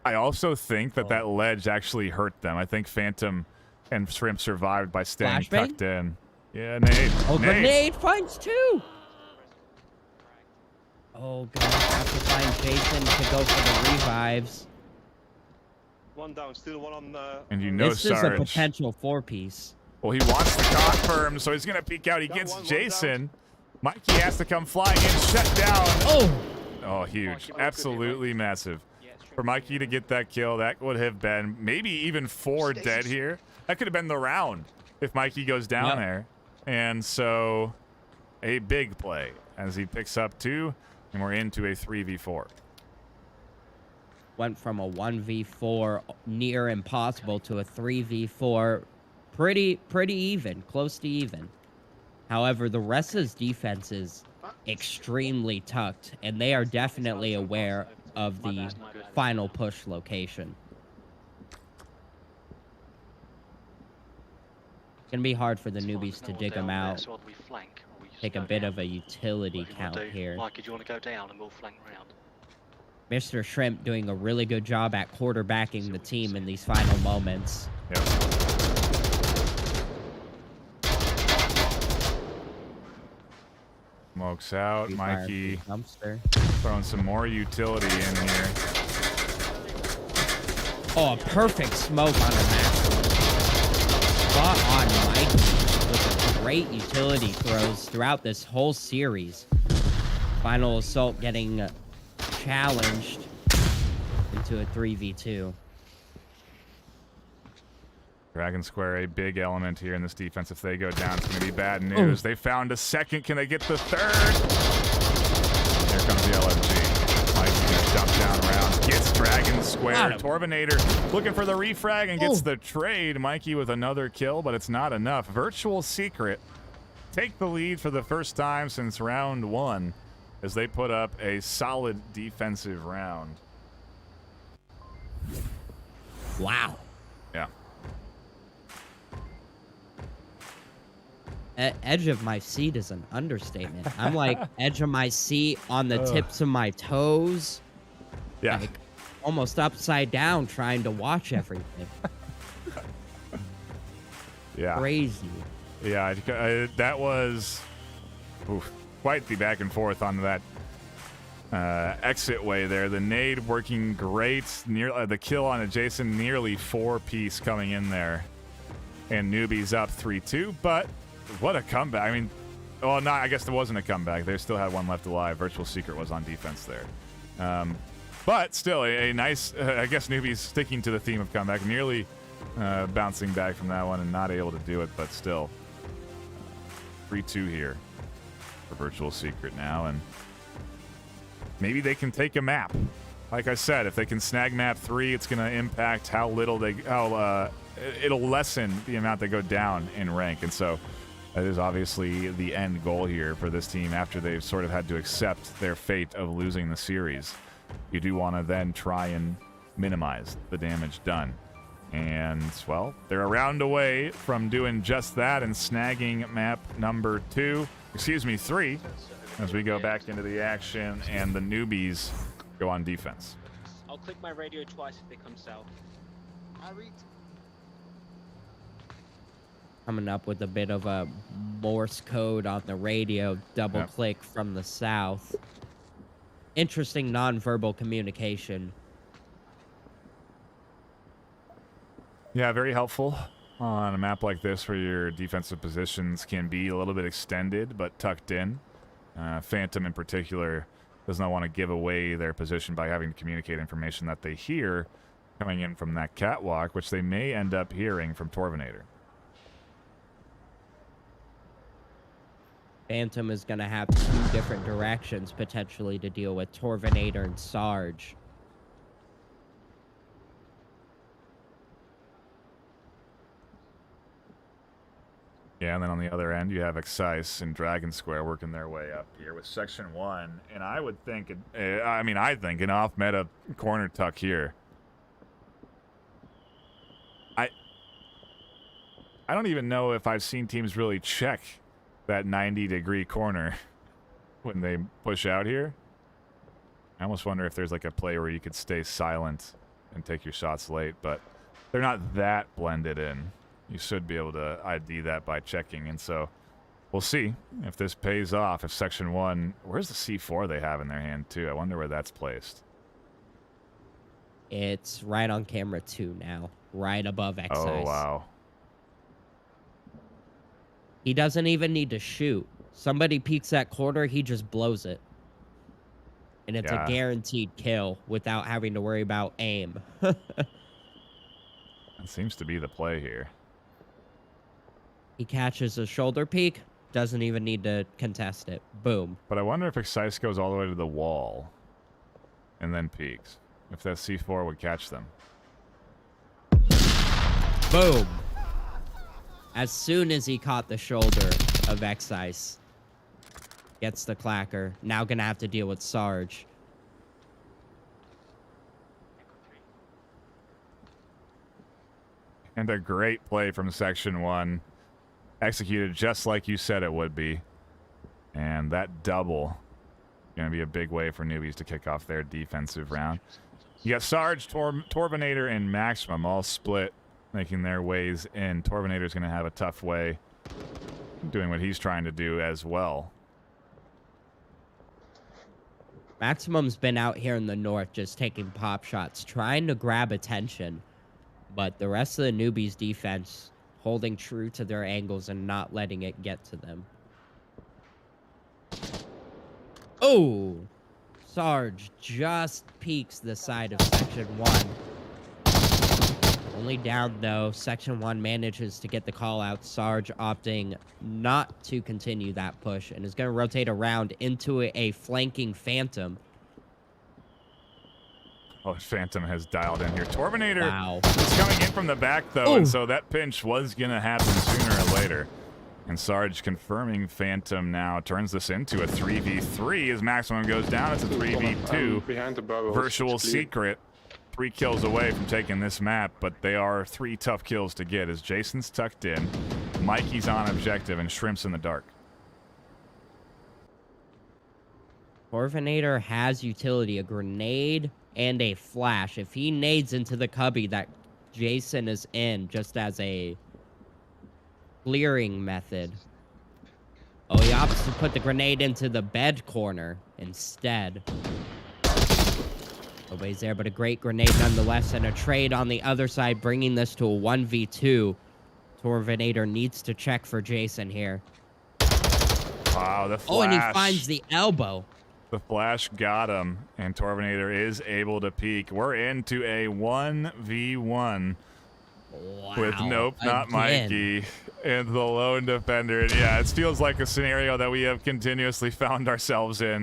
I also think that ledge actually hurt them. I think Phantom and Shrimp survived by staying tucked in. Yeah, nade. Oh, grenade finds 2. Oh, God. I have to find Jason to go for the revives. One down, still one on... and this Sarge. Is a potential 4-piece. Well, he wants to confirm, so he's going to peek out. He gets Jason. Mikey has to come flying in, shut down. Oh! Oh, huge. Mikey, Absolutely massive. Yeah, straight For Mikey to get that kill, that would have been maybe even 4 dead here. That could have been the round if Mikey goes down there. And so a big play as he picks up 2, and we're into a 3v4. Went from a 1v4 near impossible to a 3v4 pretty even, close to even. However, the rest of his defense is extremely tucked, and they are definitely aware of the final push location. It's gonna be hard for the newbies to dig them out. So we flank, or we just Take a go bit down? of a utility What do you wanna count do? here. Mikey, do you want to go down and we'll flank round? Mr. Shrimp doing a really good job at quarterbacking the team in these final moments. Yep. Smokes out. He fired Mikey the dumpster. throwing some more utility in here. Oh, a perfect smoke on a map. Spot on Mikey with great utility throws throughout this whole series. Final Assault getting challenged into a 3v2. Dragon Square, a big element here in this defense. If they go down, it's going to be bad news. They found a second. Can they get the third? Here comes the LMG. Mike's going to dump down rounds. Gets Dragon Square. Torvinator looking for the refrag and gets the trade. Mikey with another kill, but it's not enough. Virtual Secret take the lead for the first time since round 1 as they put up a solid defensive round. Wow. Yeah. Edge of my seat is an understatement. I'm like edge of my seat on the tips of my toes. Yeah. Like almost upside down trying to watch everything. Yeah. Crazy. Yeah, that was quite the back and forth on that exit way there. The nade working great. The kill on Adjacent, nearly 4-piece coming in there. And Newbies up 3-2, but what a comeback. I mean, well, no, I guess there wasn't a comeback. They still had one left alive. Virtual Secret was on defense there. But still, a nice, I guess Newbies sticking to the theme of comeback, nearly bouncing back from that one and not able to do it, but still 3-2 here for Virtual Secret now, and maybe they can take a map. Like I said, if they can snag map 3, it's going to impact how little it'll lessen the amount they go down in rank, and so that is obviously the end goal here for this team after they've sort of had to accept their fate of losing the series. You do want to then try and minimize the damage done. And, well, they're a round away from doing just that and snagging map number 3, as we go back into the action and the Newbies go on defense. I'll click my radio twice if they come south. Coming up with a bit of a Morse code on the radio, double click from the south. Interesting nonverbal communication. Yeah, very helpful on a map like this where your defensive positions can be a little bit extended but tucked in. Phantom in particular does not want to give away their position by having to communicate information that they hear coming in from that catwalk, which they may end up hearing from Torvinator. Phantom is going to have 2 different directions potentially to deal with, Torvinator and Sarge. Yeah, and then on the other end, you have Excise and Dragon Square working their way up here with Section 1. And I would think, I think an off-meta corner tuck here. I don't even know if I've seen teams really check that 90-degree corner when they push out here. I almost wonder if there's like a play where you could stay silent and take your shots late, but they're not that blended in. You should be able to ID that by checking, and so we'll see if this pays off. If Section 1... Where's the C4 they have in their hand, too? I wonder where that's placed. It's right on camera 2 now, right above Excise. Oh, wow. He doesn't even need to shoot. Somebody peeks that corner, he just blows it. And it's Yeah. a guaranteed kill without having to worry about aim. That seems to be the play here. He catches a shoulder peek, doesn't even need to contest it. Boom. But I wonder if Excise goes all the way to the wall and then peeks. If that C4 would catch them. Boom. As soon as he caught the shoulder of Excise. Gets the clacker. Now gonna have to deal with Sarge. And a great play from Section 1. Executed just like you said it would be. And that double going to be a big way for Newbies to kick off their defensive round. You got Sarge, Torvinator, and Maximum all split, making their ways in. Torvinator's going to have a tough way doing what he's trying to do as well. Maximum's been out here in the north just taking pop shots, trying to grab attention. But the rest of the Newbies defense holding true to their angles and not letting it get to them. Oh! Sarge just peeks the side of Section 1. Only down, though. Section 1 manages to get the call out. Sarge opting not to continue that push and is going to rotate around into a flanking Phantom. Oh, Phantom has dialed in here. Torvinator Wow. is coming in from the back, though, Ooh. and so that pinch was going to happen sooner or later. And Sarge confirming Phantom now turns this into a 3v3 as Maximum goes down. It's a 3v2. Behind the barrels. Virtual It's clear. Secret. 3 kills away from taking this map, but they are 3 tough kills to get as Jason's tucked in, Mikey's on objective, and Shrimp's in the dark. Torvinator has utility, a grenade and a flash. If he nades into the cubby that Jason is in just as a clearing method. Oh, he opts to put the grenade into the bed corner instead. Nobody's there, but a great grenade nonetheless, and a trade on the other side, bringing this to a 1v2. Torvinator needs to check for Jason here. Wow, the flash. Oh, and he finds the elbow. The flash got him, and Torvinator is able to peek. We're into a 1v1 Wow. with Nope, not Again. Mikey, and the lone defender. And yeah, it feels like a scenario that we have continuously found ourselves in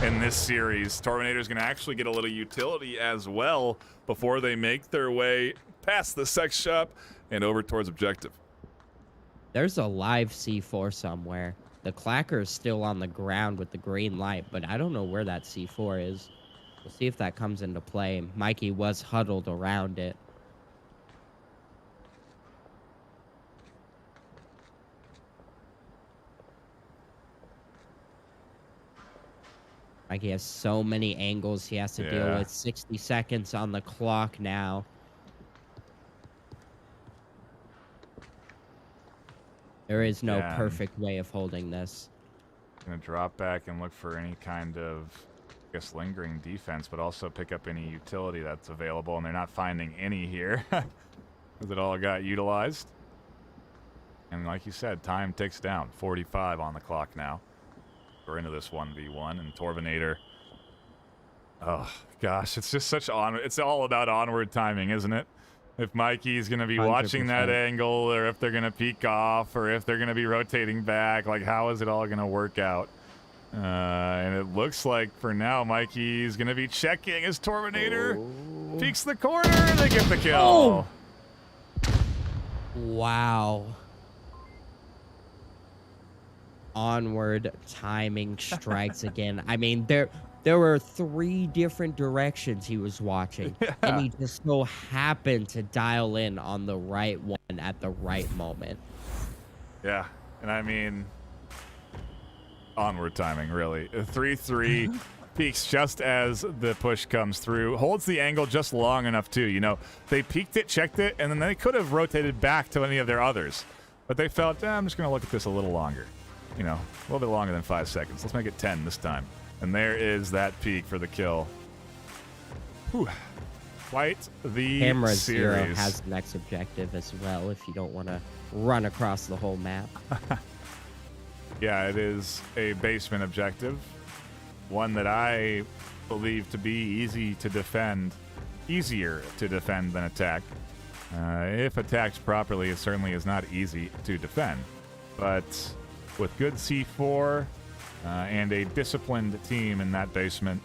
this series. Torvinator's going to actually get a little utility as well before they make their way past the sex shop and over towards objective. There's a live C4 somewhere. The clacker is still on the ground with the green light, but I don't know where that C4 is. We'll see if that comes into play. Mikey was huddled around it. Mikey has so many angles he has to deal with. 60 seconds on the clock now. There is no perfect way of holding this. Gonna drop back and look for any kind of, I guess, lingering defense, but also pick up any utility that's available, and they're not finding any here. Because it all got utilized. And like you said, time ticks down. 45 on the clock now. We're into this 1v1, and Torvinator. Oh, gosh, it's just such it's all about onward timing, isn't it? If Mikey's going to be watching that 100%. angle, or if they're going to peek off, or if they're going to be rotating back, like how is it all going to work out? And it looks like for now, Mikey's going to be checking as Torvinator peeks the corner, and they get the kill. Wow. Onward timing strikes again. I mean, there were 3 different directions he was watching, and he just so happened to dial in on the right one at the right moment. Yeah, and I mean, onward timing, really. 3-3 peaks just as the push comes through. Holds the angle just long enough, too. You know, they peeked it, checked it, and then they could have rotated back to any of their others. But they felt, I'm just going to look at this a little longer. You know, a little bit longer than 5 seconds. Let's make it 10 this time. And there is that peak for the kill. Whew. Quite the Camera series. 0 has the next objective as well if you don't want to run across the whole map. Yeah, it is a basement objective. One that I believed to be easier to defend than attack. If attacked properly, it certainly is not easy to defend. But with good C4 and a disciplined team in that basement,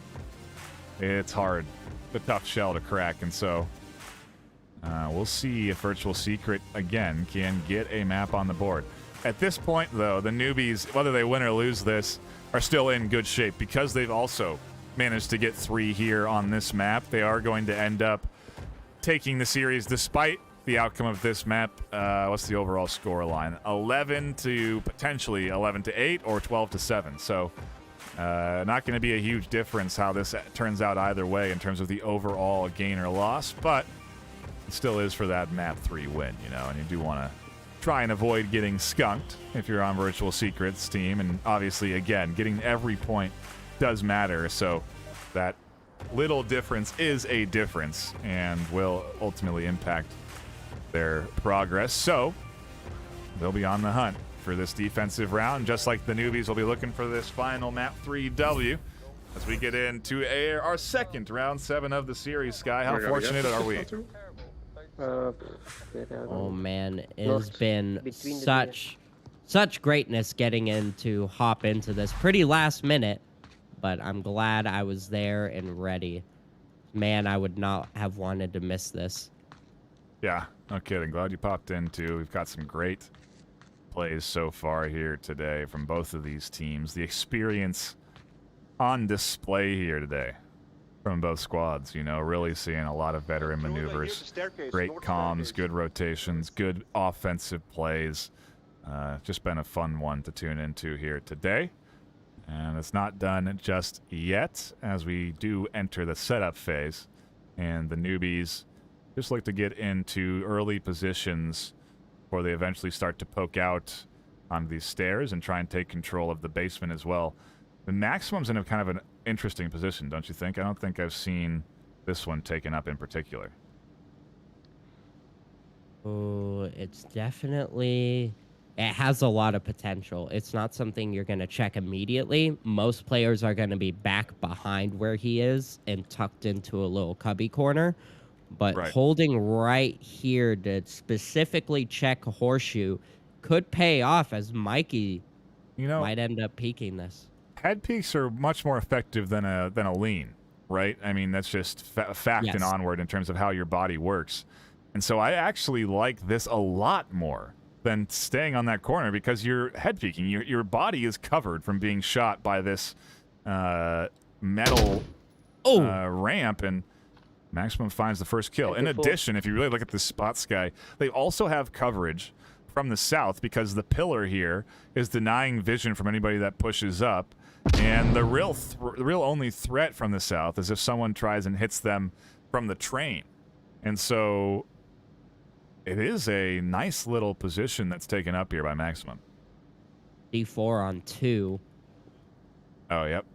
it's hard. A tough shell to crack. And so we'll see if Virtual Secret, again, can get a map on the board. At this point, though, the Newbies, whether they win or lose this, are still in good shape because they've also managed to get 3 here on this map. They are going to end up taking the series despite the outcome of this map. What's the overall score line? 11 to potentially 11 to 8 or 12 to 7. So not going to be a huge difference how this turns out either way in terms of the overall gain or loss, but it still is for that map 3 win, you know, and you do want to try and avoid getting skunked if you're on Virtual Secret's team. And obviously, again, getting every point does matter, so that little difference is a difference and will ultimately impact their progress. So they'll be on the hunt for this defensive round, just like the Newbies will be looking for this final map 3W as we get into our second round 7 of the series. Sky, how fortunate are we? Oh man, it has been such greatness getting to hop into this pretty last minute, but I'm glad I was there and ready. Man, I would not have wanted to miss this. Yeah, no kidding. Glad you popped in too. We've got some great plays so far here today from both of these teams. The experience on display here today from both squads, you know, really seeing a lot of veteran maneuvers, great comms, good rotations, good offensive plays. Just been a fun one to tune into here today. And it's not done just yet as we do enter the setup phase. And the Newbies just like to get into early positions before they eventually start to poke out on these stairs and try and take control of the basement as well. The Maximum's in a kind of an interesting position, don't you think? I don't think I've seen this one taken up in particular. Oh, it's definitely... It has a lot of potential. It's not something you're going to check immediately. Most players are going to be back behind where he is and tucked into a little cubby corner. But holding right here to specifically check Horseshoe could pay off, as Mikey might end up peeking this. Head peeks are much more effective than a lean, right? I mean, that's just a fact in Onward in terms of how your body works. And so I actually like this a lot more than staying on that corner because you're head peeking. Your body is covered from being shot by this metal ramp, and Maximum finds the first kill. In addition, if you really look at this spot, Sky, they also have coverage from the south because the pillar here is denying vision from anybody that pushes up. And the real only threat from the south is if someone tries and hits them from the train. And so it is a nice little position that's taken up here by Maximum. D4 on 2. Oh, yep.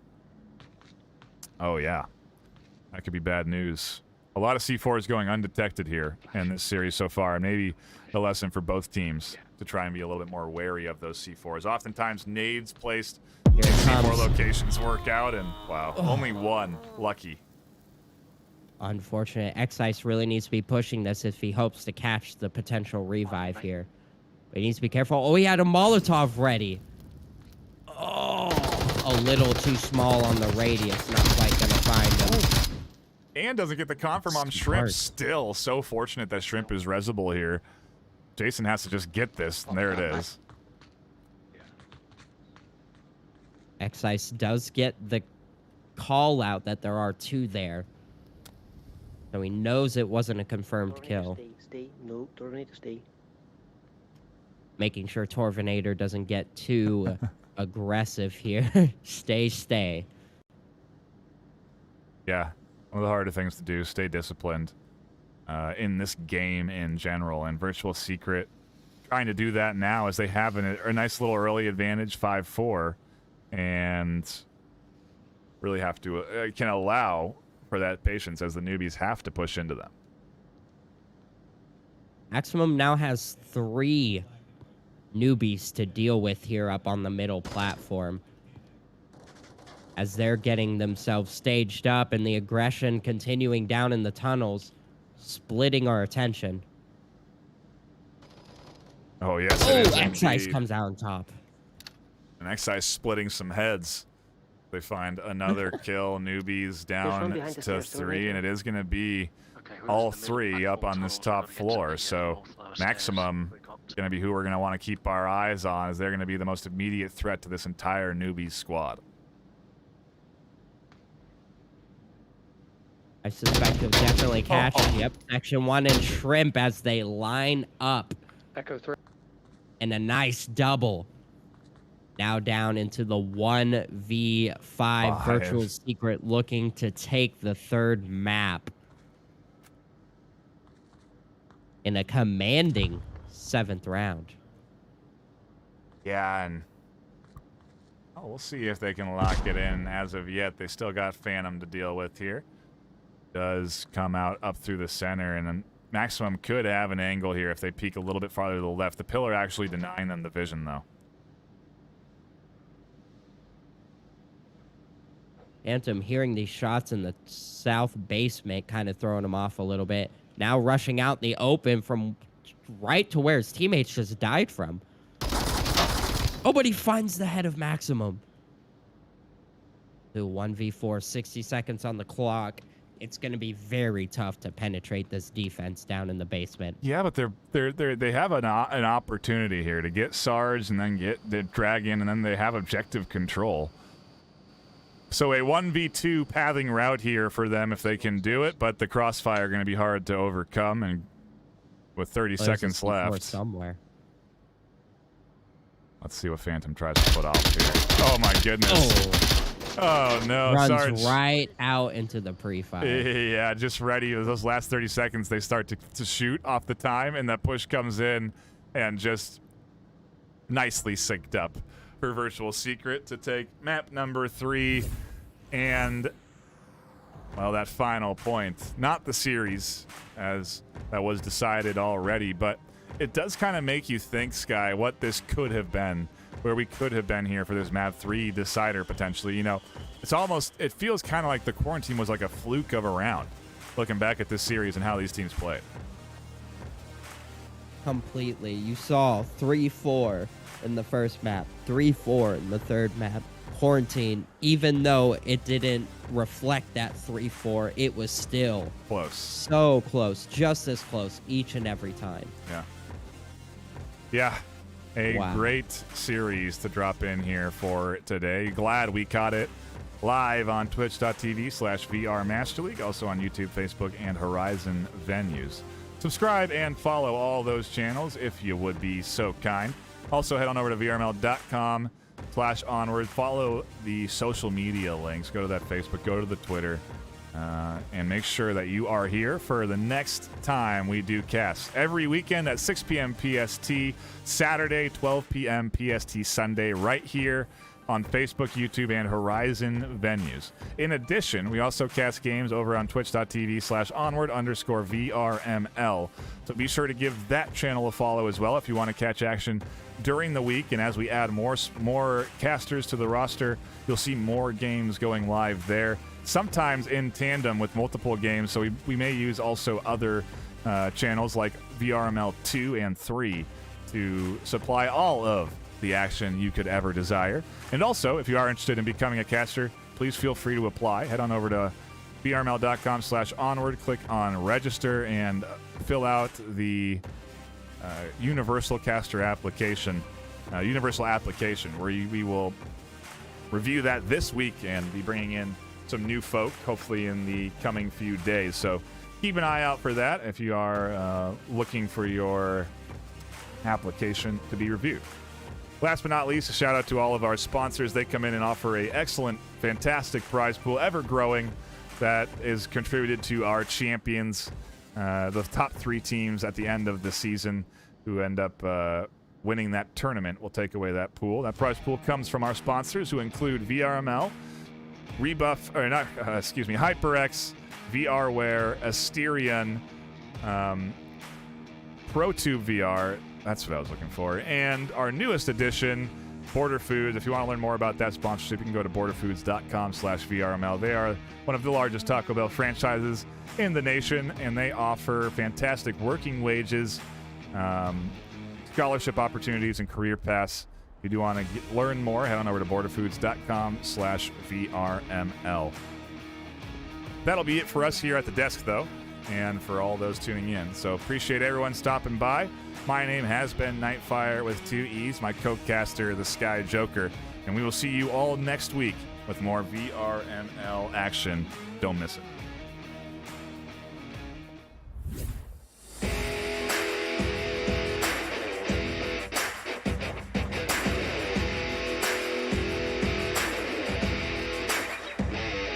Oh, yeah. That could be bad news. A lot of C4s going undetected here in this series so far, and maybe a lesson for both teams to try and be a little bit more wary of those C4s. Oftentimes, nades placed in C4 locations work out, and wow, only one. Lucky. Unfortunate. X-Ice really needs to be pushing this if he hopes to catch the potential revive here. But he needs to be careful. Oh, he had a Molotov ready. Oh, a little too small on the radius. Not quite going to find him. And doesn't get the confirm on Shrimp. Still so fortunate that Shrimp is resible here. Jason has to just get this, and there it is. X-Ice does get the call out that there are 2 there. So he knows it wasn't a confirmed kill. Stay. No, Torvenator, stay. Making sure Torvenator doesn't get too aggressive here. Stay. Yeah, one of the harder things to do, stay disciplined in this game in general. And Virtual Secret trying to do that now as they have a nice little early advantage, 5-4, and really have to can allow for that patience as the Newbies have to push into them. Maximum now has 3 Newbies to deal with here up on the middle platform. as they're getting themselves staged up and the aggression continuing down in the tunnels, splitting our attention. Oh, yes. Oh, it is Excise indeed. comes out on top. And Excise splitting some heads. They find another kill. Newbies down behind the to stairs, 3, and it is going to be Okay, who's all in the middle 3 up platform on this tunnel? top We're gonna get to floor. the, So lower stairs. Maximum We got- is going to be who we're going to want to keep our eyes on, as they're going to be the most immediate threat to this entire Newbies squad. I suspect he'll definitely catch him. Yep, Section 1 and Shrimp as they line up. Echo 3. And a nice double. Now down into the 1v5 virtual secret, looking to take the 3rd map in a commanding 7th round. Yeah, and we'll see if they can lock it in. As of yet, they still got Phantom to deal with here. Does come out up through the center, and then Maximum could have an angle here if they peek a little bit farther to the left. The pillar actually denying them the vision, though. Phantom hearing these shots in the south basement, kind of throwing him off a little bit. Now rushing out the open from right to where his teammates just died from. Oh, but he finds the head of Maximum. The 1v4, 60 seconds on the clock. It's going to be very tough to penetrate this defense down in the basement. Yeah, but they have an opportunity here to get Sarge and then get the Dragon, and then they have objective control. So a 1v2 pathing route here for them if they can do it, but the crossfire going to be hard to overcome, and with 30 seconds left. Somewhere. Let's see what Phantom tries to put off here. Oh my goodness. Oh no, Runs Sarge. right out into the pre-fire. Yeah, just ready. Those last 30 seconds, they start to shoot off the time, and that push comes in and just nicely synced up for Virtual Secret to take map number 3 and, well, that final point. Not the series, as that was decided already, but it does kind of make you think, Sky, what this could have been, where we could have been here for this map 3 decider potentially. You know, it feels kind of like the quarantine was like a fluke of a round, looking back at this series and how these teams played. Completely. You saw 3-4 in the first map, 3-4 in the 3rd map. Quarantine, even though it didn't reflect that 3-4, it was still Close. so close, just as close each and every time. Yeah. Yeah. A Wow. great series to drop in here for today. Glad we caught it live on twitch.tv/VRMasterLeague, also on YouTube, Facebook, and Horizon Venues. Subscribe and follow all those channels if you would be so kind. Also, head on over to VRML.com/onward. Follow the social media links. Go to that Facebook, go to the Twitter, and make sure that you are here for the next time we do casts. Every weekend at 6 p.m. PST, Saturday, 12 p.m. PST, Sunday, right here on Facebook, YouTube, and Horizon Venues. In addition, we also cast games over on twitch.tv/onward_VRML. So be sure to give that channel a follow as well if you want to catch action during the week. And as we add more casters to the roster, you'll see more games going live there, sometimes in tandem with multiple games. So we may use also other channels like VRML 2 and 3 to supply all of the action you could ever desire. And also, if you are interested in becoming a caster, please feel free to apply. Head on over to VRML.com/onward, click on register, and fill out the universal caster application, universal application, where we will review that this week and be bringing in some new folk, hopefully in the coming few days. So keep an eye out for that if you are looking for your application to be reviewed. Last but not least, a shout out to all of our sponsors. They come in and offer a excellent, fantastic prize pool, ever growing, that is contributed to our champions, the top 3 teams at the end of the season who end up winning that tournament will take away that pool. That prize pool comes from our sponsors, who include VRML, HyperX, VRware, Asterion, ProTube VR, that's what I was looking for, and our newest addition, Border Foods. If you want to learn more about that sponsorship, you can go to borderfoods.com/VRML. They are one of the largest Taco Bell franchises in the nation, and they offer fantastic working wages, scholarship opportunities, and career paths. If you do want to learn more, head on over to borderfoods.com/VRML. That'll be it for us here at the desk, though, and for all those tuning in. So appreciate everyone stopping by. My name has been Nightfire with 2 E's, my co-caster, the Sky Joker, and we will see you all next week with more VRML action. Don't miss it.